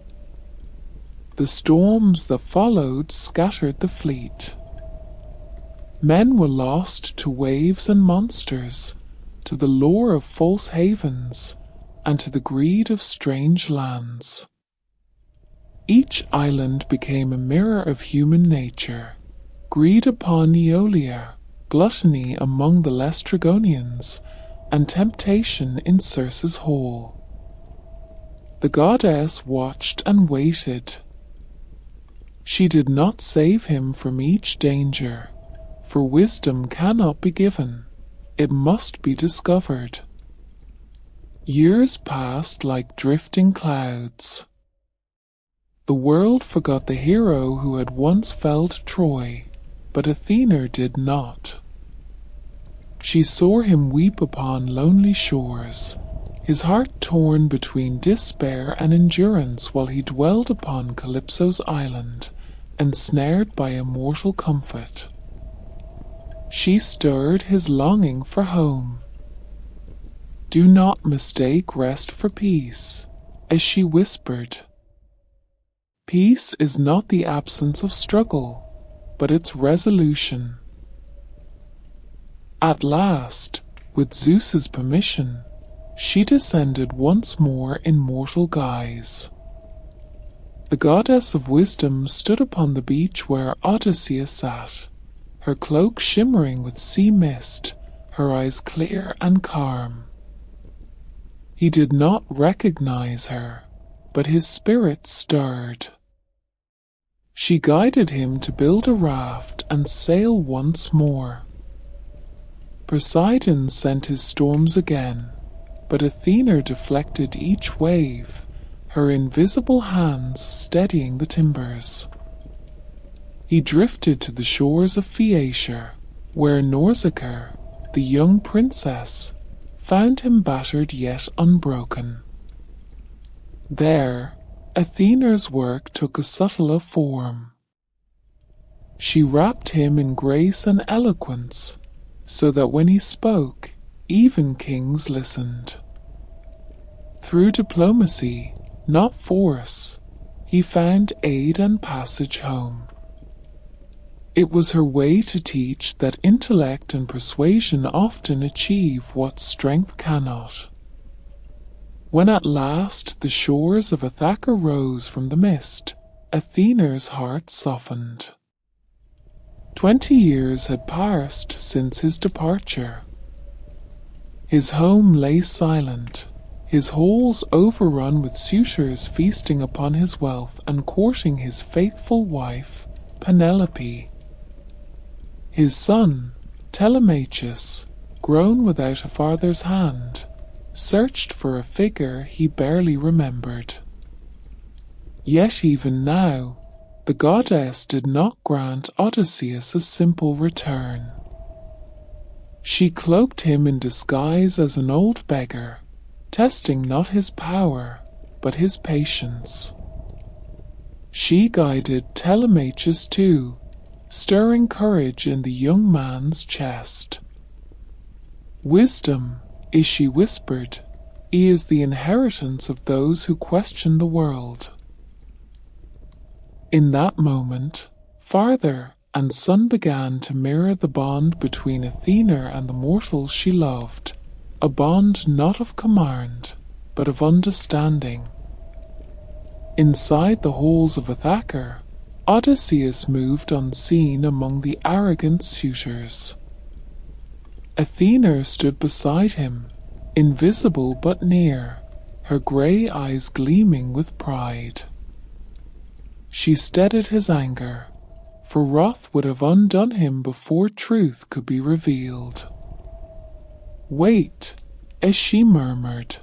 The storms that followed scattered the fleet. Men were lost to waves and monsters, to the lure of false havens, and to the greed of strange lands. Each island became a mirror of human nature, greed upon Aeolia, gluttony among the Laestrygonians, and temptation in Circe's hall. The goddess watched and waited. She did not save him from each danger, for wisdom cannot be given, it must be discovered. Years passed like drifting clouds. The world forgot the hero who had once felled Troy, but Athena did not. She saw him weep upon lonely shores, his heart torn between despair and endurance while he dwelled upon Calypso's island, ensnared by immortal comfort. She stirred his longing for home. Do not mistake rest for peace, as she whispered. Peace is not the absence of struggle, but its resolution. At last, with Zeus's permission, she descended once more in mortal guise. The goddess of wisdom stood upon the beach where Odysseus sat, her cloak shimmering with sea mist, her eyes clear and calm. He did not recognize her, but his spirit stirred. She guided him to build a raft and sail once more. Poseidon sent his storms again, but Athena deflected each wave, her invisible hands steadying the timbers. He drifted to the shores of Phaeacia, where Nausicaa, the young princess, found him battered yet unbroken. There, Athena's work took a subtler form. She wrapped him in grace and eloquence, so that when he spoke, even kings listened. Through diplomacy, not force, he found aid and passage home. It was her way to teach that intellect and persuasion often achieve what strength cannot. When at last the shores of Ithaca rose from the mist, Athena's heart softened. 20 years had passed since his departure. His home lay silent, his halls overrun with suitors feasting upon his wealth and courting his faithful wife, Penelope. His son, Telemachus, grown without a father's hand, searched for a figure he barely remembered. Yet even now, the goddess did not grant Odysseus a simple return. She cloaked him in disguise as an old beggar, testing not his power, but his patience. She guided Telemachus too, stirring courage in the young man's chest. Wisdom, as she whispered, is the inheritance of those who question the world. In that moment, father and son began to mirror the bond between Athena and the mortals she loved, a bond not of command, but of understanding. Inside the halls of Ithaca, Odysseus moved unseen among the arrogant suitors. Athena stood beside him, invisible but near, her grey eyes gleaming with pride. She steadied his anger, for wrath would have undone him before truth could be revealed. Wait, as she murmured.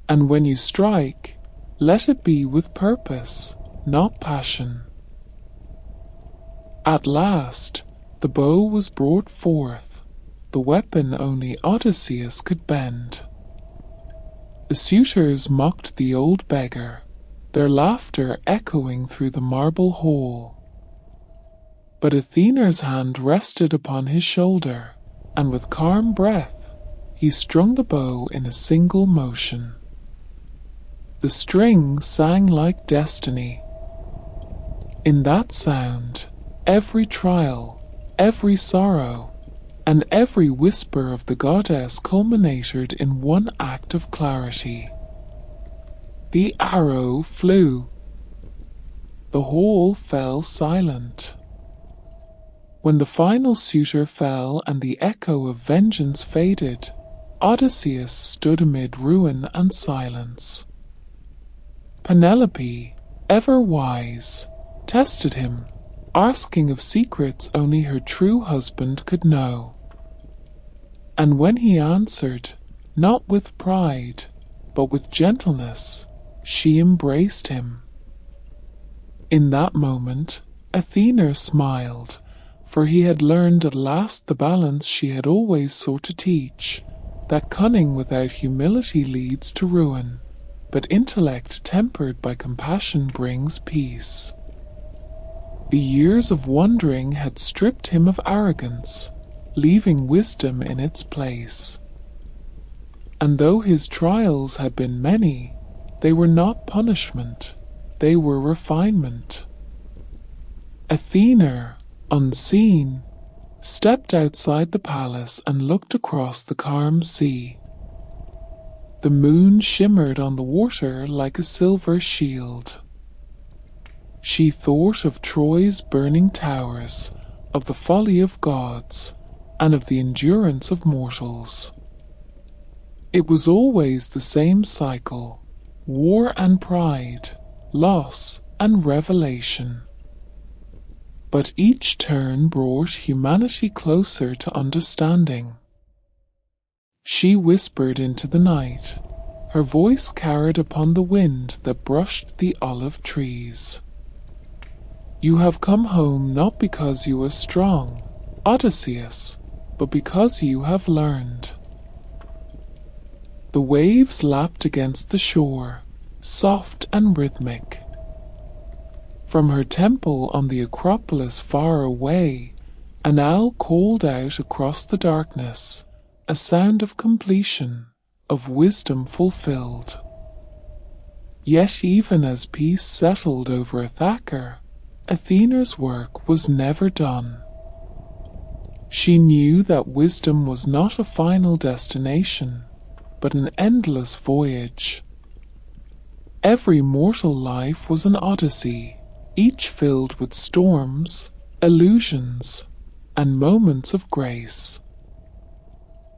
And when you strike, let it be with purpose, not passion. At last, the bow was brought forth, the weapon only Odysseus could bend. The suitors mocked the old beggar, their laughter echoing through the marble hall. But Athena's hand rested upon his shoulder, and with calm breath, he strung the bow in a single motion. The string sang like destiny. In that sound, every trial, every sorrow, and every whisper of the goddess culminated in one act of clarity. The arrow flew. The whole fell silent. When the final suitor fell and the echo of vengeance faded, Odysseus stood amid ruin and silence. Penelope, ever wise, tested him, asking of secrets only her true husband could know. And when he answered, not with pride, but with gentleness, she embraced him. In that moment, Athena smiled, for he had learned at last the balance she had always sought to teach, that cunning without humility leads to ruin, but intellect tempered by compassion brings peace. The years of wandering had stripped him of arrogance, leaving wisdom in its place. And though his trials had been many, they were not punishment, they were refinement. Athena, unseen, stepped outside the palace and looked across the calm sea. The moon shimmered on the water like a silver shield. She thought of Troy's burning towers, of the folly of gods, and of the endurance of mortals. It was always the same cycle, war and pride, loss and revelation. But each turn brought humanity closer to understanding. She whispered into the night, her voice carried upon the wind that brushed the olive trees. You have come home not because you are strong, Odysseus, but because you have learned. The waves lapped against the shore, soft and rhythmic. From her temple on the Acropolis far away, an owl called out across the darkness, a sound of completion, of wisdom fulfilled. Yet even as peace settled over Ithaca, Athena's work was never done. She knew that wisdom was not a final destination, but an endless voyage. Every mortal life was an odyssey, each filled with storms, illusions, and moments of grace.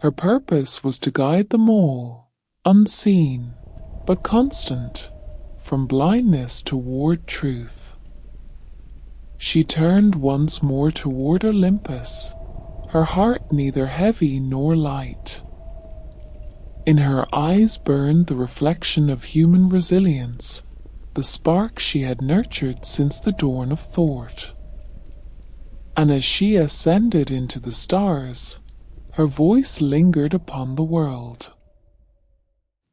Her purpose was to guide them all, unseen, but constant, from blindness toward truth. She turned once more toward Olympus, her heart neither heavy nor light. In her eyes burned the reflection of human resilience, the spark she had nurtured since the dawn of thought. And as she ascended into the stars, her voice lingered upon the world.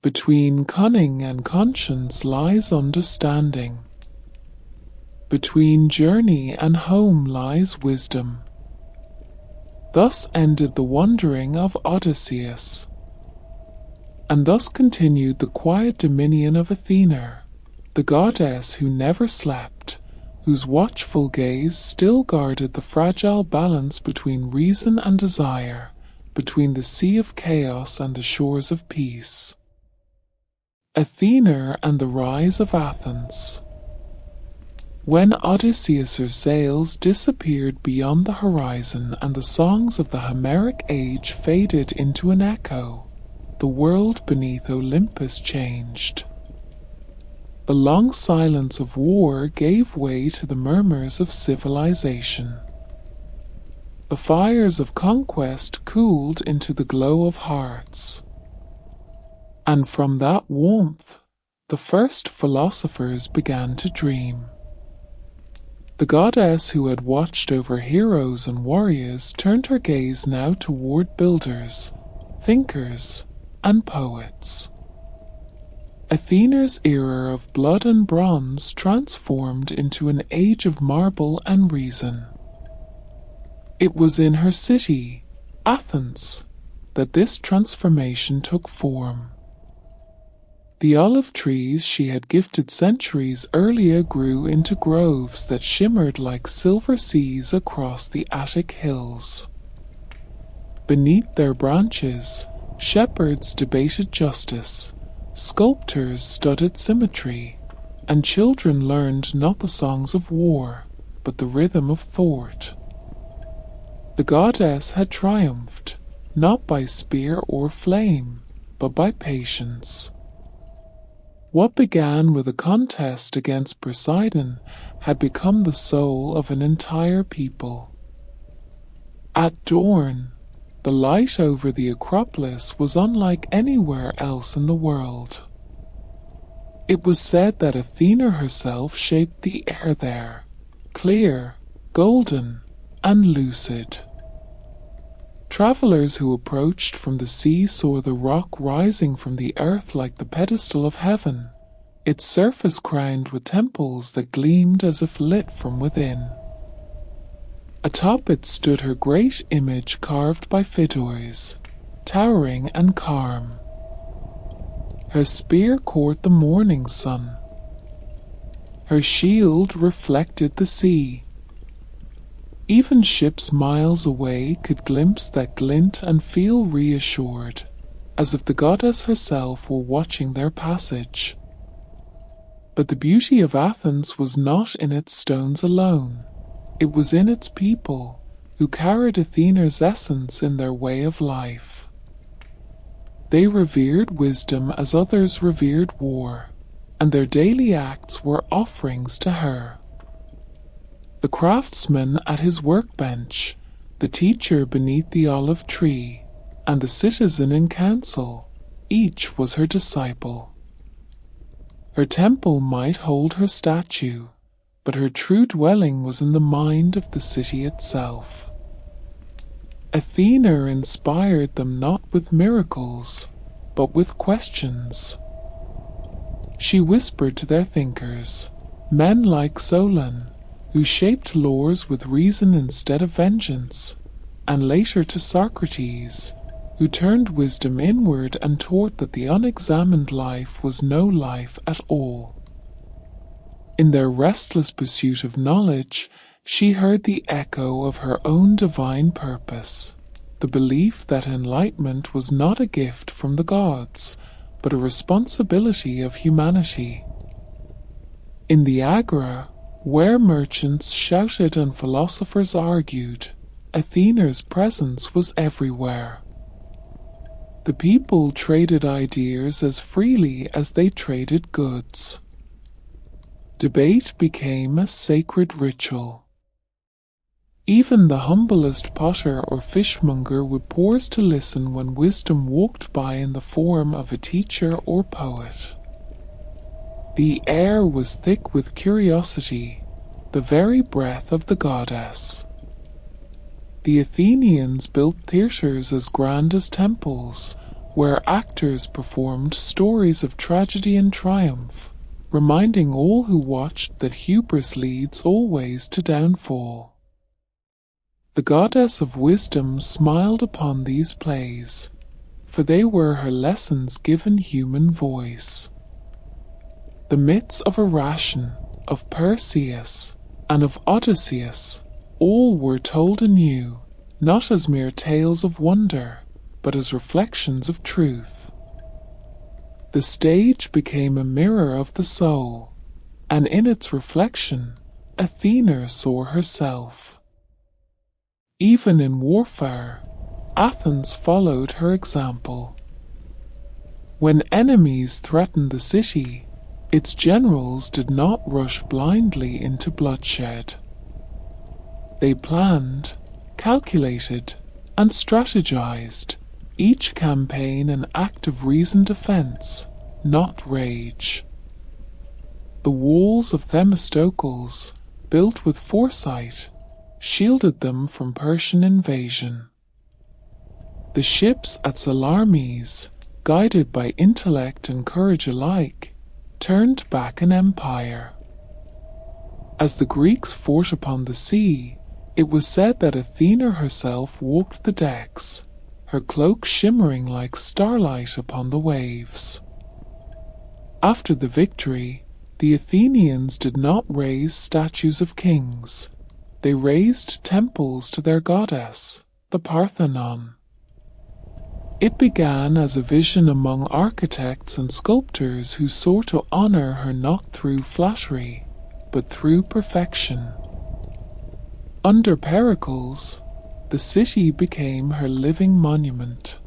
Between cunning and conscience lies understanding. Between journey and home lies wisdom. Thus ended the wandering of Odysseus. And thus continued the quiet dominion of Athena, the goddess who never slept, whose watchful gaze still guarded the fragile balance between reason and desire, between the sea of chaos and the shores of peace. Athena and the rise of Athens. When Odysseus' sails disappeared beyond the horizon and the songs of the Homeric age faded into an echo, the world beneath Olympus changed. The long silence of war gave way to the murmurs of civilization. The fires of conquest cooled into the glow of hearts. And from that warmth, the first philosophers began to dream. The goddess who had watched over heroes and warriors turned her gaze now toward builders, thinkers, and poets. Athena's era of blood and bronze transformed into an age of marble and reason. It was in her city, Athens, that this transformation took form. The olive trees she had gifted centuries earlier grew into groves that shimmered like silver seas across the Attic hills. Beneath their branches, shepherds debated justice, sculptors studied symmetry, and children learned not the songs of war, but the rhythm of thought. The goddess had triumphed, not by spear or flame, but by patience. What began with a contest against Poseidon had become the soul of an entire people. At dawn, the light over the Acropolis was unlike anywhere else in the world. It was said that Athena herself shaped the air there, clear, golden, and lucid. Travelers who approached from the sea saw the rock rising from the earth like the pedestal of heaven, its surface crowned with temples that gleamed as if lit from within. Atop it stood her great image carved by Phidias, towering and calm. Her spear caught the morning sun. Her shield reflected the sea. Even ships miles away could glimpse that glint and feel reassured, as if the goddess herself were watching their passage. But the beauty of Athens was not in its stones alone. It was in its people, who carried Athena's essence in their way of life. They revered wisdom as others revered war, and their daily acts were offerings to her. The craftsman at his workbench, the teacher beneath the olive tree, and the citizen in council, each was her disciple. Her temple might hold her statue, but her true dwelling was in the mind of the city itself. Athena inspired them not with miracles, but with questions. She whispered to their thinkers, men like Solon, who shaped laws with reason instead of vengeance, and later to Socrates, who turned wisdom inward and taught that the unexamined life was no life at all. In their restless pursuit of knowledge, she heard the echo of her own divine purpose, the belief that enlightenment was not a gift from the gods, but a responsibility of humanity. In the Agora, where merchants shouted and philosophers argued, Athena's presence was everywhere. The people traded ideas as freely as they traded goods. Debate became a sacred ritual. Even the humblest potter or fishmonger would pause to listen when wisdom walked by in the form of a teacher or poet. The air was thick with curiosity, the very breath of the goddess. The Athenians built theatres as grand as temples, where actors performed stories of tragedy and triumph, reminding all who watched that hubris leads always to downfall. The goddess of wisdom smiled upon these plays, for they were her lessons given human voice. The myths of Irration, of Perseus, and of Odysseus, all were told anew, not as mere tales of wonder, but as reflections of truth. The stage became a mirror of the soul, and in its reflection, Athena saw herself. Even in warfare, Athens followed her example. When enemies threatened the city, its generals did not rush blindly into bloodshed. They planned, calculated, and strategized, each campaign an act of reasoned defense, not rage. The walls of Themistocles, built with foresight, shielded them from Persian invasion. The ships at Salamis, guided by intellect and courage alike, turned back an empire. As the Greeks fought upon the sea, it was said that Athena herself walked the decks, her cloak shimmering like starlight upon the waves. After the victory, the Athenians did not raise statues of kings. They raised temples to their goddess, the Parthenon. It began as a vision among architects and sculptors who sought to honor her not through flattery, but through perfection. Under Pericles, the city became her living monument.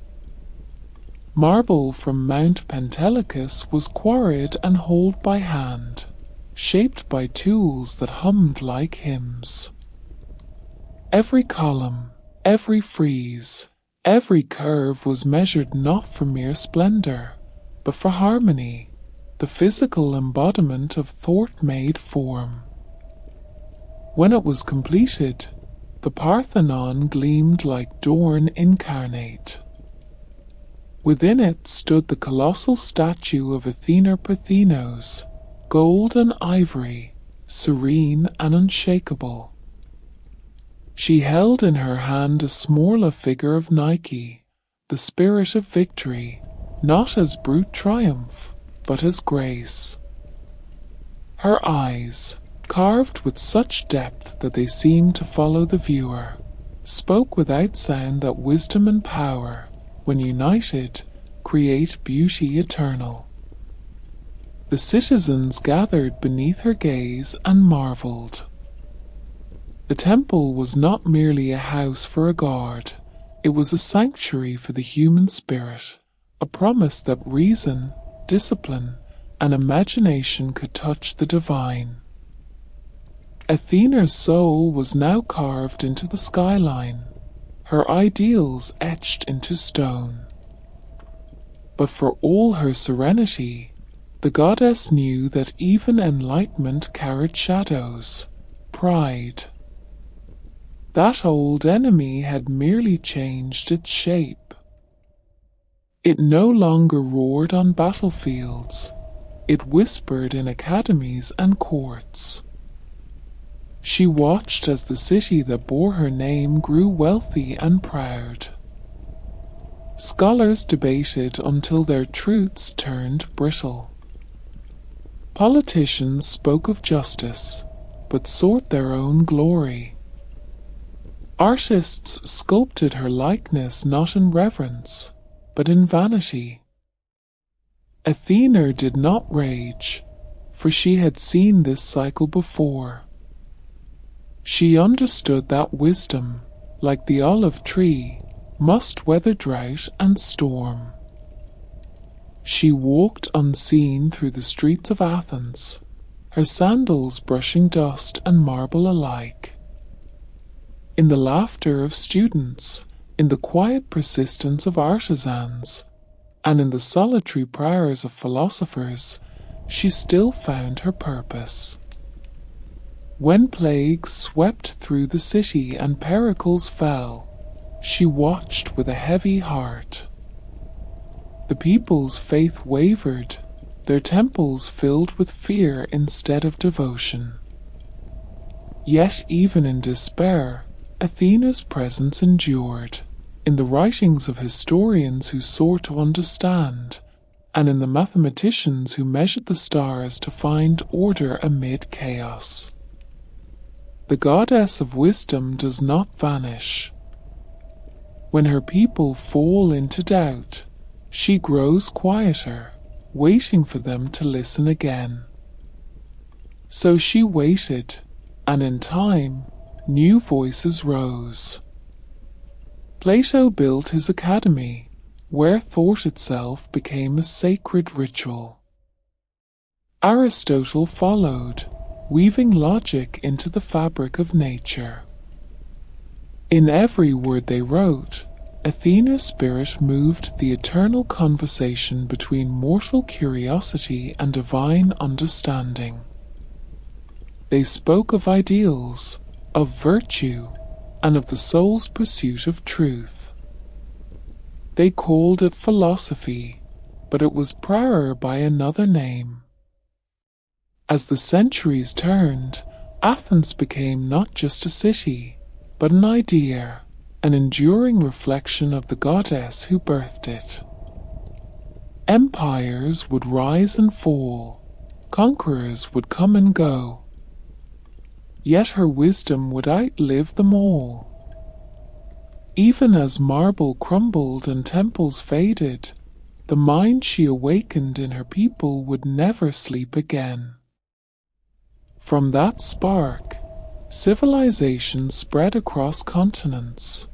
Marble from Mount Pentelicus was quarried and hauled by hand, shaped by tools that hummed like hymns. Every column, every frieze, every curve was measured not for mere splendor, but for harmony, the physical embodiment of thought-made form. When it was completed, the Parthenon gleamed like dawn incarnate. Within it stood the colossal statue of Athena Parthenos, gold and ivory, serene and unshakable. She held in her hand a smaller figure of Nike, the spirit of victory, not as brute triumph, but as grace. Her eyes, carved with such depth that they seemed to follow the viewer, spoke without sound that wisdom and power, when united, create beauty eternal. The citizens gathered beneath her gaze and marveled. The temple was not merely a house for a god, it was a sanctuary for the human spirit, a promise that reason, discipline, and imagination could touch the divine. Athena's soul was now carved into the skyline, her ideals etched into stone. But for all her serenity, the goddess knew that even enlightenment carried shadows, pride. That old enemy had merely changed its shape. It no longer roared on battlefields, it whispered in academies and courts. She watched as the city that bore her name grew wealthy and proud. Scholars debated until their truths turned brittle. Politicians spoke of justice, but sought their own glory. Artists sculpted her likeness not in reverence, but in vanity. Athena did not rage, for she had seen this cycle before. She understood that wisdom, like the olive tree, must weather drought and storm. She walked unseen through the streets of Athens, her sandals brushing dust and marble alike. In the laughter of students, in the quiet persistence of artisans, and in the solitary prayers of philosophers, she still found her purpose. When plagues swept through the city and Pericles fell, she watched with a heavy heart. The people's faith wavered, their temples filled with fear instead of devotion. Yet even in despair, Athena's presence endured, in the writings of historians who sought to understand, and in the mathematicians who measured the stars to find order amid chaos. The goddess of wisdom does not vanish. When her people fall into doubt, she grows quieter, waiting for them to listen again. So she waited, and in time, new voices rose. Plato built his academy, where thought itself became a sacred ritual. Aristotle followed, weaving logic into the fabric of nature. In every word they wrote, Athena's spirit moved the eternal conversation between mortal curiosity and divine understanding. They spoke of ideals, of virtue, and of the soul's pursuit of truth. They called it philosophy, but it was prayer by another name. As the centuries turned, Athens became not just a city, but an idea, an enduring reflection of the goddess who birthed it. Empires would rise and fall, conquerors would come and go, yet her wisdom would outlive them all. Even as marble crumbled and temples faded, the mind she awakened in her people would never sleep again. From that spark, civilization spread across continents.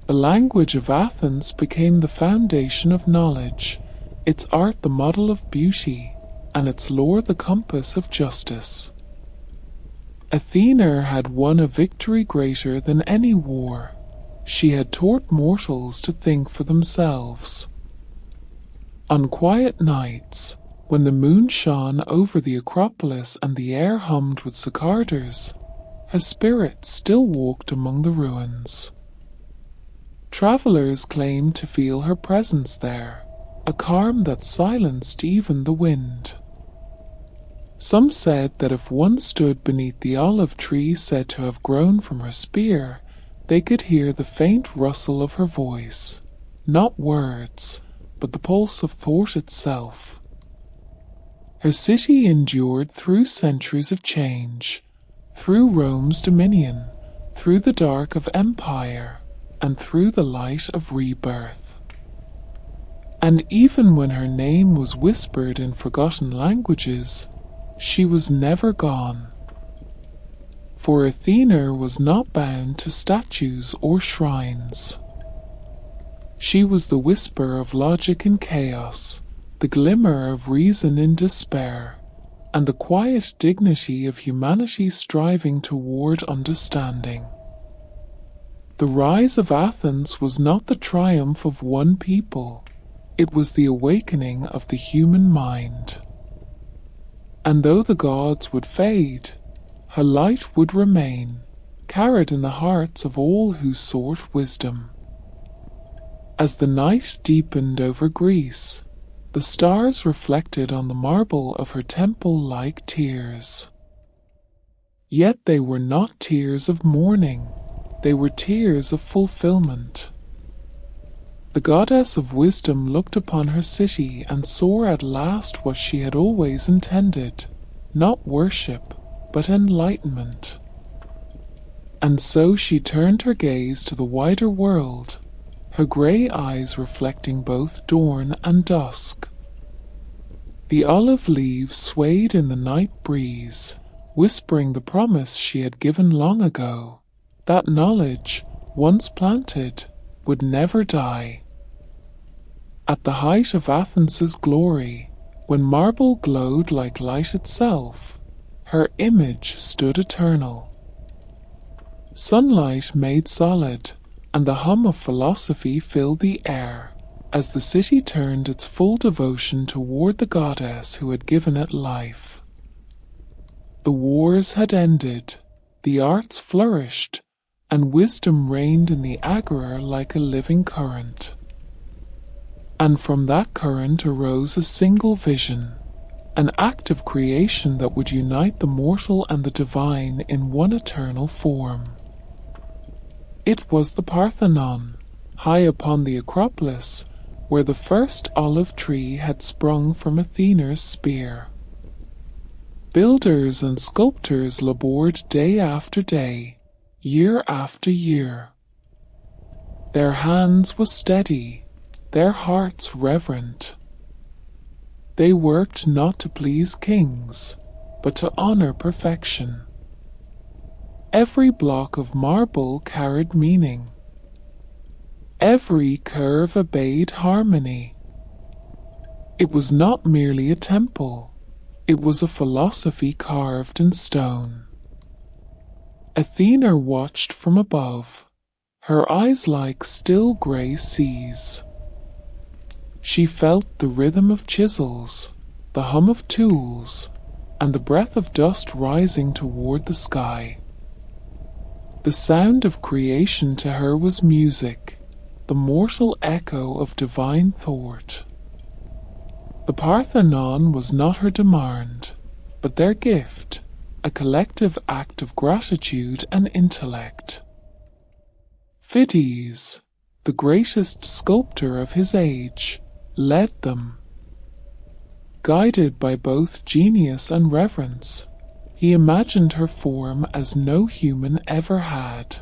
The language of Athens became the foundation of knowledge, its art the model of beauty, and its lore the compass of justice. Athena had won a victory greater than any war. She had taught mortals to think for themselves. On quiet nights, when the moon shone over the Acropolis and the air hummed with cicadas, her spirit still walked among the ruins. Travelers claimed to feel her presence there, a calm that silenced even the wind. Some said that if one stood beneath the olive tree said to have grown from her spear, they could hear the faint rustle of her voice, not words, but the pulse of thought itself. Her city endured through centuries of change, through Rome's dominion, through the dark of empire, and through the light of rebirth. And even when her name was whispered in forgotten languages, she was never gone. For Athena was not bound to statues or shrines. She was the whisper of logic in chaos, the glimmer of reason in despair, and the quiet dignity of humanity striving toward understanding. The rise of Athens was not the triumph of one people, it was the awakening of the human mind. And though the gods would fade, her light would remain, carried in the hearts of all who sought wisdom. As the night deepened over Greece, the stars reflected on the marble of her temple like tears. Yet they were not tears of mourning, they were tears of fulfillment. The goddess of wisdom looked upon her city and saw at last what she had always intended, not worship, but enlightenment. And so she turned her gaze to the wider world, her grey eyes reflecting both dawn and dusk. The olive leaves swayed in the night breeze, whispering the promise she had given long ago, that knowledge, once planted, would never die. At the height of Athens's glory, when marble glowed like light itself, her image stood eternal. Sunlight made solid, and the hum of philosophy filled the air, as the city turned its full devotion toward the goddess who had given it life. The wars had ended, the arts flourished, and wisdom reigned in the agora like a living current. And from that current arose a single vision, an act of creation that would unite the mortal and the divine in one eternal form. It was the Parthenon, high upon the Acropolis, where the first olive tree had sprung from Athena's spear. Builders and sculptors labored day after day, year after year. Their hands were steady, their hearts reverent. They worked not to please kings, but to honor perfection. Every block of marble carried meaning. Every curve obeyed harmony. It was not merely a temple, it was a philosophy carved in stone. Athena watched from above, her eyes like still grey seas. She felt the rhythm of chisels, the hum of tools, and the breath of dust rising toward the sky. The sound of creation to her was music, the mortal echo of divine thought. The Parthenon was not her demand, but their gift, a collective act of gratitude and intellect. Phidias, the greatest sculptor of his age, led them. Guided by both genius and reverence, he imagined her form as no human ever had.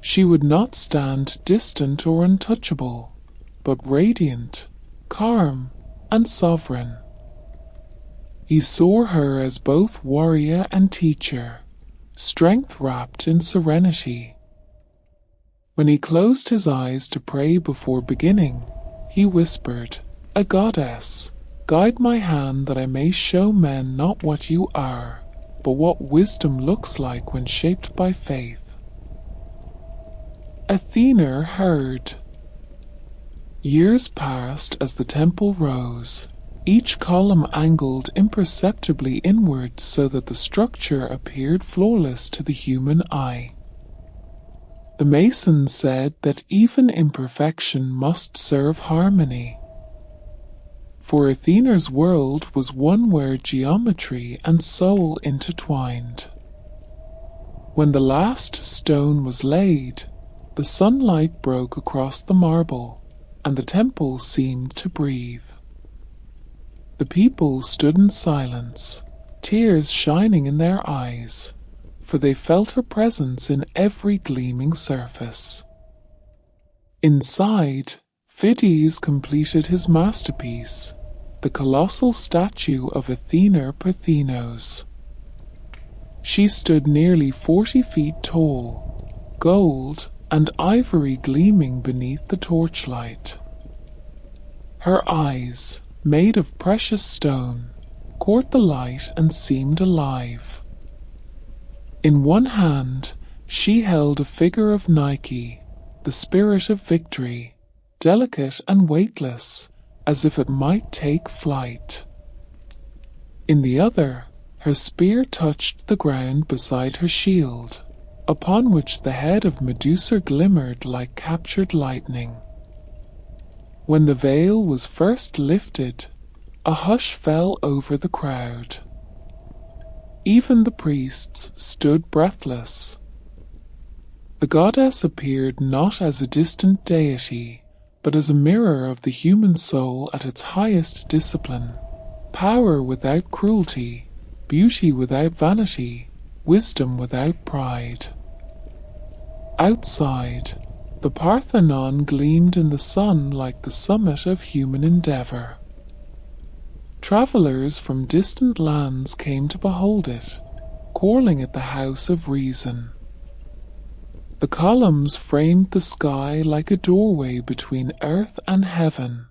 She would not stand distant or untouchable, but radiant, calm, and sovereign. He saw her as both warrior and teacher, strength wrapped in serenity. When he closed his eyes to pray before beginning, he whispered, "A goddess, guide my hand that I may show men not what you are, but what wisdom looks like when shaped by faith." Athena heard. Years passed as the temple rose, each column angled imperceptibly inward so that the structure appeared flawless to the human eye. The masons said that even imperfection must serve harmony. For Athena's world was one where geometry and soul intertwined. When the last stone was laid, the sunlight broke across the marble, and the temple seemed to breathe. The people stood in silence, tears shining in their eyes, for they felt her presence in every gleaming surface. Inside, Phidias completed his masterpiece, the colossal statue of Athena Parthenos. She stood nearly 40 feet tall, gold and ivory gleaming beneath the torchlight. Her eyes, made of precious stone, caught the light and seemed alive. In one hand, she held a figure of Nike, the spirit of victory, delicate and weightless, as if it might take flight. In the other, her spear touched the ground beside her shield, upon which the head of Medusa glimmered like captured lightning. When the veil was first lifted, a hush fell over the crowd. Even the priests stood breathless. The goddess appeared not as a distant deity, but as a mirror of the human soul at its highest discipline, power without cruelty, beauty without vanity, wisdom without pride. Outside, the Parthenon gleamed in the sun like the summit of human endeavor. Travelers from distant lands came to behold it, calling it the House of Reason. The columns framed the sky like a doorway between earth and heaven.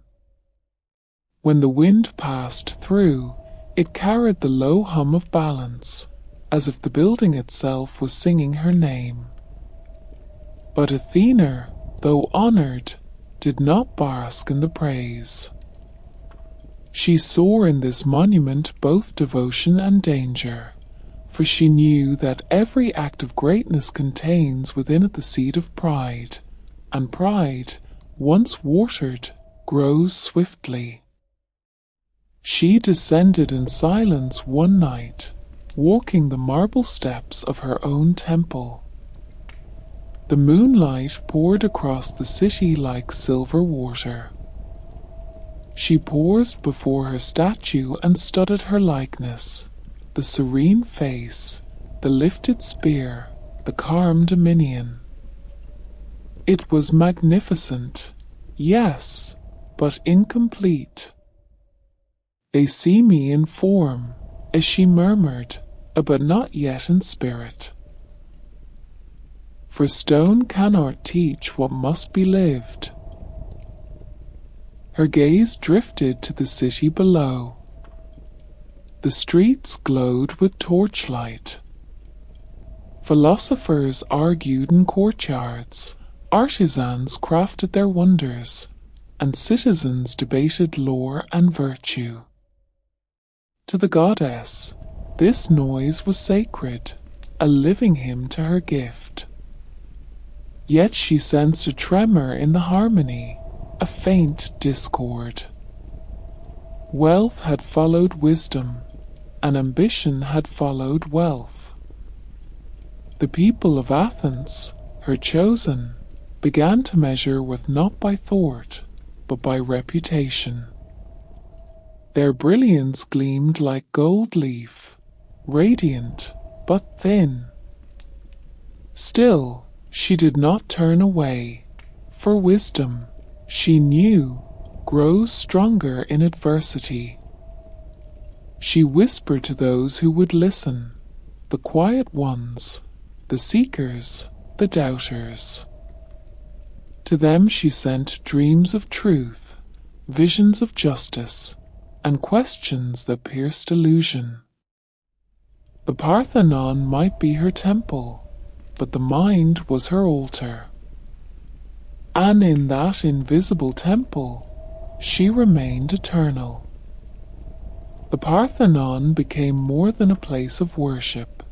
When the wind passed through, it carried the low hum of balance, as if the building itself was singing her name. But Athena, though honored, did not bask in the praise. She saw in this monument both devotion and danger, for she knew that every act of greatness contains within it the seed of pride, and pride, once watered, grows swiftly. She descended in silence one night, walking the marble steps of her own temple. The moonlight poured across the city like silver water. She paused before her statue and studied her likeness, the serene face, the lifted spear, the calm dominion. It was magnificent, yes, but incomplete. "They see me in form," as she murmured, but not yet in spirit. For stone cannot teach what must be lived. Her gaze drifted to the city below. The streets glowed with torchlight. Philosophers argued in courtyards, artisans crafted their wonders, and citizens debated lore and virtue. To the goddess, this noise was sacred, a living hymn to her gift. Yet she sensed a tremor in the harmony, a faint discord. Wealth had followed wisdom, and ambition had followed wealth. The people of Athens, her chosen, began to measure with not by thought, but by reputation. Their brilliance gleamed like gold leaf, radiant but thin. Still, she did not turn away, for wisdom, she knew, grows stronger in adversity. She whispered to those who would listen, the quiet ones, the seekers, the doubters. To them she sent dreams of truth, visions of justice, and questions that pierced illusion. The Parthenon might be her temple, but the mind was her altar. And in that invisible temple, she remained eternal. The Parthenon became more than a place of worship.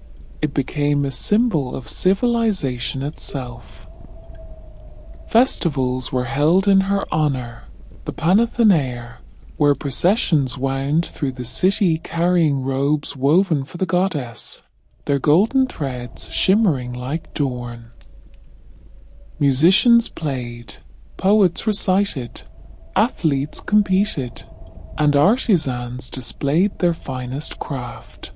It became a symbol of civilization itself. Festivals were held in her honor, the Panathenaea, where processions wound through the city carrying robes woven for the goddess, their golden threads shimmering like dawn. Musicians played, poets recited, athletes competed, and artisans displayed their finest craft.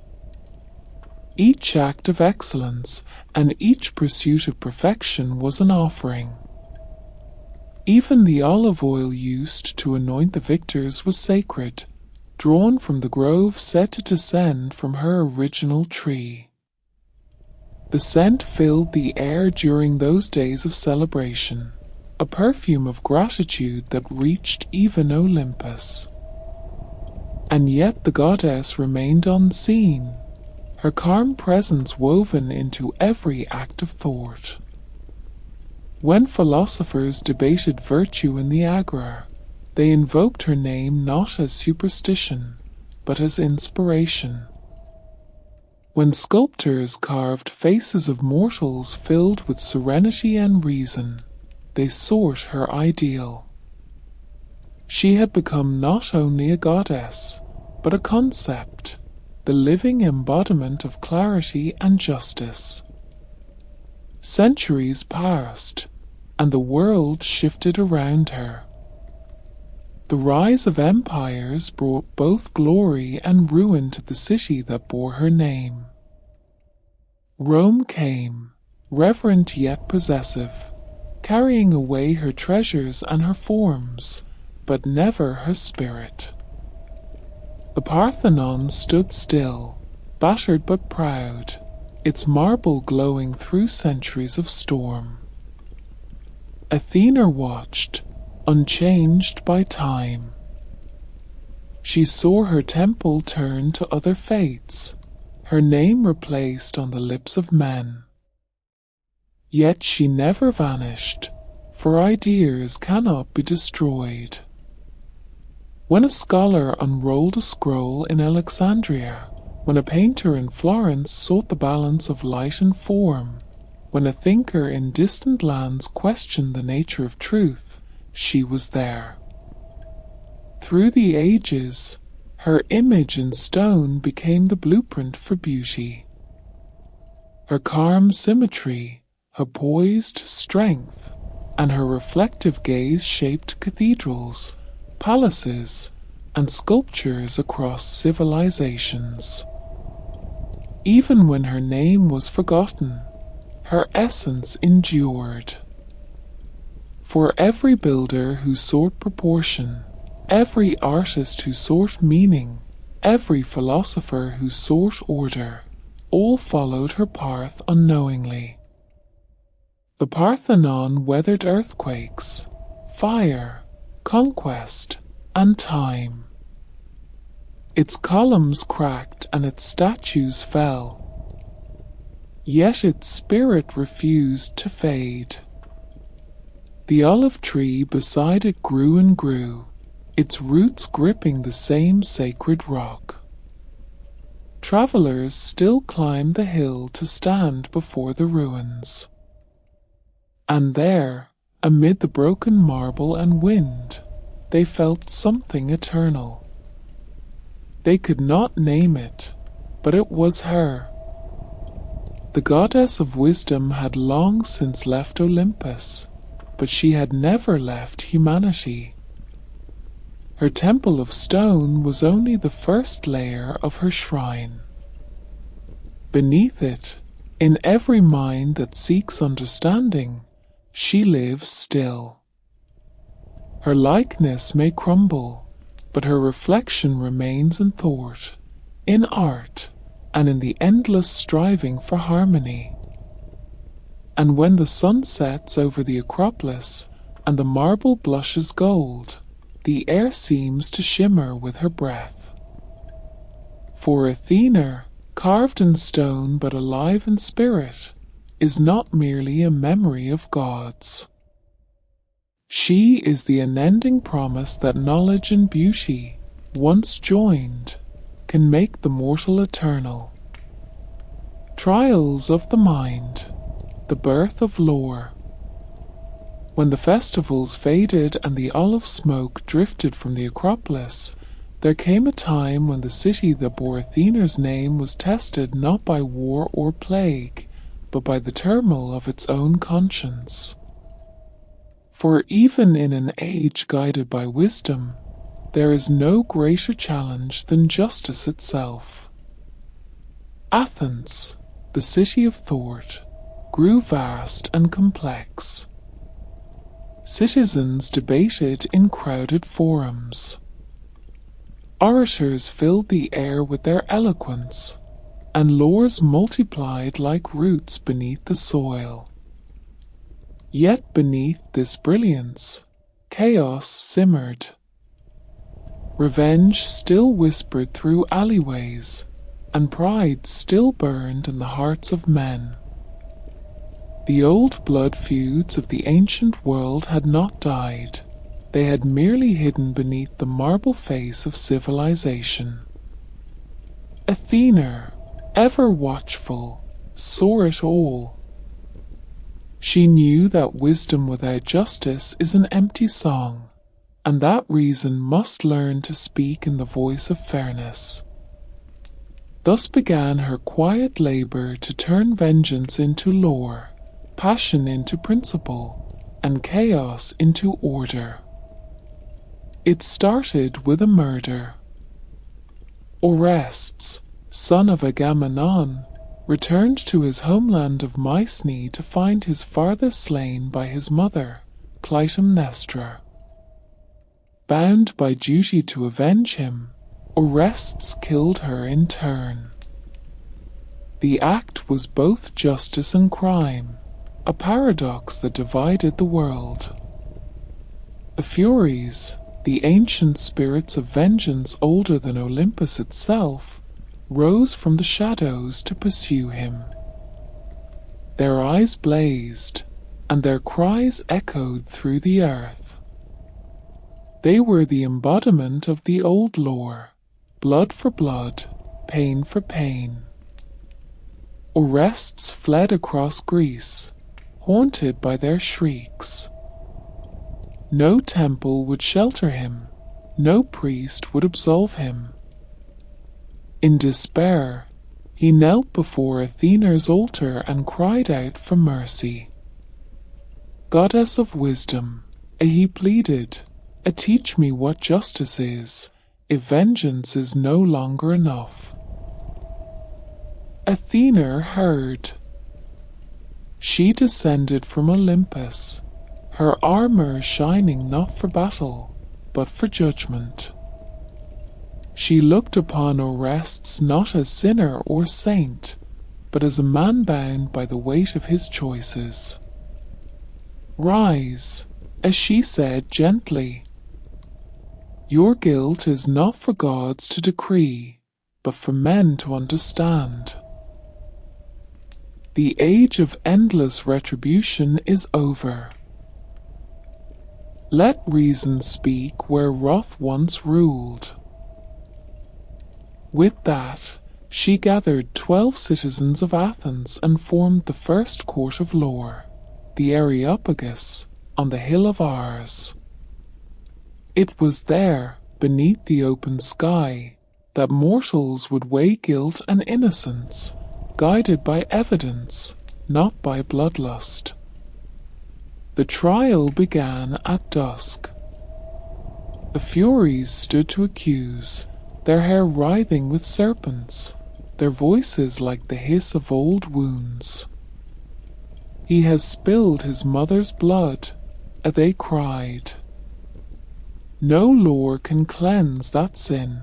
Each act of excellence and each pursuit of perfection was an offering. Even the olive oil used to anoint the victors was sacred, drawn from the grove said to descend from her original tree. The scent filled the air during those days of celebration, a perfume of gratitude that reached even Olympus. And yet the goddess remained unseen, her calm presence woven into every act of thought. When philosophers debated virtue in the Agora, they invoked her name not as superstition, but as inspiration. When sculptors carved faces of mortals filled with serenity and reason, they sought her ideal. She had become not only a goddess, but a concept, the living embodiment of clarity and justice. Centuries passed, and the world shifted around her. The rise of empires brought both glory and ruin to the city that bore her name. Rome came, reverent yet possessive, carrying away her treasures and her forms, but never her spirit. The Parthenon stood still, battered but proud, its marble glowing through centuries of storm. Athena watched, unchanged by time. She saw her temple turn to other fates, her name replaced on the lips of men. Yet she never vanished, for ideas cannot be destroyed. When a scholar unrolled a scroll in Alexandria, when a painter in Florence sought the balance of light and form, when a thinker in distant lands questioned the nature of truth, she was there. Through the ages, her image in stone became the blueprint for beauty. Her calm symmetry, her poised strength, and her reflective gaze shaped cathedrals, palaces, and sculptures across civilizations. Even when her name was forgotten, her essence endured. For every builder who sought proportion, every artist who sought meaning, every philosopher who sought order, all followed her path unknowingly. The Parthenon weathered earthquakes, fire, conquest, and time. Its columns cracked and its statues fell. Yet its spirit refused to fade. The olive tree beside it grew and grew, its roots gripping the same sacred rock. Travelers still climbed the hill to stand before the ruins. And there, amid the broken marble and wind, they felt something eternal. They could not name it, but it was her. The goddess of wisdom had long since left Olympus, but she had never left humanity. Her temple of stone was only the first layer of her shrine. Beneath it, in every mind that seeks understanding, she lives still. Her likeness may crumble, but her reflection remains in thought, in art, and in the endless striving for harmony. And when the sun sets over the Acropolis and the marble blushes gold, the air seems to shimmer with her breath. For Athena, carved in stone but alive in spirit, is not merely a memory of gods. She is the unending promise that knowledge and beauty, once joined, can make the mortal eternal. Trials of the mind, the birth of lore. When the festivals faded and the olive smoke drifted from the Acropolis, there came a time when the city that bore Athena's name was tested not by war or plague, but by the turmoil of its own conscience. For even in an age guided by wisdom, there is no greater challenge than justice itself. Athens, the city of thought, grew vast and complex. Citizens debated in crowded forums. Orators filled the air with their eloquence, and laws multiplied like roots beneath the soil. Yet beneath this brilliance, chaos simmered. Revenge still whispered through alleyways, and pride still burned in the hearts of men. The old blood feuds of the ancient world had not died. They had merely hidden beneath the marble face of civilization. Athena, ever watchful, saw it all. She knew that wisdom without justice is an empty song, and that reason must learn to speak in the voice of fairness. Thus began her quiet labor to turn vengeance into lore, passion into principle, and chaos into order. It started with a murder. Orestes, son of Agamemnon, returned to his homeland of Mycenae to find his father slain by his mother, Clytemnestra. Bound by duty to avenge him, Orestes killed her in turn. The act was both justice and crime, a paradox that divided the world. The Furies, the ancient spirits of vengeance older than Olympus itself, rose from the shadows to pursue him. Their eyes blazed, and their cries echoed through the earth. They were the embodiment of the old lore, blood for blood, pain for pain. Orestes fled across Greece, haunted by their shrieks. No temple would shelter him, no priest would absolve him. In despair, he knelt before Athena's altar and cried out for mercy. Goddess of wisdom, he pleaded, teach me what justice is, if vengeance is no longer enough. Athena heard. She descended from Olympus, her armor shining not for battle, but for judgment. She looked upon Orestes not as sinner or saint, but as a man bound by the weight of his choices. Rise, as she said gently. Your guilt is not for gods to decree, but for men to understand. The age of endless retribution is over. Let reason speak where wrath once ruled. With that, she gathered 12 citizens of Athens and formed the first court of law, the Areopagus, on the hill of Ars. It was there, beneath the open sky, that mortals would weigh guilt and innocence, guided by evidence, not by bloodlust. The trial began at dusk. The Furies stood to accuse, their hair writhing with serpents, their voices like the hiss of old wounds. "He has spilled his mother's blood," they cried. "No law can cleanse that sin.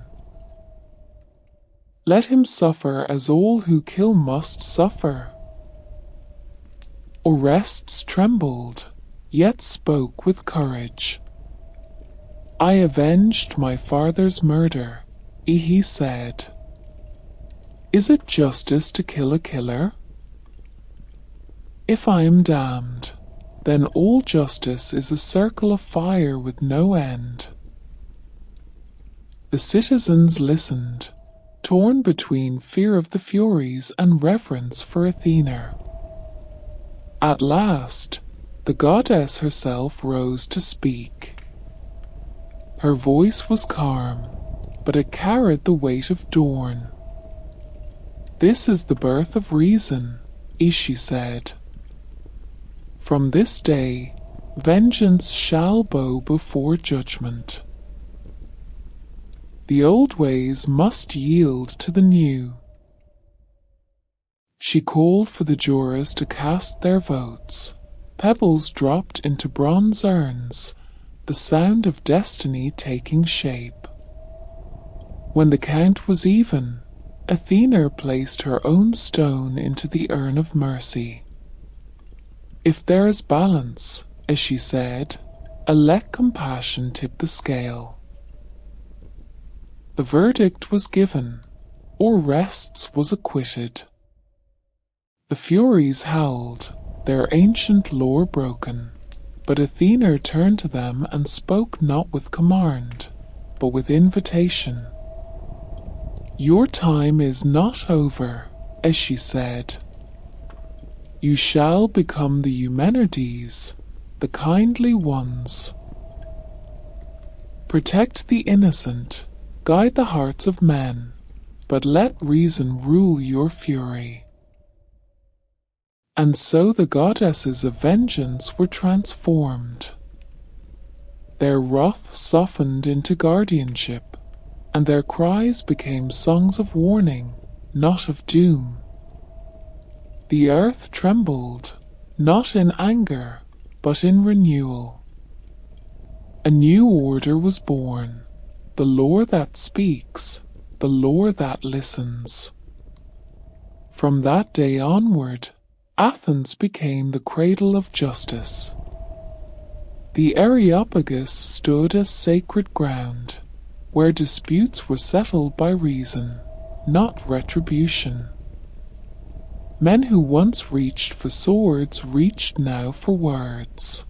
Let him suffer as all who kill must suffer." Orestes trembled, yet spoke with courage. "I avenged my father's murder," he said. "Is it justice to kill a killer? If I am damned, then all justice is a circle of fire with no end." The citizens listened, torn between fear of the Furies and reverence for Athena. At last, the goddess herself rose to speak. Her voice was calm, but it carried the weight of dawn. "This is the birth of reason," she said. "From this day, vengeance shall bow before judgment. The old ways must yield to the new." She called for the jurors to cast their votes. Pebbles dropped into bronze urns, the sound of destiny taking shape. When the count was even, Athena placed her own stone into the urn of mercy. "If there is balance," as she said, "let compassion tip the scale." The verdict was given. Orestes was acquitted. The Furies howled, their ancient lore broken. But Athena turned to them and spoke not with command, but with invitation. "Your time is not over," as she said. "You shall become the Eumenides, the kindly ones. Protect the innocent, guide the hearts of men, but let reason rule your fury." And so the goddesses of vengeance were transformed. Their wrath softened into guardianship, and their cries became songs of warning, not of doom. The earth trembled, not in anger, but in renewal. A new order was born, the lore that speaks, the lore that listens. From that day onward, Athens became the cradle of justice. The Areopagus stood as sacred ground, where disputes were settled by reason, not retribution. Men who once reached for swords reached now for words.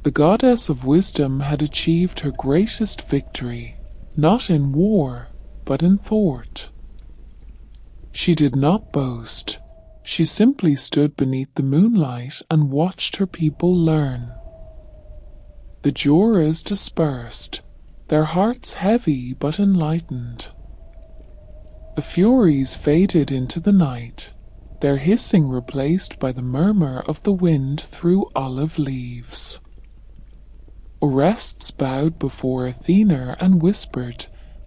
The goddess of wisdom had achieved her greatest victory, not in war, but in thought. She did not boast. She simply stood beneath the moonlight and watched her people learn. The jurors dispersed, their hearts heavy but enlightened. The Furies faded into the night, their hissing replaced by the murmur of the wind through olive leaves. Orestes bowed before Athena and whispered,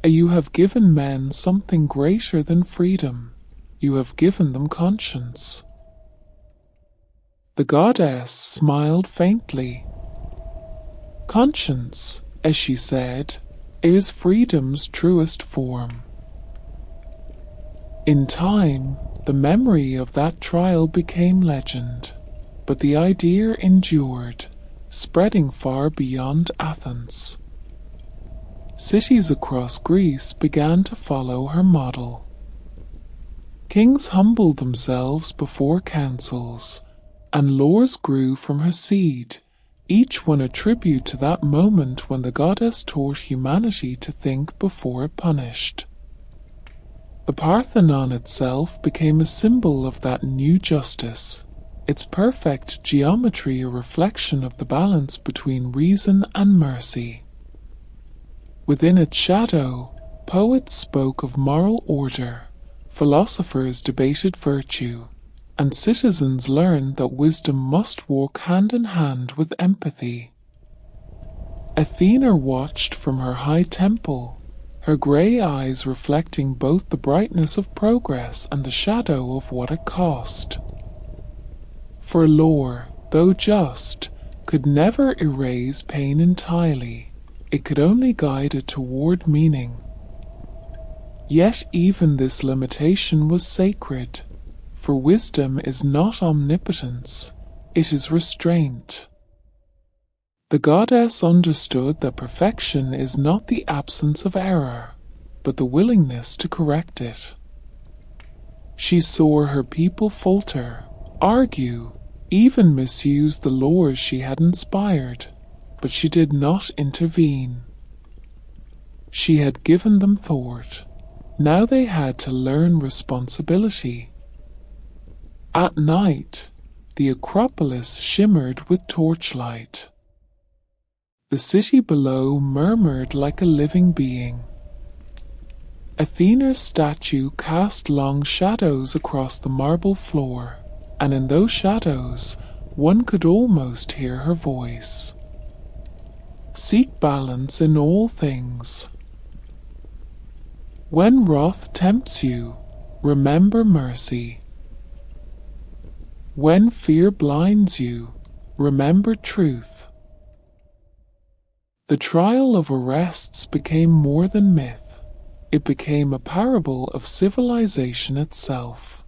"You have given men something greater than freedom. You have given them conscience." The goddess smiled faintly. "Conscience," as she said, "is freedom's truest form." In time, the memory of that trial became legend, but the idea endured, spreading far beyond Athens. Cities across Greece began to follow her model. Kings humbled themselves before councils, and laws grew from her seed, each one a tribute to that moment when the goddess taught humanity to think before it punished. The Parthenon itself became a symbol of that new justice, its perfect geometry a reflection of the balance between reason and mercy. Within its shadow, poets spoke of moral order, Philosophers debated virtue, and citizens learned that wisdom must walk hand in hand with empathy. Athena watched from her high temple, her grey eyes reflecting both the brightness of progress and the shadow of what it cost. For lore, though just, could never erase pain entirely. It could only guide it toward meaning. Yet even this limitation was sacred, for wisdom is not omnipotence, it is restraint. The goddess understood that perfection is not the absence of error, but the willingness to correct it. She saw her people falter, argue, even misuse the laws she had inspired, but she did not intervene. She had given them thought. Now they had to learn responsibility. At night, the Acropolis shimmered with torchlight. The city below murmured like a living being. Athena's statue cast long shadows across the marble floor, and in those shadows one could almost hear her voice. Seek balance in all things. When wrath tempts you, remember mercy. When fear blinds you, remember truth. The trial of Orestes became more than myth. It became a parable of civilization itself.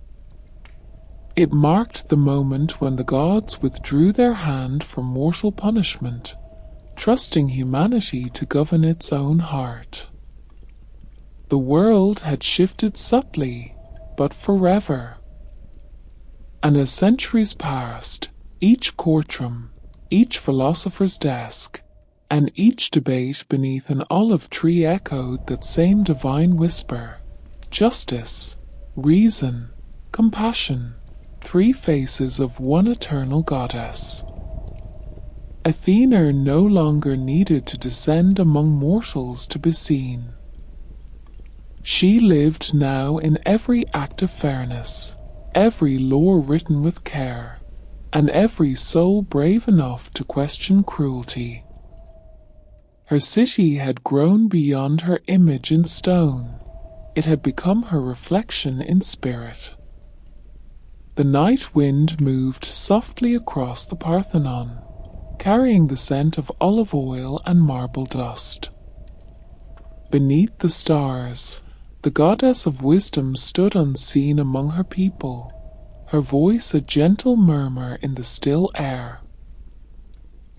It marked the moment when the gods withdrew their hand from mortal punishment, trusting humanity to govern its own heart. The world had shifted subtly, but forever. And as centuries passed, each courtroom, each philosopher's desk, and each debate beneath an olive tree echoed that same divine whisper: justice, reason, compassion, three faces of one eternal goddess. Athena no longer needed to descend among mortals to be seen. She lived now in every act of fairness, every law written with care, and every soul brave enough to question cruelty. Her city had grown beyond her image in stone. It had become her reflection in spirit. The night wind moved softly across the Parthenon, carrying the scent of olive oil and marble dust. Beneath the stars, the goddess of wisdom stood unseen among her people, her voice a gentle murmur in the still air.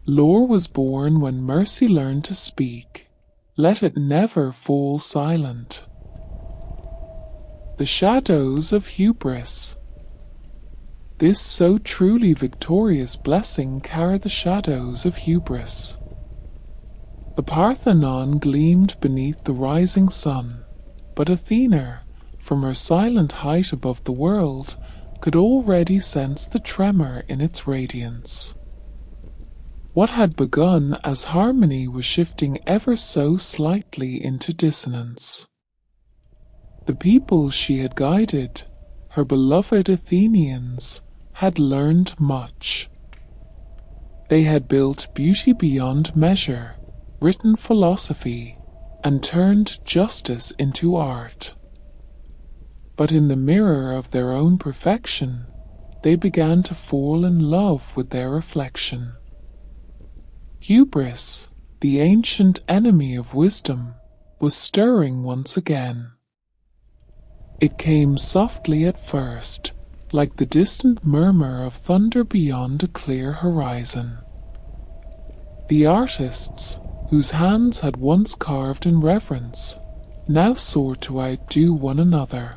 Lore was born when mercy learned to speak. Let it never fall silent. The shadows of hubris. This so truly victorious blessing carried the shadows of hubris. The Parthenon gleamed beneath the rising sun, but Athena, from her silent height above the world, could already sense the tremor in its radiance. What had begun as harmony was shifting ever so slightly into dissonance. The people she had guided, her beloved Athenians, had learned much. They had built beauty beyond measure, written philosophy, and turned justice into art. But in the mirror of their own perfection, they began to fall in love with their reflection. Hubris, the ancient enemy of wisdom, was stirring once again. It came softly at first, like the distant murmur of thunder beyond a clear horizon. The artists, whose hands had once carved in reverence, now sought to outdo one another.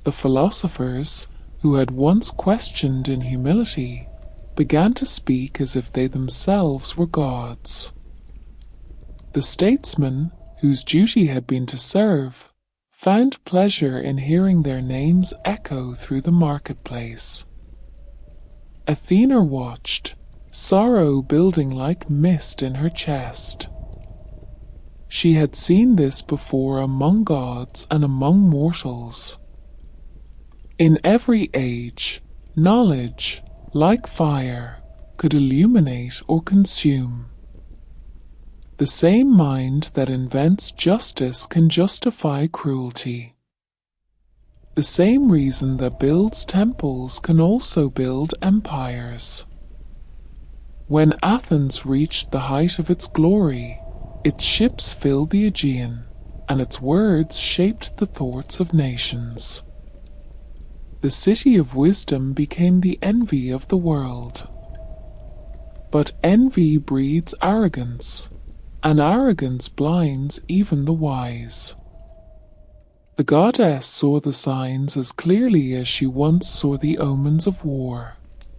The philosophers, who had once questioned in humility, began to speak as if they themselves were gods. The statesmen, whose duty had been to serve, found pleasure in hearing their names echo through the marketplace. Athena watched, sorrow building like mist in her chest. She had seen this before among gods and among mortals. In every age, knowledge, like fire, could illuminate or consume. The same mind that invents justice can justify cruelty. The same reason that builds temples can also build empires. When Athens reached the height of its glory, its ships filled the Aegean, and its words shaped the thoughts of nations. The city of wisdom became the envy of the world. But envy breeds arrogance, and arrogance blinds even the wise. The goddess saw the signs as clearly as she once saw the omens of war,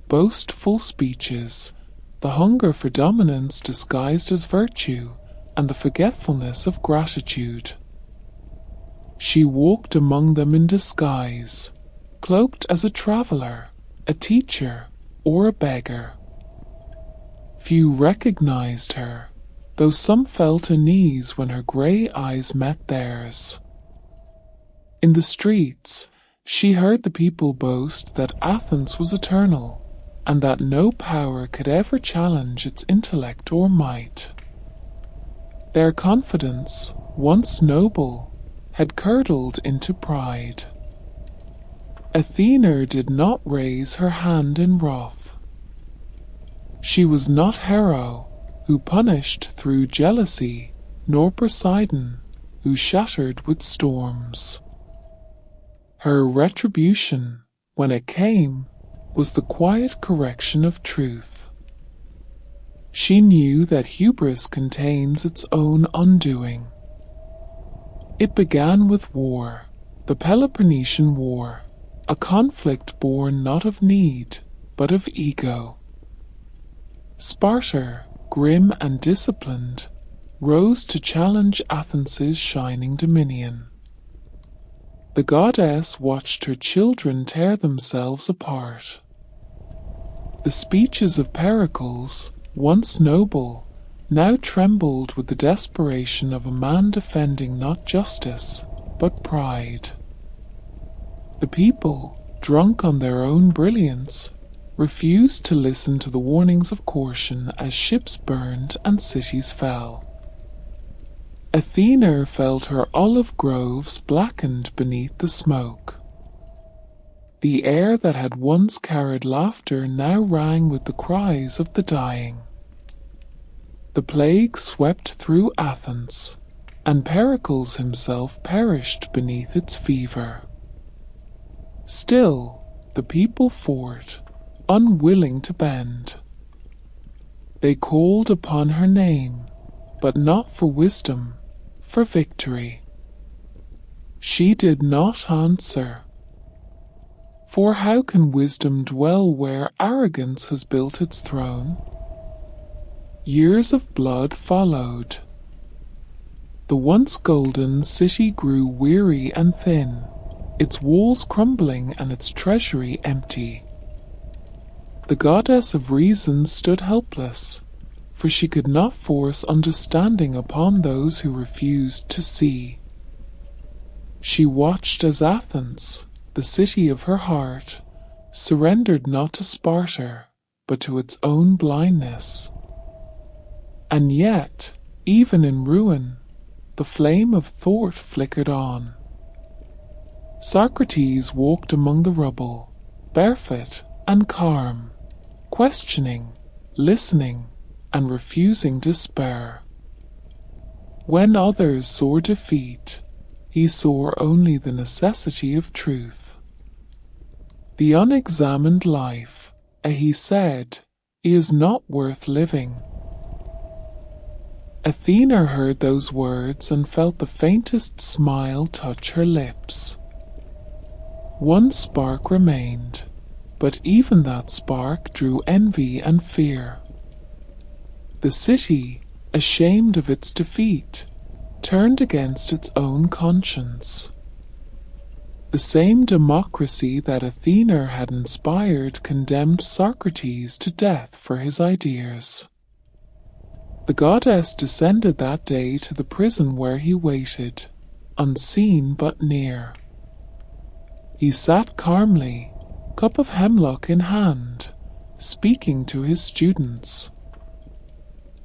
boastful speeches, the hunger for dominance disguised as virtue, and the forgetfulness of gratitude. She walked among them in disguise, cloaked as a traveler, a teacher, or a beggar. Few recognized her, though some felt unease when her grey eyes met theirs. In the streets, she heard the people boast that Athens was eternal, and that no power could ever challenge its intellect or might. Their confidence, once noble, had curdled into pride. Athena did not raise her hand in wrath. She was not Hero, who punished through jealousy, nor Poseidon, who shattered with storms. Her retribution, when it came, was the quiet correction of truth. She knew that hubris contains its own undoing. It began with war, the Peloponnesian War, a conflict born not of need, but of ego. Sparta, grim and disciplined, rose to challenge Athens' shining dominion. The goddess watched her children tear themselves apart. The speeches of Pericles, once noble, now trembled with the desperation of a man defending not justice, but pride. The people, drunk on their own brilliance, refused to listen to the warnings of caution as ships burned and cities fell. Athena felt her olive groves blackened beneath the smoke. The air that had once carried laughter now rang with the cries of the dying. The plague swept through Athens, and Pericles himself perished beneath its fever. Still, the people fought, unwilling to bend. They called upon her name, but not for wisdom, for victory. She did not answer. For how can wisdom dwell where arrogance has built its throne? Years of blood followed. The once golden city grew weary and thin, its walls crumbling and its treasury empty. The goddess of reason stood helpless, for she could not force understanding upon those who refused to see. She watched as Athens, the city of her heart, surrendered not to Sparta, but to its own blindness. And yet, even in ruin, the flame of thought flickered on. Socrates walked among the rubble, barefoot and calm, questioning, listening, and refusing despair. When others saw defeat, he saw only the necessity of truth. The unexamined life, he said, is not worth living. Athena heard those words and felt the faintest smile touch her lips. One spark remained, but even that spark drew envy and fear. The city, ashamed of its defeat, turned against its own conscience. The same democracy that Athena had inspired condemned Socrates to death for his ideas. The goddess descended that day to the prison where he waited, unseen but near. He sat calmly, cup of hemlock in hand, speaking to his students.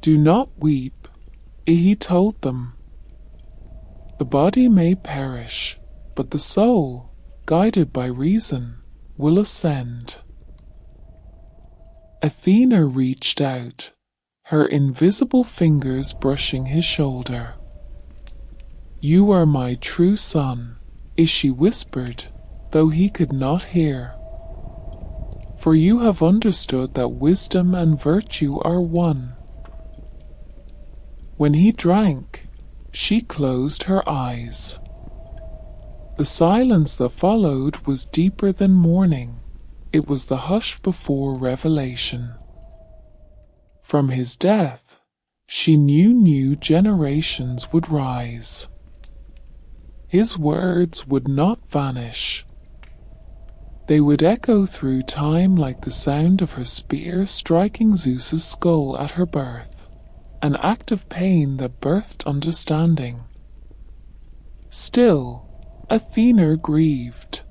"Do not weep," he told them. "The body may perish, but the soul, guided by reason, will ascend." Athena reached out, her invisible fingers brushing his shoulder. "You are my true son," she whispered, though he could not hear. "For you have understood that wisdom and virtue are one." When he drank, she closed her eyes. The silence that followed was deeper than mourning. It was the hush before revelation. From his death, she knew new generations would rise. His words would not vanish. They would echo through time like the sound of her spear striking Zeus's skull at her birth, an act of pain that birthed understanding. Still, Athena grieved.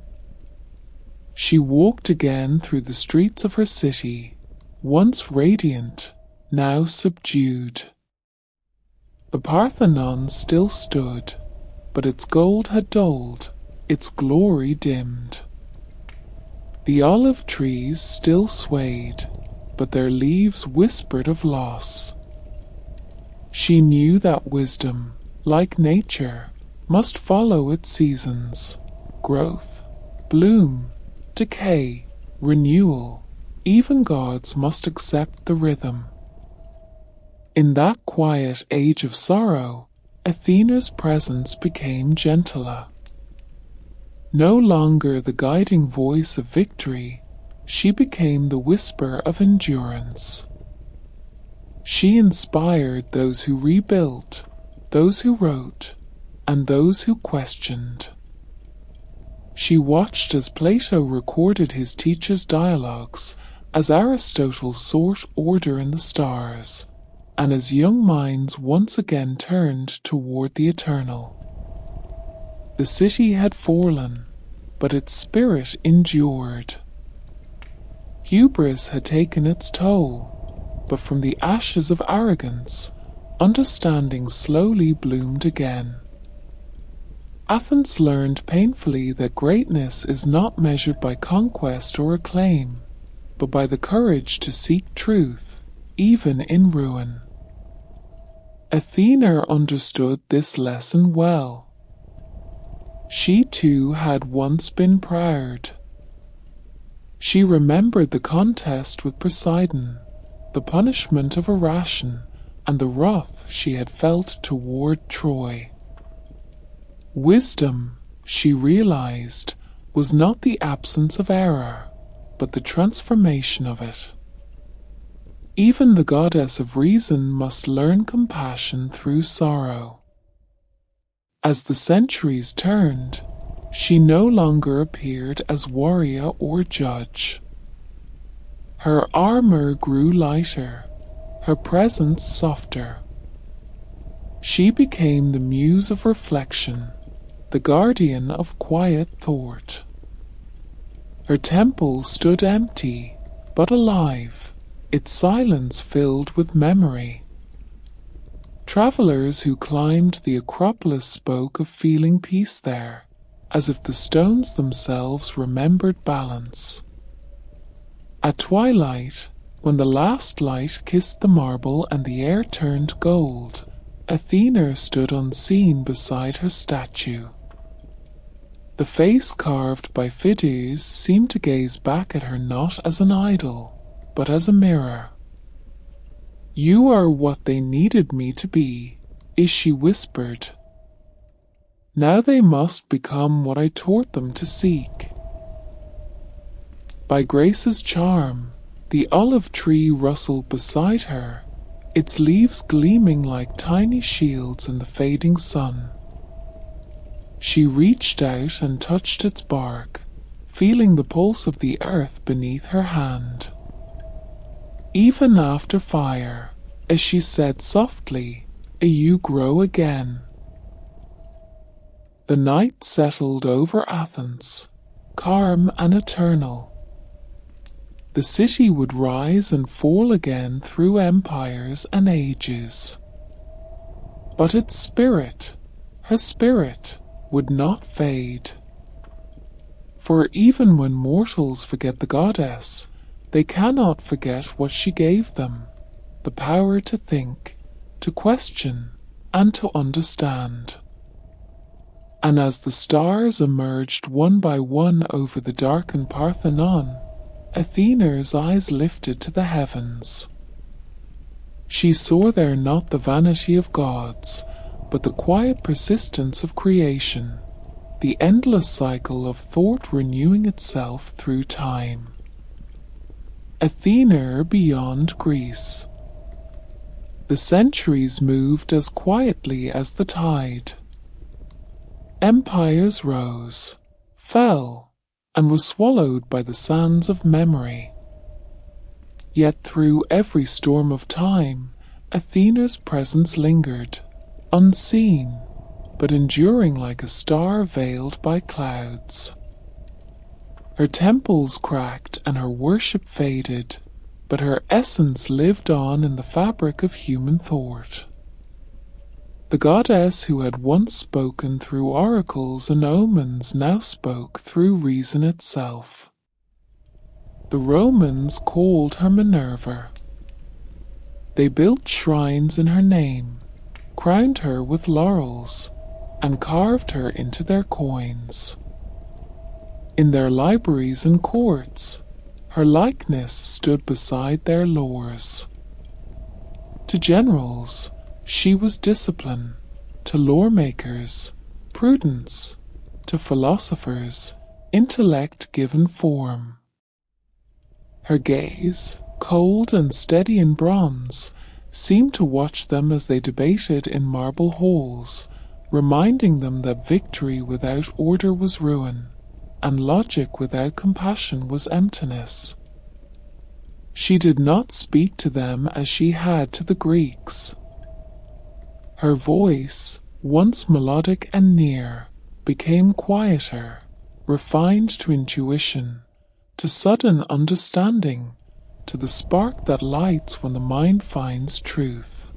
She walked again through the streets of her city, once radiant, now subdued. The Parthenon still stood, but its gold had dulled, its glory dimmed. The olive trees still swayed, but their leaves whispered of loss. She knew that wisdom, like nature, must follow its seasons: growth, bloom, decay, renewal. Even gods must accept the rhythm. In that quiet age of sorrow, Athena's presence became gentler. No longer the guiding voice of victory, she became the whisper of endurance. She inspired those who rebuilt, those who wrote, and those who questioned. She watched as Plato recorded his teacher's dialogues, as Aristotle sought order in the stars, and as young minds once again turned toward the eternal. The city had fallen, but its spirit endured. Hubris had taken its toll, but from the ashes of arrogance, understanding slowly bloomed again. Athens learned painfully that greatness is not measured by conquest or acclaim, but by the courage to seek truth, even in ruin. Athena understood this lesson well. She too had once been proud. She remembered the contest with Poseidon, the punishment of irration, and the wrath she had felt toward Troy. Wisdom, she realized, was not the absence of error, but the transformation of it. Even the goddess of reason must learn compassion through sorrow. As the centuries turned, she no longer appeared as warrior or judge. Her armor grew lighter, her presence softer. She became the muse of reflection, the guardian of quiet thought. Her temple stood empty, but alive, its silence filled with memory. Travelers who climbed the Acropolis spoke of feeling peace there, as if the stones themselves remembered balance. At twilight, when the last light kissed the marble and the air turned gold, Athena stood unseen beside her statue. The face carved by Phidias seemed to gaze back at her not as an idol, but as a mirror. "You are what they needed me to be," she whispered. "Now they must become what I taught them to seek." By Grace's charm, the olive tree rustled beside her, its leaves gleaming like tiny shields in the fading sun. She reached out and touched its bark, feeling the pulse of the earth beneath her hand. Even after fire, as she said softly, "You grow again." The night settled over Athens, calm and eternal. The city would rise and fall again through empires and ages. But its spirit, her spirit, would not fade. For even when mortals forget the goddess, they cannot forget what she gave them, the power to think, to question, and to understand. And as the stars emerged one by one over the darkened Parthenon, Athena's eyes lifted to the heavens. She saw there not the vanity of gods, but the quiet persistence of creation, the endless cycle of thought renewing itself through time. Athena beyond Greece. The centuries moved as quietly as the tide. Empires rose, fell, and were swallowed by the sands of memory. Yet through every storm of time, Athena's presence lingered, unseen, but enduring like a star veiled by clouds. Her temples cracked and her worship faded, but her essence lived on in the fabric of human thought. The goddess who had once spoken through oracles and omens now spoke through reason itself. The Romans called her Minerva. They built shrines in her name, crowned her with laurels, and carved her into their coins. In their libraries and courts, her likeness stood beside their lores. To generals, she was discipline; to lawmakers, prudence; to philosophers, intellect given form. Her gaze, cold and steady in bronze, seemed to watch them as they debated in marble halls, reminding them that victory without order was ruin, and logic without compassion was emptiness. She did not speak to them as she had to the Greeks. Her voice, once melodic and near, became quieter, refined to intuition, to sudden understanding, to the spark that lights when the mind finds truth.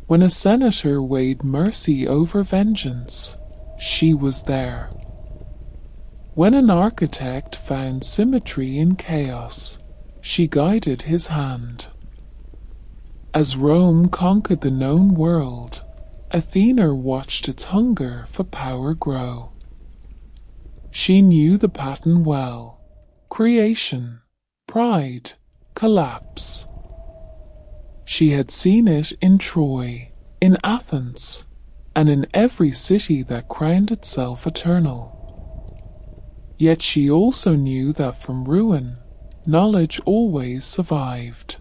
When a senator weighed mercy over vengeance, she was there. When an architect found symmetry in chaos, she guided his hand. As Rome conquered the known world, Athena watched its hunger for power grow. She knew the pattern well: creation, pride, collapse. She had seen it in Troy, in Athens, and in every city that crowned itself eternal. Yet she also knew that from ruin, knowledge always survived.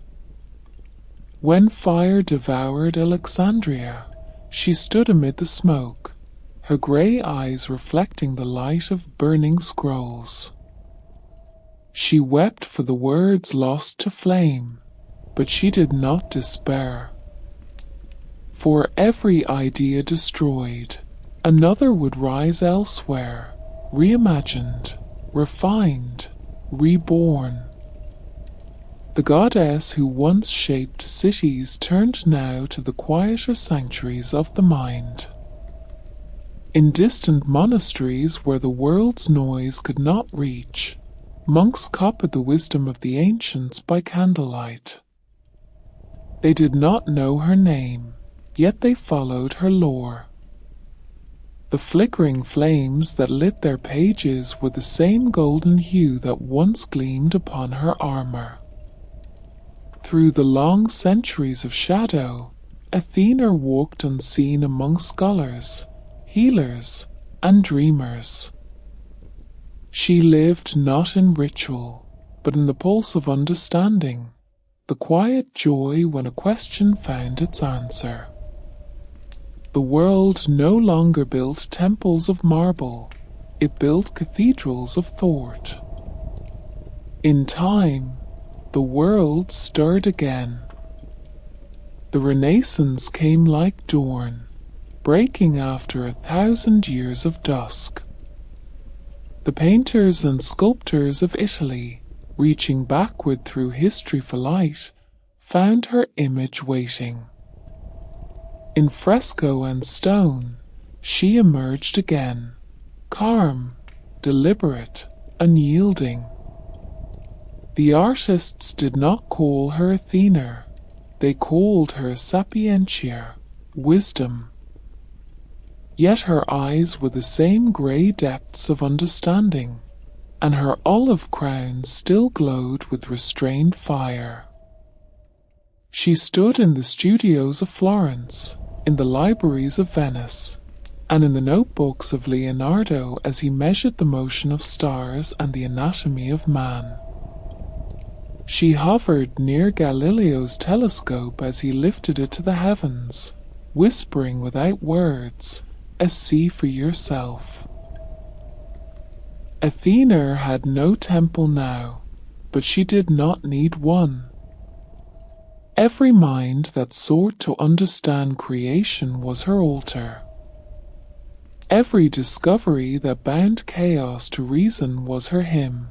When fire devoured Alexandria, she stood amid the smoke, her grey eyes reflecting the light of burning scrolls. She wept for the words lost to flame, but she did not despair. For every idea destroyed, another would rise elsewhere, reimagined, refined, reborn. The goddess who once shaped cities turned now to the quieter sanctuaries of the mind. In distant monasteries where the world's noise could not reach, monks copied the wisdom of the ancients by candlelight. They did not know her name, yet they followed her lore. The flickering flames that lit their pages were the same golden hue that once gleamed upon her armor. Through the long centuries of shadow, Athena walked unseen among scholars, healers, and dreamers. She lived not in ritual, but in the pulse of understanding, the quiet joy when a question found its answer. The world no longer built temples of marble, it built cathedrals of thought. In time, the world stirred again. The Renaissance came like dawn, breaking after 1,000 years of dusk. The painters and sculptors of Italy, reaching backward through history for light, found her image waiting. In fresco and stone, she emerged again, calm, deliberate, unyielding. The artists did not call her Athena, they called her Sapientia, wisdom. Yet her eyes were the same grey depths of understanding, and her olive crown still glowed with restrained fire. She stood in the studios of Florence, in the libraries of Venice, and in the notebooks of Leonardo as he measured the motion of stars and the anatomy of man. She hovered near Galileo's telescope as he lifted it to the heavens, whispering without words, "See for yourself." Athena had no temple now, but she did not need one. Every mind that sought to understand creation was her altar. Every discovery that bound chaos to reason was her hymn.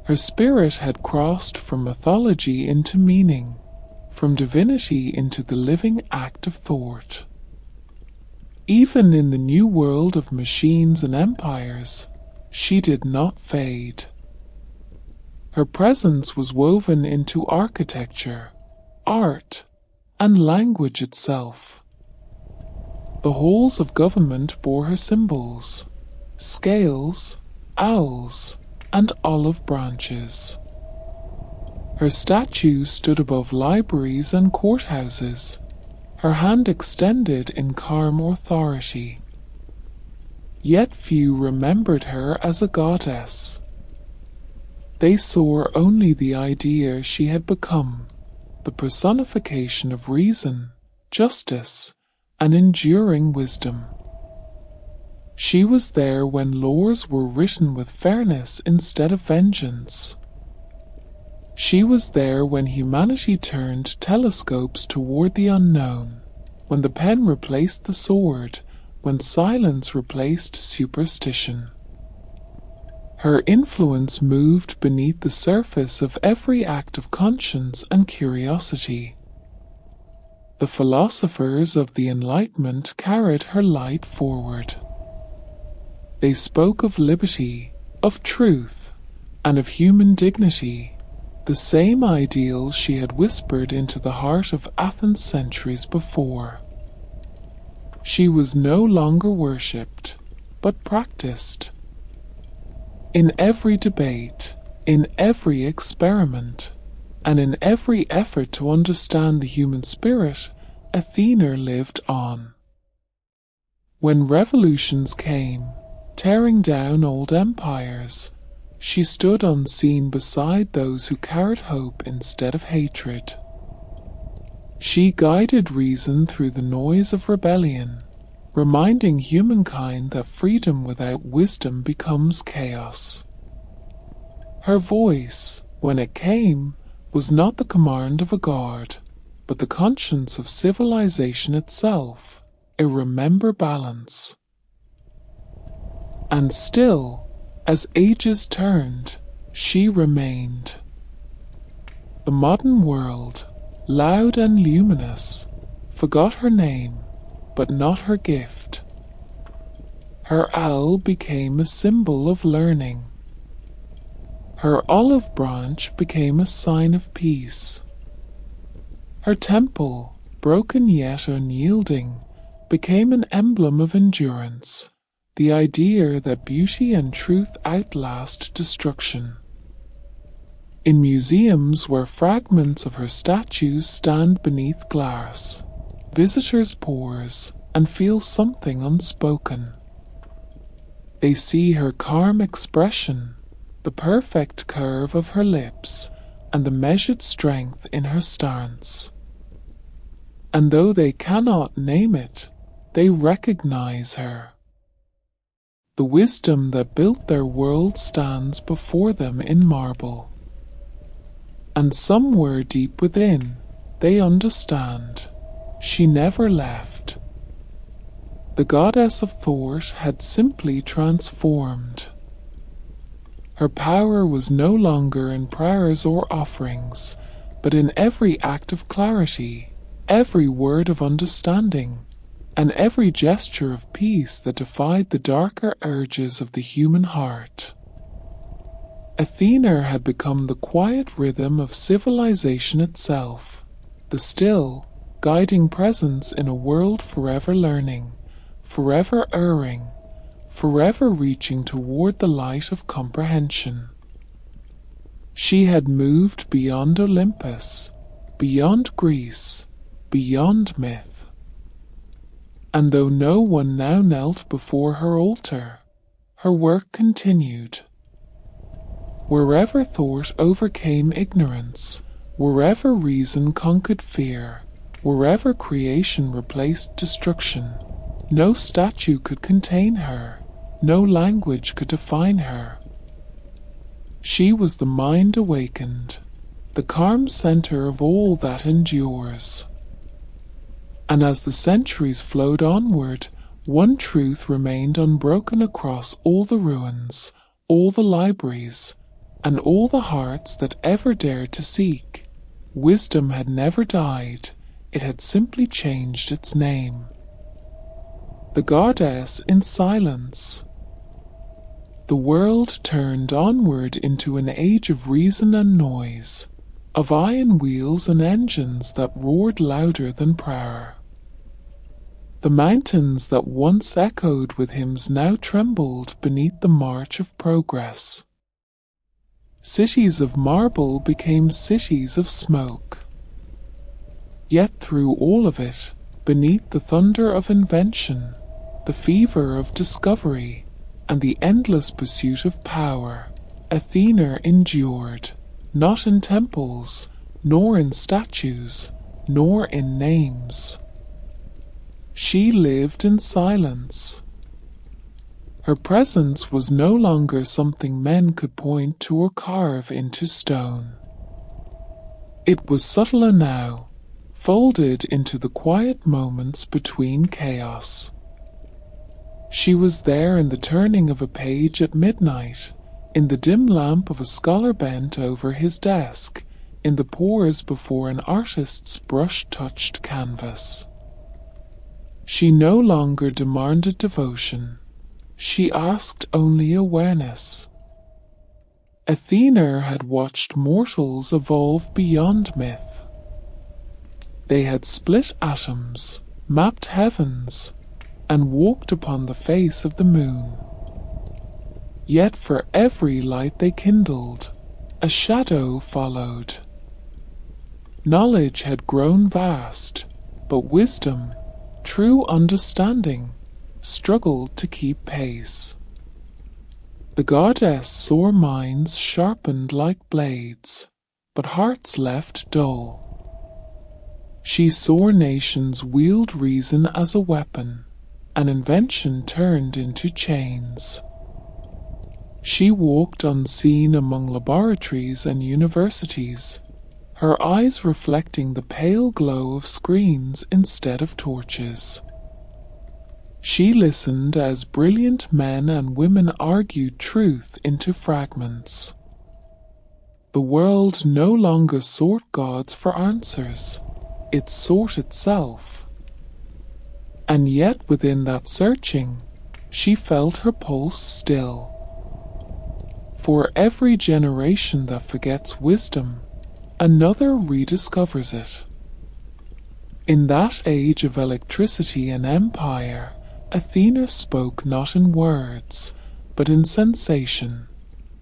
Her spirit had crossed from mythology into meaning, from divinity into the living act of thought. Even in the new world of machines and empires, she did not fade. Her presence was woven into architecture, art, and language itself. The halls of government bore her symbols, scales, owls, and olive branches. Her statue stood above libraries and courthouses, her hand extended in calm authority. Yet few remembered her as a goddess. They saw only the idea she had become, the personification of reason, justice, and enduring wisdom. She was there when laws were written with fairness instead of vengeance. She was there when humanity turned telescopes toward the unknown, when the pen replaced the sword, when silence replaced superstition. Her influence moved beneath the surface of every act of conscience and curiosity. The philosophers of the Enlightenment carried her light forward. They spoke of liberty, of truth, and of human dignity, the same ideals she had whispered into the heart of Athens centuries before. She was no longer worshipped, but practiced. In every debate, in every experiment, and in every effort to understand the human spirit, Athena lived on. When revolutions came, tearing down old empires, she stood unseen beside those who carried hope instead of hatred. She guided reason through the noise of rebellion, reminding humankind that freedom without wisdom becomes chaos. Her voice, when it came, was not the command of a god, but the conscience of civilization itself, a remember balance. And still, as ages turned, she remained. The modern world, loud and luminous, forgot her name, but not her gift. Her owl became a symbol of learning. Her olive branch became a sign of peace. Her temple, broken yet unyielding, became an emblem of endurance, the idea that beauty and truth outlast destruction. In museums where fragments of her statues stand beneath glass, visitors pause and feel something unspoken. They see her calm expression, the perfect curve of her lips, and the measured strength in her stance. And though they cannot name it, they recognize her. The wisdom that built their world stands before them in marble. And somewhere deep within, They understand. She never left. The goddess of thought had simply transformed. Her power was no longer in prayers or offerings, but in every act of clarity, every word of understanding, and every gesture of peace that defied the darker urges of the human heart. Athena had become the quiet rhythm of civilization itself, the still, guiding presence in a world forever learning, forever erring, forever reaching toward the light of comprehension. She had moved beyond Olympus, beyond Greece, beyond myth. And though no one now knelt before her altar, her work continued. Wherever thought overcame ignorance, wherever reason conquered fear, wherever creation replaced destruction, no statue could contain her, no language could define her. She was the mind awakened, the calm center of all that endures. And as the centuries flowed onward, one truth remained unbroken across all the ruins, all the libraries, and all the hearts that ever dared to seek. Wisdom had never died, it had simply changed its name. The goddess in silence. The world turned onward into an age of reason and noise, of iron wheels and engines that roared louder than prayer. The mountains that once echoed with hymns now trembled beneath the march of progress. Cities of marble became cities of smoke. Yet through all of it, beneath the thunder of invention, the fever of discovery, and the endless pursuit of power, Athena endured, not in temples, nor in statues, nor in names. She lived in silence. Her presence was no longer something men could point to or carve into stone. It was subtler now, folded into the quiet moments between chaos. She was there in the turning of a page at midnight, in the dim lamp of a scholar bent over his desk, in the pause before an artist's brush-touched canvas. She no longer demanded devotion. She asked only awareness. Athena had watched mortals evolve beyond myth. They had split atoms, mapped heavens, and walked upon the face of the moon. Yet for every light they kindled, a shadow followed. Knowledge had grown vast, but wisdom, true understanding, struggled to keep pace. The goddess saw minds sharpened like blades, but hearts left dull. She saw nations wield reason as a weapon, and invention turned into chains. She walked unseen among laboratories and universities, her eyes reflecting the pale glow of screens instead of torches. She listened as brilliant men and women argued truth into fragments. The world no longer sought gods for answers, it sought itself. And yet within that searching, she felt her pulse still. For every generation that forgets wisdom, another rediscovers it. In that age of electricity and empire, Athena spoke not in words, but in sensation,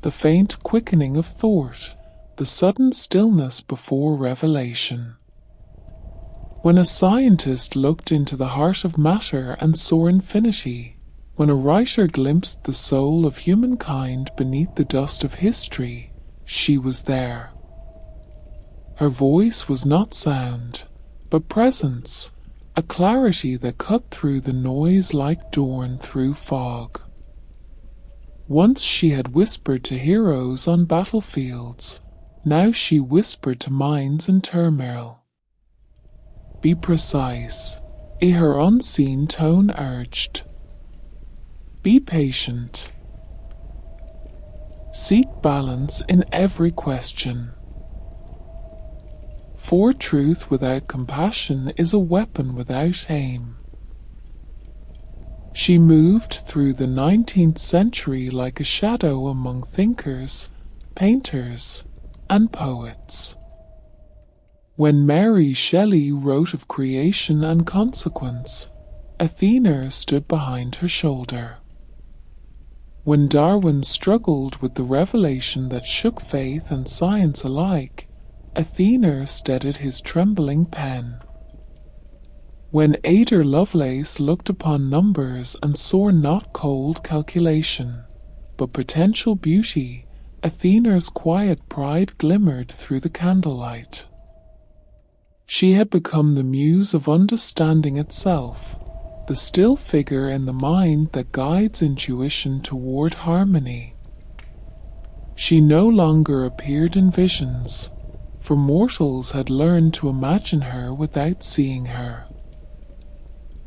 the faint quickening of thought, the sudden stillness before revelation. When a scientist looked into the heart of matter and saw infinity, when a writer glimpsed the soul of humankind beneath the dust of history, she was there. Her voice was not sound, but presence, a clarity that cut through the noise like dawn through fog. Once she had whispered to heroes on battlefields, now she whispered to minds in turmoil. Be precise, her unseen tone urged. Be patient. Seek balance in every question. For truth without compassion is a weapon without aim. She moved through the 19th century like a shadow among thinkers, painters, and poets. When Mary Shelley wrote of creation and consequence, Athena stood behind her shoulder. When Darwin struggled with the revelation that shook faith and science alike, Athena steadied his trembling pen. When Ada Lovelace looked upon numbers and saw not cold calculation, but potential beauty, Athena's quiet pride glimmered through the candlelight. She had become the muse of understanding itself, the still figure in the mind that guides intuition toward harmony. She no longer appeared in visions, for mortals had learned to imagine her without seeing her.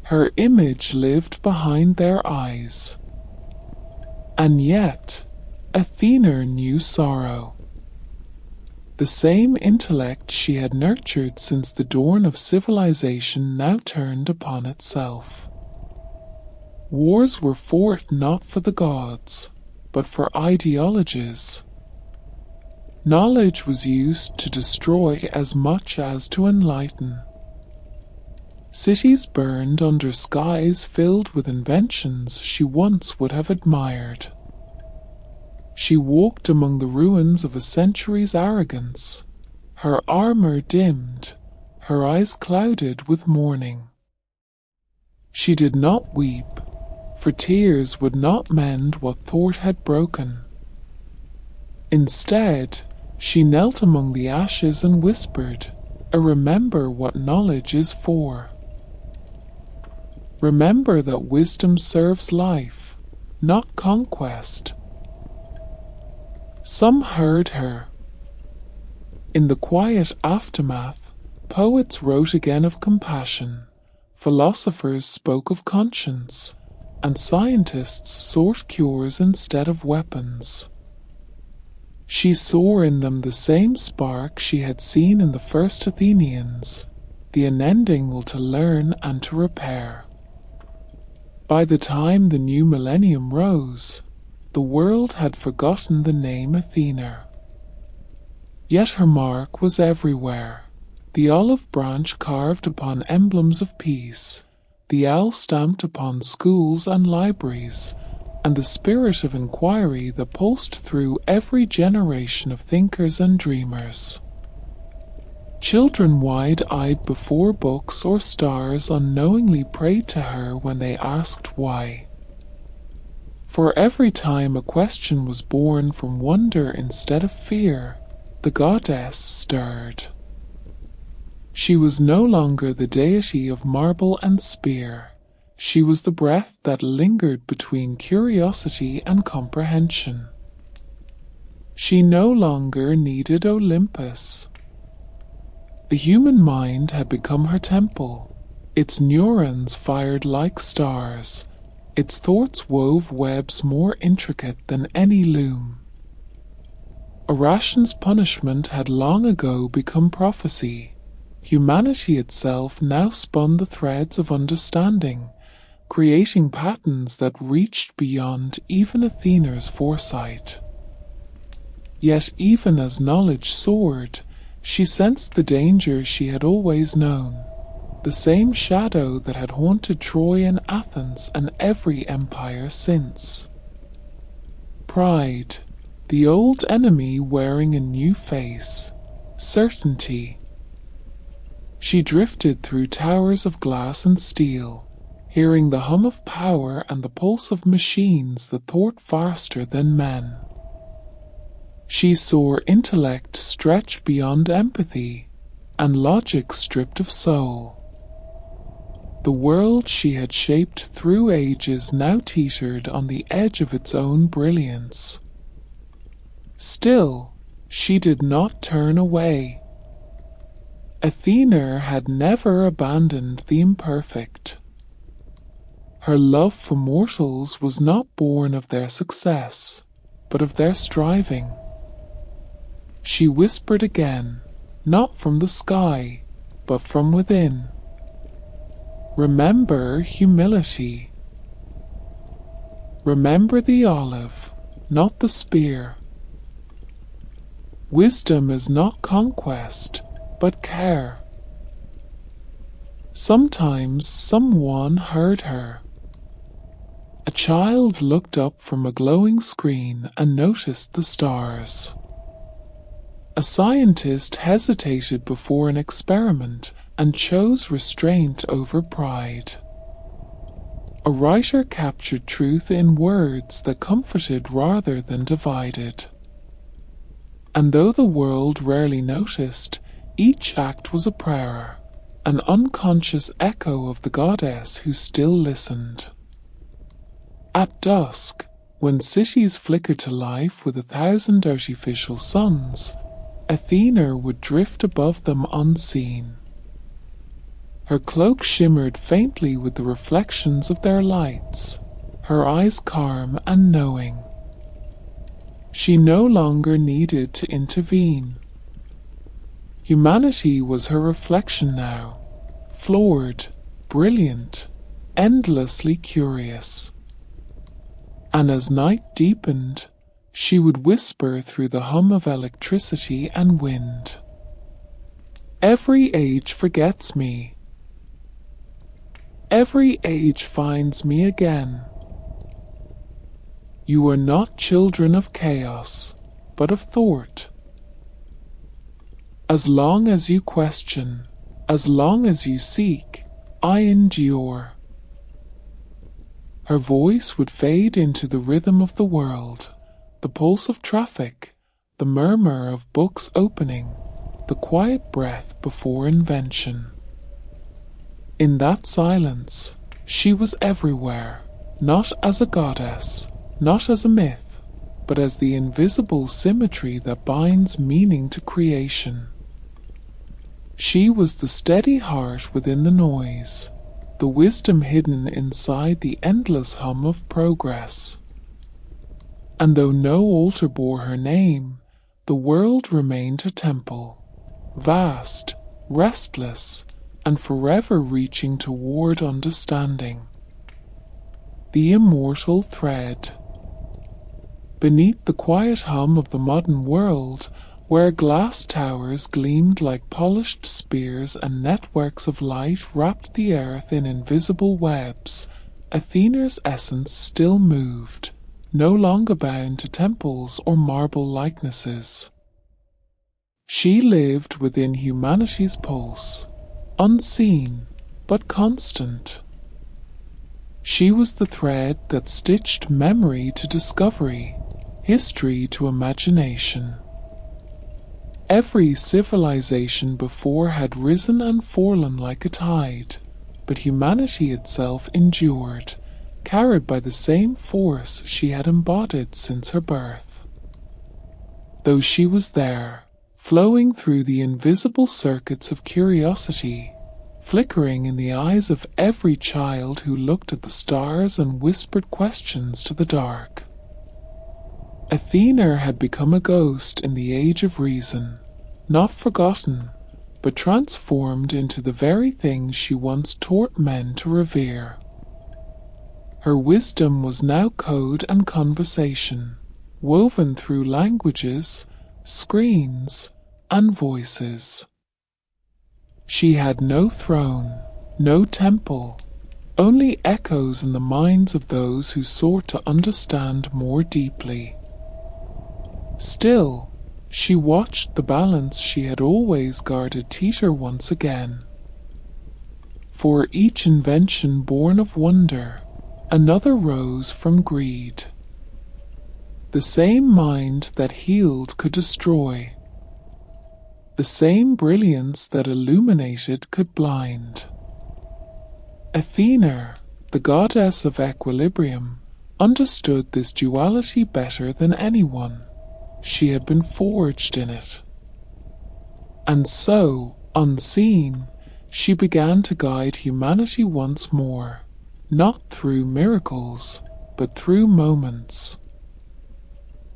Her image lived behind their eyes. And yet, Athena knew sorrow. The same intellect she had nurtured since the dawn of civilization now turned upon itself. Wars were fought not for the gods, but for ideologies. Knowledge was used to destroy as much as to enlighten. Cities burned under skies filled with inventions she once would have admired. She walked among the ruins of a century's arrogance, her armor dimmed, her eyes clouded with mourning. She did not weep, for tears would not mend what thought had broken. Instead, she knelt among the ashes and whispered, "Remember what knowledge is for. Remember that wisdom serves life, not conquest." Some heard her. In the quiet aftermath, poets wrote again of compassion, philosophers spoke of conscience, and scientists sought cures instead of weapons. She saw in them the same spark she had seen in the first Athenians, the unending will to learn and to repair. By the time the new millennium rose, the world had forgotten the name Athena. Yet her mark was everywhere, the olive branch carved upon emblems of peace, the owl stamped upon schools and libraries, and the spirit of inquiry that pulsed through every generation of thinkers and dreamers. Children wide-eyed before books or stars unknowingly prayed to her when they asked why. For every time a question was born from wonder instead of fear, the goddess stirred. She was no longer the deity of marble and spear. She was the breath that lingered between curiosity and comprehension. She no longer needed Olympus. The human mind had become her temple. Its neurons fired like stars. Its thoughts wove webs more intricate than any loom. Aration's punishment had long ago become prophecy. Humanity itself now spun the threads of understanding, creating patterns that reached beyond even Athena's foresight. Yet even as knowledge soared, she sensed the danger she had always known, the same shadow that had haunted Troy and Athens and every empire since. Pride, the old enemy wearing a new face, certainty. She drifted through towers of glass and steel, hearing the hum of power and the pulse of machines that thought faster than men. She saw intellect stretch beyond empathy, and logic stripped of soul. The world she had shaped through ages now teetered on the edge of its own brilliance. Still, she did not turn away. Athena had never abandoned the imperfect. Her love for mortals was not born of their success, but of their striving. She whispered again, not from the sky, but from within. Remember humility. Remember the olive, not the spear. Wisdom is not conquest, but care. Sometimes someone heard her. A child looked up from a glowing screen and noticed the stars. A scientist hesitated before an experiment and chose restraint over pride. A writer captured truth in words that comforted rather than divided. And though the world rarely noticed, each act was a prayer, an unconscious echo of the goddess who still listened. At dusk, when cities flickered to life with 1,000 artificial suns, Athena would drift above them unseen. Her cloak shimmered faintly with the reflections of their lights, her eyes calm and knowing. She no longer needed to intervene. Humanity was her reflection now, flawed, brilliant, endlessly curious. And as night deepened, she would whisper through the hum of electricity and wind. Every age forgets me. Every age finds me again. You are not children of chaos, but of thought. As long as you question, as long as you seek, I endure. Her voice would fade into the rhythm of the world, the pulse of traffic, the murmur of books opening, the quiet breath before invention. In that silence, she was everywhere, not as a goddess, not as a myth, but as the invisible symmetry that binds meaning to creation. She was the steady heart within the noise, the wisdom hidden inside the endless hum of progress. And though no altar bore her name, the world remained a temple, vast, restless, and forever reaching toward understanding. The immortal thread. Beneath the quiet hum of the modern world, where glass towers gleamed like polished spears and networks of light wrapped the earth in invisible webs, Athena's essence still moved, no longer bound to temples or marble likenesses. She lived within humanity's pulse, unseen but constant. She was the thread that stitched memory to discovery, history to imagination. Every civilization before had risen and fallen like a tide, but humanity itself endured, carried by the same force she had embodied since her birth. Though she was there, flowing through the invisible circuits of curiosity, flickering in the eyes of every child who looked at the stars and whispered questions to the dark. Athena had become a ghost in the age of reason, not forgotten, but transformed into the very thing she once taught men to revere. Her wisdom was now code and conversation, woven through languages, screens, and voices. She had no throne, no temple, only echoes in the minds of those who sought to understand more deeply. Still, she watched the balance she had always guarded teeter once again. For each invention born of wonder, another rose from greed. The same mind that healed could destroy. The same brilliance that illuminated could blind. Athena, the goddess of equilibrium, understood this duality better than anyone. She had been forged in it. And so, Unseen, she began to guide humanity once more, not through miracles, but through moments.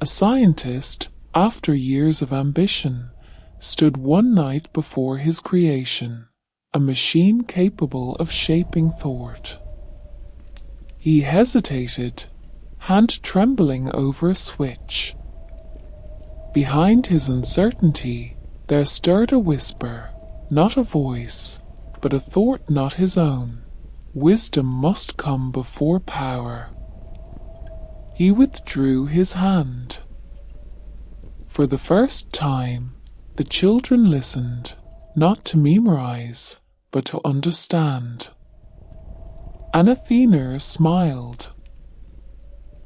A scientist, after years of ambition, stood one night before his creation, a machine capable of shaping thought. He hesitated, hand trembling over a switch. Behind his uncertainty, there stirred a whisper, not a voice, but a thought not his own. Wisdom must come before power. He withdrew his hand. For the first time, the children listened, not to memorize, but to understand. And Athena smiled.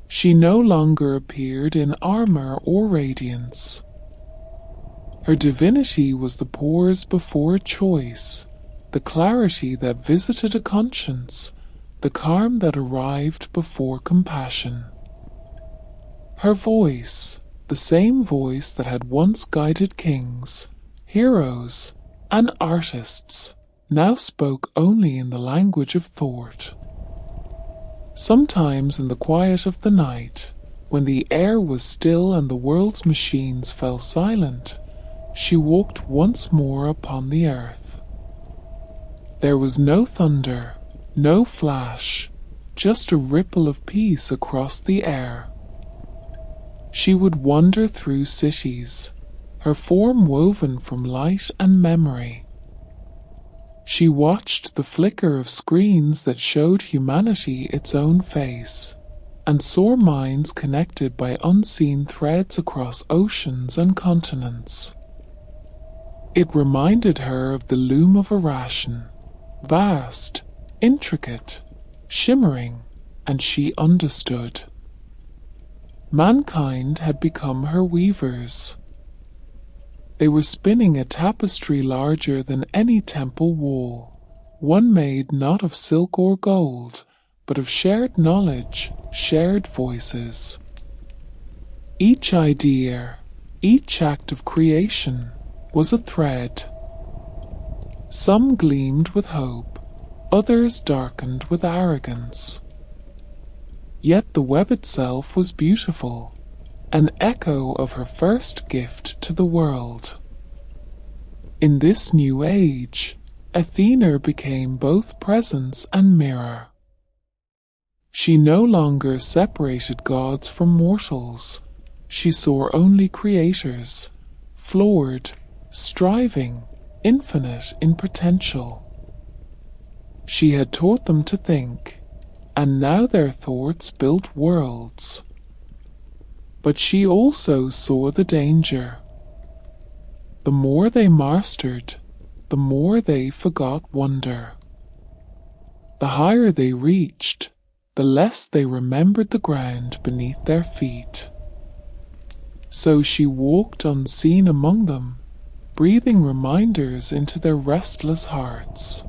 She no longer appeared in armor or radiance. Her divinity was the pause before a choice, the clarity that visited a conscience, the calm that arrived before compassion. Her voice, the same voice that had once guided kings, heroes, and artists, now spoke only in the language of thought. Sometimes in the quiet of the night, when the air was still and the world's machines fell silent, she walked once more upon the earth. There was no thunder, no flash, just a ripple of peace across the air. She would wander through cities, her form woven from light and memory. She watched the flicker of screens that showed humanity its own face, and saw minds connected by unseen threads across oceans and continents. It reminded her of the loom of Irration, vast, intricate, shimmering, and she understood. Mankind had become her weavers. They were spinning a tapestry larger than any temple wall, one made not of silk or gold, but of shared knowledge, shared voices. Each idea, each act of creation, was a thread. Some gleamed with hope, others darkened with arrogance. Yet the web itself was beautiful, an echo of her first gift to the world. In this new age, Athena became both presence and mirror. She no longer separated gods from mortals. She saw only creators, flawed, striving, infinite in potential. She had taught them to think, and now their thoughts built worlds. But she also saw the danger. The more they mastered, the more they forgot wonder. The higher they reached, the less they remembered the ground beneath their feet. So she walked unseen among them, breathing reminders into their restless hearts.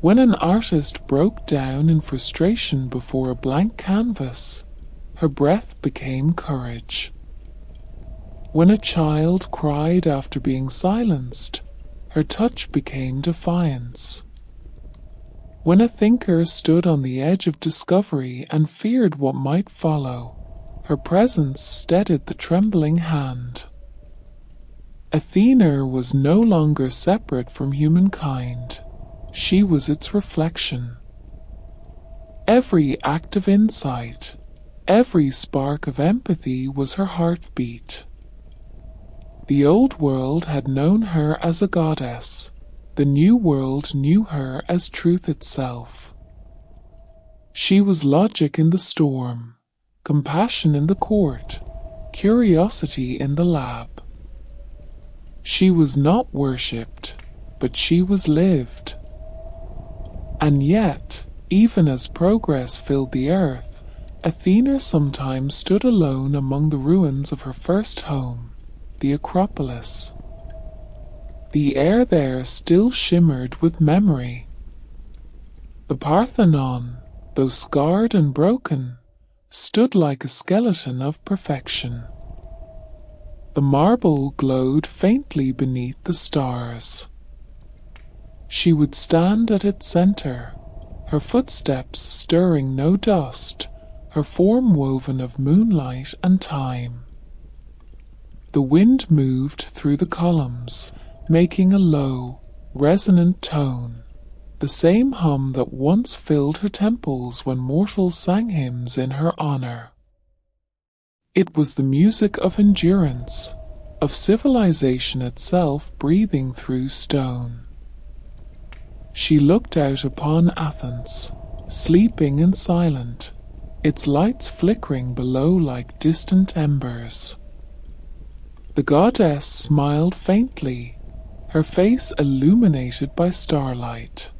When an artist broke down in frustration before a blank canvas, her breath became courage. When a child cried after being silenced, her touch became defiance. When a thinker stood on the edge of discovery and feared what might follow, her presence steadied the trembling hand. Athena was no longer separate from humankind. She was its reflection. Every act of insight, every spark of empathy was her heartbeat. The old world had known her as a goddess. The new world knew her as truth itself. She was logic in the storm, compassion in the court, curiosity in the lab. She was not worshipped, but she was lived. And yet, even as progress filled the earth, Athena sometimes stood alone among the ruins of her first home, the Acropolis. The air there still shimmered with memory. The Parthenon, though scarred and broken, stood like a skeleton of perfection. The marble glowed faintly beneath the stars. She would stand at its center, her footsteps stirring no dust, her form woven of moonlight and time. The wind moved through the columns, making a low, resonant tone, the same hum that once filled her temples when mortals sang hymns in her honor. It was the music of endurance, of civilization itself breathing through stone. She looked out upon Athens, sleeping and silent, its lights flickering below like distant embers. The goddess smiled faintly, her face illuminated by starlight.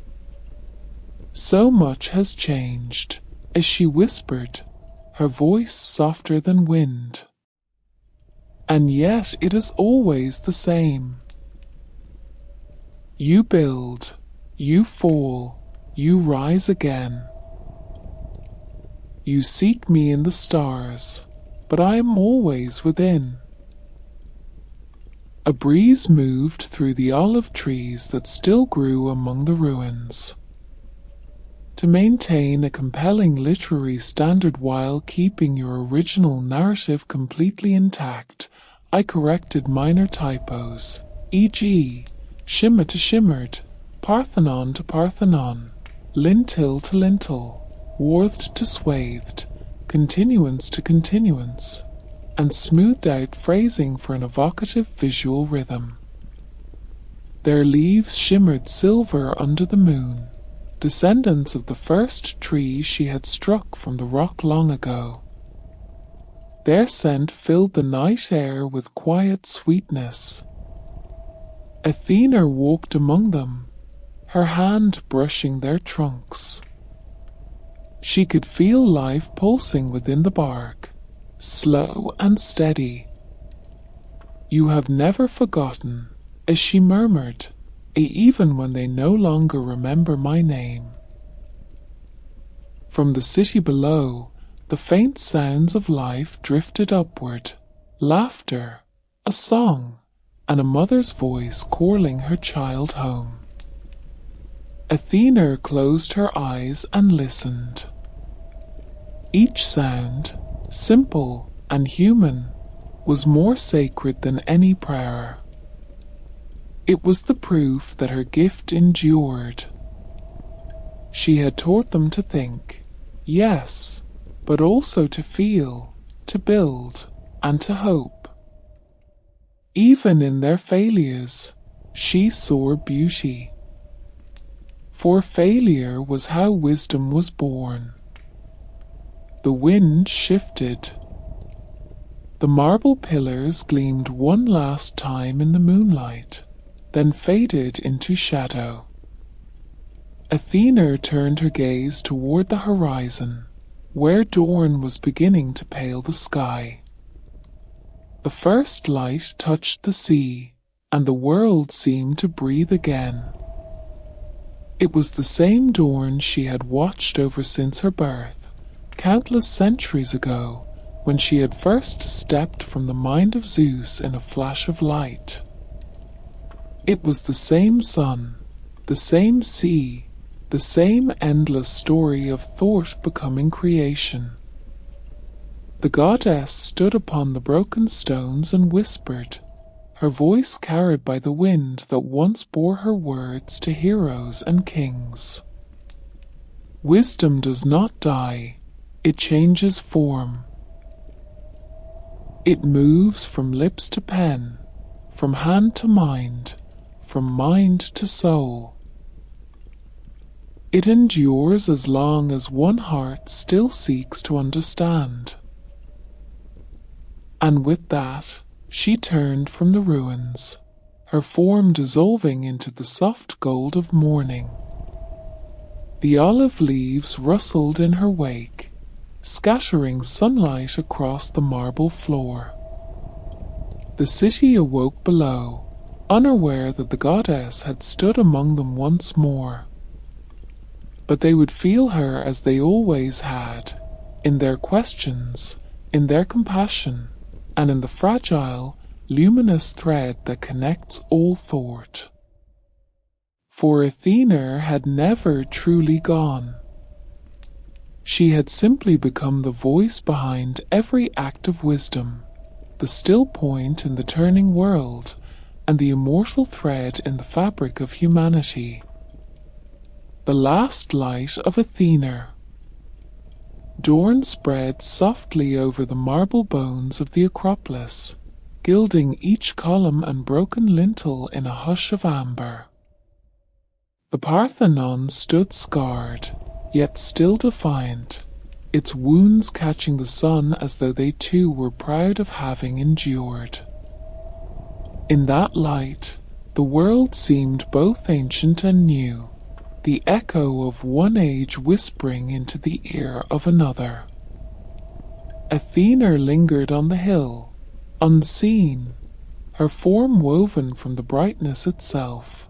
So much has changed, as she whispered, her voice softer than wind. And yet it is always the same. You build, you fall, you rise again. You seek me in the stars, but I am always within. A breeze moved through the olive trees that still grew among the ruins. To maintain a compelling literary standard while keeping your original narrative completely intact, I corrected minor typos, e.g., shimmer to shimmered, Parthenon to Parthenon, lintel to lintel, swathed to swathed, continuance to continuance, and smoothed out phrasing for an evocative visual rhythm. Their leaves shimmered silver under the moon, descendants of the first tree she had struck from the rock long ago. Their scent filled the night air with quiet sweetness. Athena walked among them, her hand brushing their trunks. She could feel life pulsing within the bark, slow and steady. You have never forgotten, as she murmured, even when they no longer remember my name. From the city below, the faint sounds of life drifted upward, laughter, a song, and a mother's voice calling her child home. Athena closed her eyes and listened. Each sound, simple and human, was more sacred than any prayer. It was the proof that her gift endured. She had taught them to think, yes, but also to feel, to build, and to hope. Even in their failures, she saw beauty. For failure was how wisdom was born. The wind shifted. The marble pillars gleamed one last time in the moonlight, then faded into shadow. Athena turned her gaze toward the horizon, where dawn was beginning to pale the sky. The first light touched the sea, and the world seemed to breathe again. It was the same dawn she had watched over since her birth, countless centuries ago, when she had first stepped from the mind of Zeus in a flash of light. It was the same sun, the same sea, the same endless story of thought becoming creation. The goddess stood upon the broken stones and whispered, her voice carried by the wind that once bore her words to heroes and kings. Wisdom does not die, it changes form. It moves from lips to pen, from hand to mind, from mind to soul. It endures as long as one heart still seeks to understand. And with that, she turned from the ruins, her form dissolving into the soft gold of morning. The olive leaves rustled in her wake, scattering sunlight across the marble floor. The city awoke below, unaware that the goddess had stood among them once more. But they would feel her as they always had, in their questions, in their compassion, and in the fragile, luminous thread that connects all thought. For Athena had never truly gone. She had simply become the voice behind every act of wisdom, the still point in the turning world, and the immortal thread in the fabric of humanity. The last light of Athena. Dawn spread softly over the marble bones of the Acropolis, gilding each column and broken lintel in a hush of amber. The Parthenon stood scarred, yet still defiant, its wounds catching the sun as though they too were proud of having endured. In that light, the world seemed both ancient and new, the echo of one age whispering into the ear of another. Athena lingered on the hill, unseen, her form woven from the brightness itself.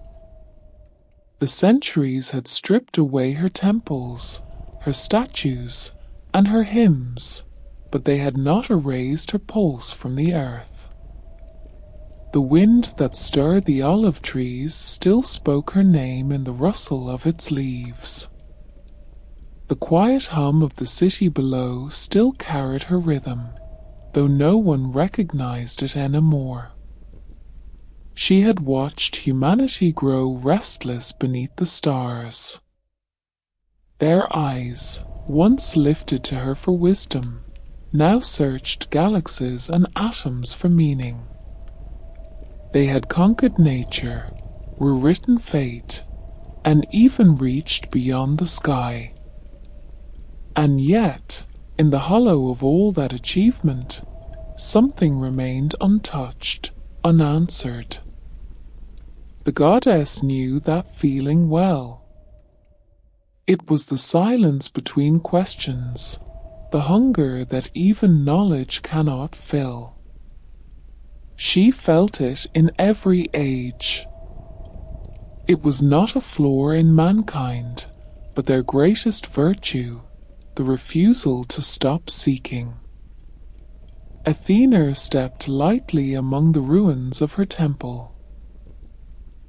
The centuries had stripped away her temples, her statues, and her hymns, but they had not erased her pulse from the earth. The wind that stirred the olive trees still spoke her name in the rustle of its leaves. The quiet hum of the city below still carried her rhythm, though no one recognized it anymore. She had watched humanity grow restless beneath the stars. Their eyes, once lifted to her for wisdom, now searched galaxies and atoms for meaning. They had conquered nature, rewritten fate, and even reached beyond the sky. And yet, in the hollow of all that achievement, something remained untouched, unanswered. The goddess knew that feeling well. It was the silence between questions, the hunger that even knowledge cannot fill. She felt it in every age. It was not a flaw in mankind, but their greatest virtue, the refusal to stop seeking. Athena stepped lightly among the ruins of her temple.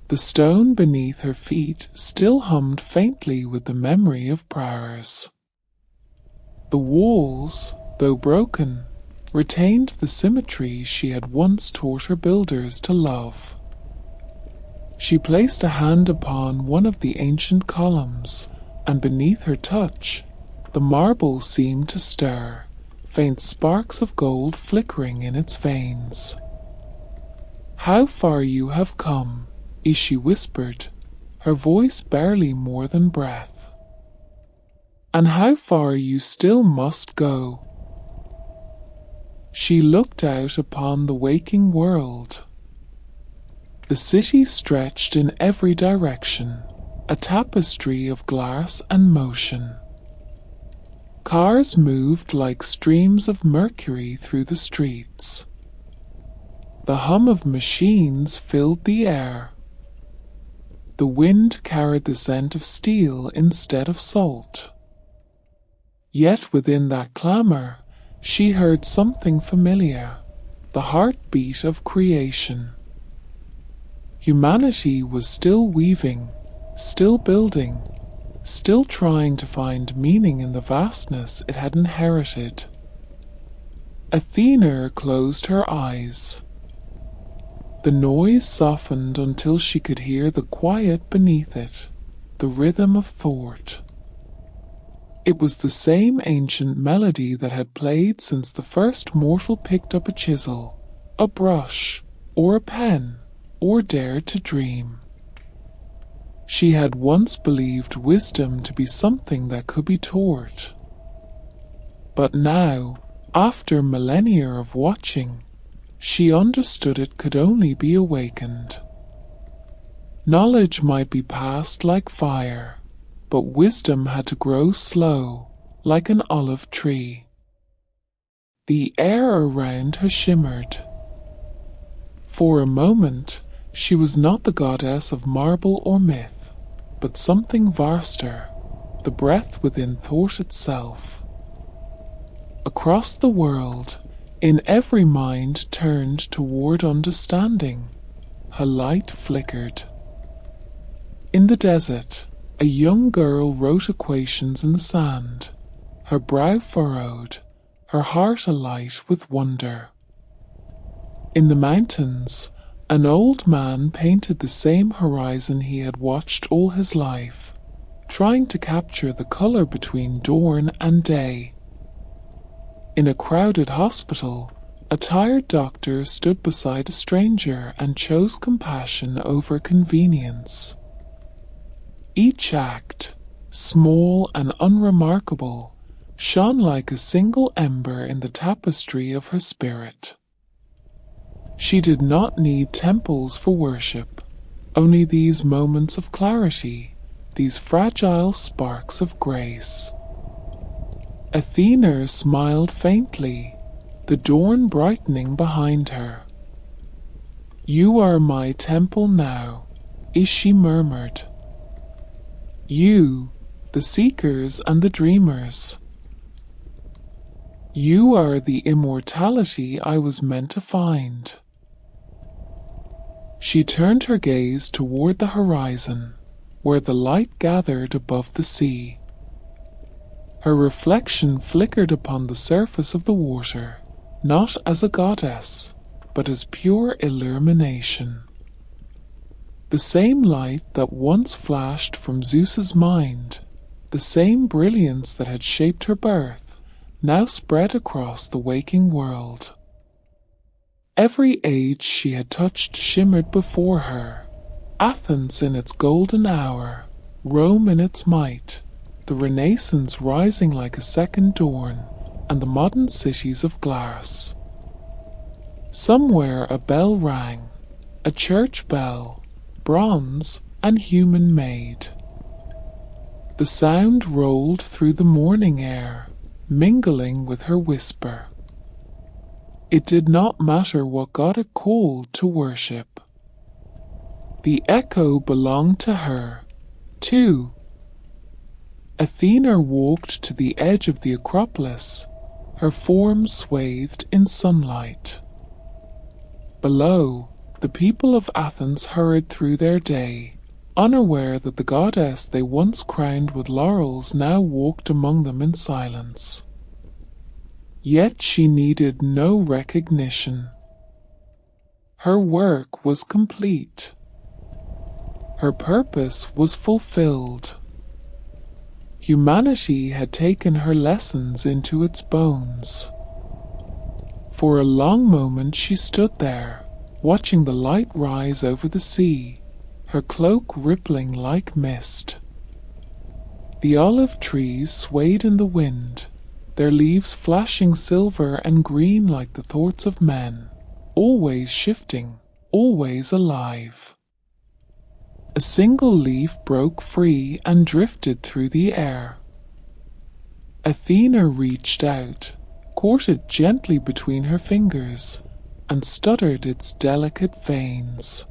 The stone beneath her feet still hummed faintly with the memory of prayers. The walls, though broken, retained the symmetry she had once taught her builders to love. She placed a hand upon one of the ancient columns, and beneath her touch, the marble seemed to stir, faint sparks of gold flickering in its veins. "How far you have come," she whispered, her voice barely more than breath. "And how far you still must go." She looked out upon the waking world. The city stretched in every direction, a tapestry of glass and motion. Cars moved like streams of mercury through the streets. The hum of machines filled the air. The wind carried the scent of steel instead of salt. Yet within that clamor, she heard something familiar, the heartbeat of creation. Humanity was still weaving, still building, still trying to find meaning in the vastness it had inherited. Athena closed her eyes. The noise softened until she could hear the quiet beneath it, the rhythm of thought. It was the same ancient melody that had played since the first mortal picked up a chisel, a brush, or a pen, or dared to dream. She had once believed wisdom to be something that could be taught. But now, after millennia of watching, she understood it could only be awakened. Knowledge might be passed like fire, but wisdom had to grow slow, like an olive tree. The air around her shimmered. For a moment, she was not the goddess of marble or myth, but something vaster, the breath within thought itself. Across the world, In every mind turned toward understanding, her light flickered. In the desert, a young girl wrote equations in the sand, her brow furrowed, her heart alight with wonder. In the mountains, an old man painted the same horizon he had watched all his life, trying to capture the color between dawn and day. In a crowded hospital, a tired doctor stood beside a stranger and chose compassion over convenience. Each act, small and unremarkable, shone like a single ember in the tapestry of her spirit. She did not need temples for worship, only these moments of clarity, these fragile sparks of grace. Athena smiled faintly, the dawn brightening behind her. "You are my temple now," she murmured. "You, the seekers and the dreamers. You are the immortality I was meant to find." She turned her gaze toward the horizon, where the light gathered above the sea. Her reflection flickered upon the surface of the water, not as a goddess, but as pure illumination. The same light that once flashed from Zeus's mind, the same brilliance that had shaped her birth, now spread across the waking world. Every age she had touched shimmered before her, Athens in its golden hour, Rome in its might, the Renaissance rising like a second dawn, and the modern cities of glass. Somewhere a bell rang, a church bell, bronze and human-made. The sound rolled through the morning air, mingling with her whisper. It did not matter what god it called to worship. The echo belonged to her, too. Athena walked to the edge of the Acropolis, her form swathed in sunlight. Below, the people of Athens hurried through their day, unaware that the goddess they once crowned with laurels now walked among them in silence. Yet she needed no recognition. Her work was complete. Her purpose was fulfilled. Humanity had taken her lessons into its bones. For a long moment she stood there, watching the light rise over the sea, her cloak rippling like mist. The olive trees swayed in the wind, their leaves flashing silver and green like the thoughts of men, always shifting, always alive. A single leaf broke free and drifted through the air. Athena reached out, caught it gently between her fingers, and stuttered its delicate veins.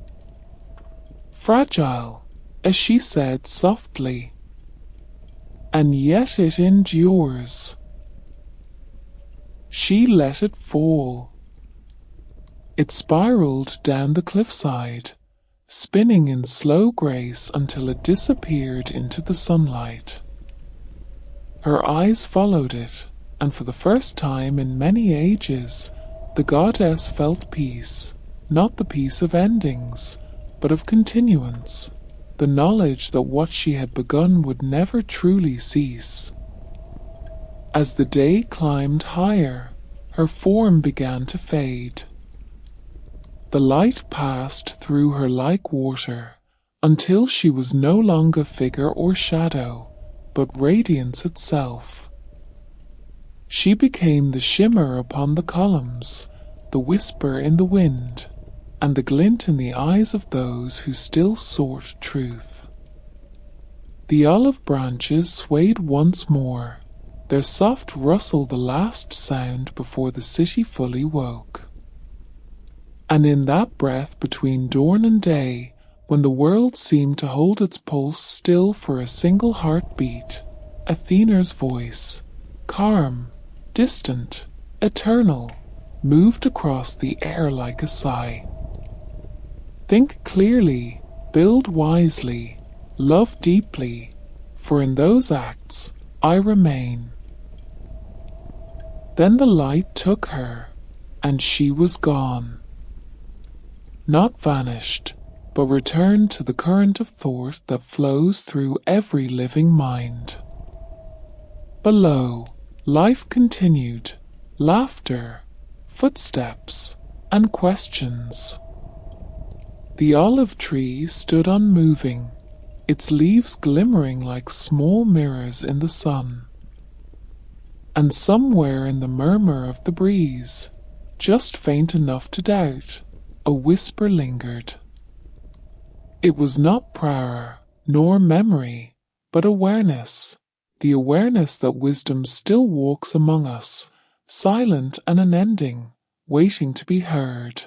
"Fragile," as she said softly, "and yet it endures." She let it fall. It spiraled down the cliffside, spinning in slow grace until it disappeared into the sunlight. Her eyes followed it, and for the first time in many ages, the goddess felt peace, not the peace of endings, but of continuance, the knowledge that what she had begun would never truly cease. As the day climbed higher, her form began to fade. The light passed through her like water, until she was no longer figure or shadow, but radiance itself. She became the shimmer upon the columns, the whisper in the wind, and the glint in the eyes of those who still sought truth. The olive branches swayed once more, their soft rustle the last sound before the city fully woke. And in that breath between dawn and day, when the world seemed to hold its pulse still for a single heartbeat, Athena's voice, calm, distant, eternal, moved across the air like a sigh. Think clearly, build wisely, love deeply, for in those acts I remain. Then the light took her, and she was gone. Not vanished, but returned to the current of thought that flows through every living mind. Below, life continued, laughter, footsteps, and questions. The olive tree stood unmoving, its leaves glimmering like small mirrors in the sun. And somewhere in the murmur of the breeze, just faint enough to doubt, a whisper lingered. It was not power, nor memory, but awareness, the awareness that wisdom still walks among us, silent and unending, waiting to be heard.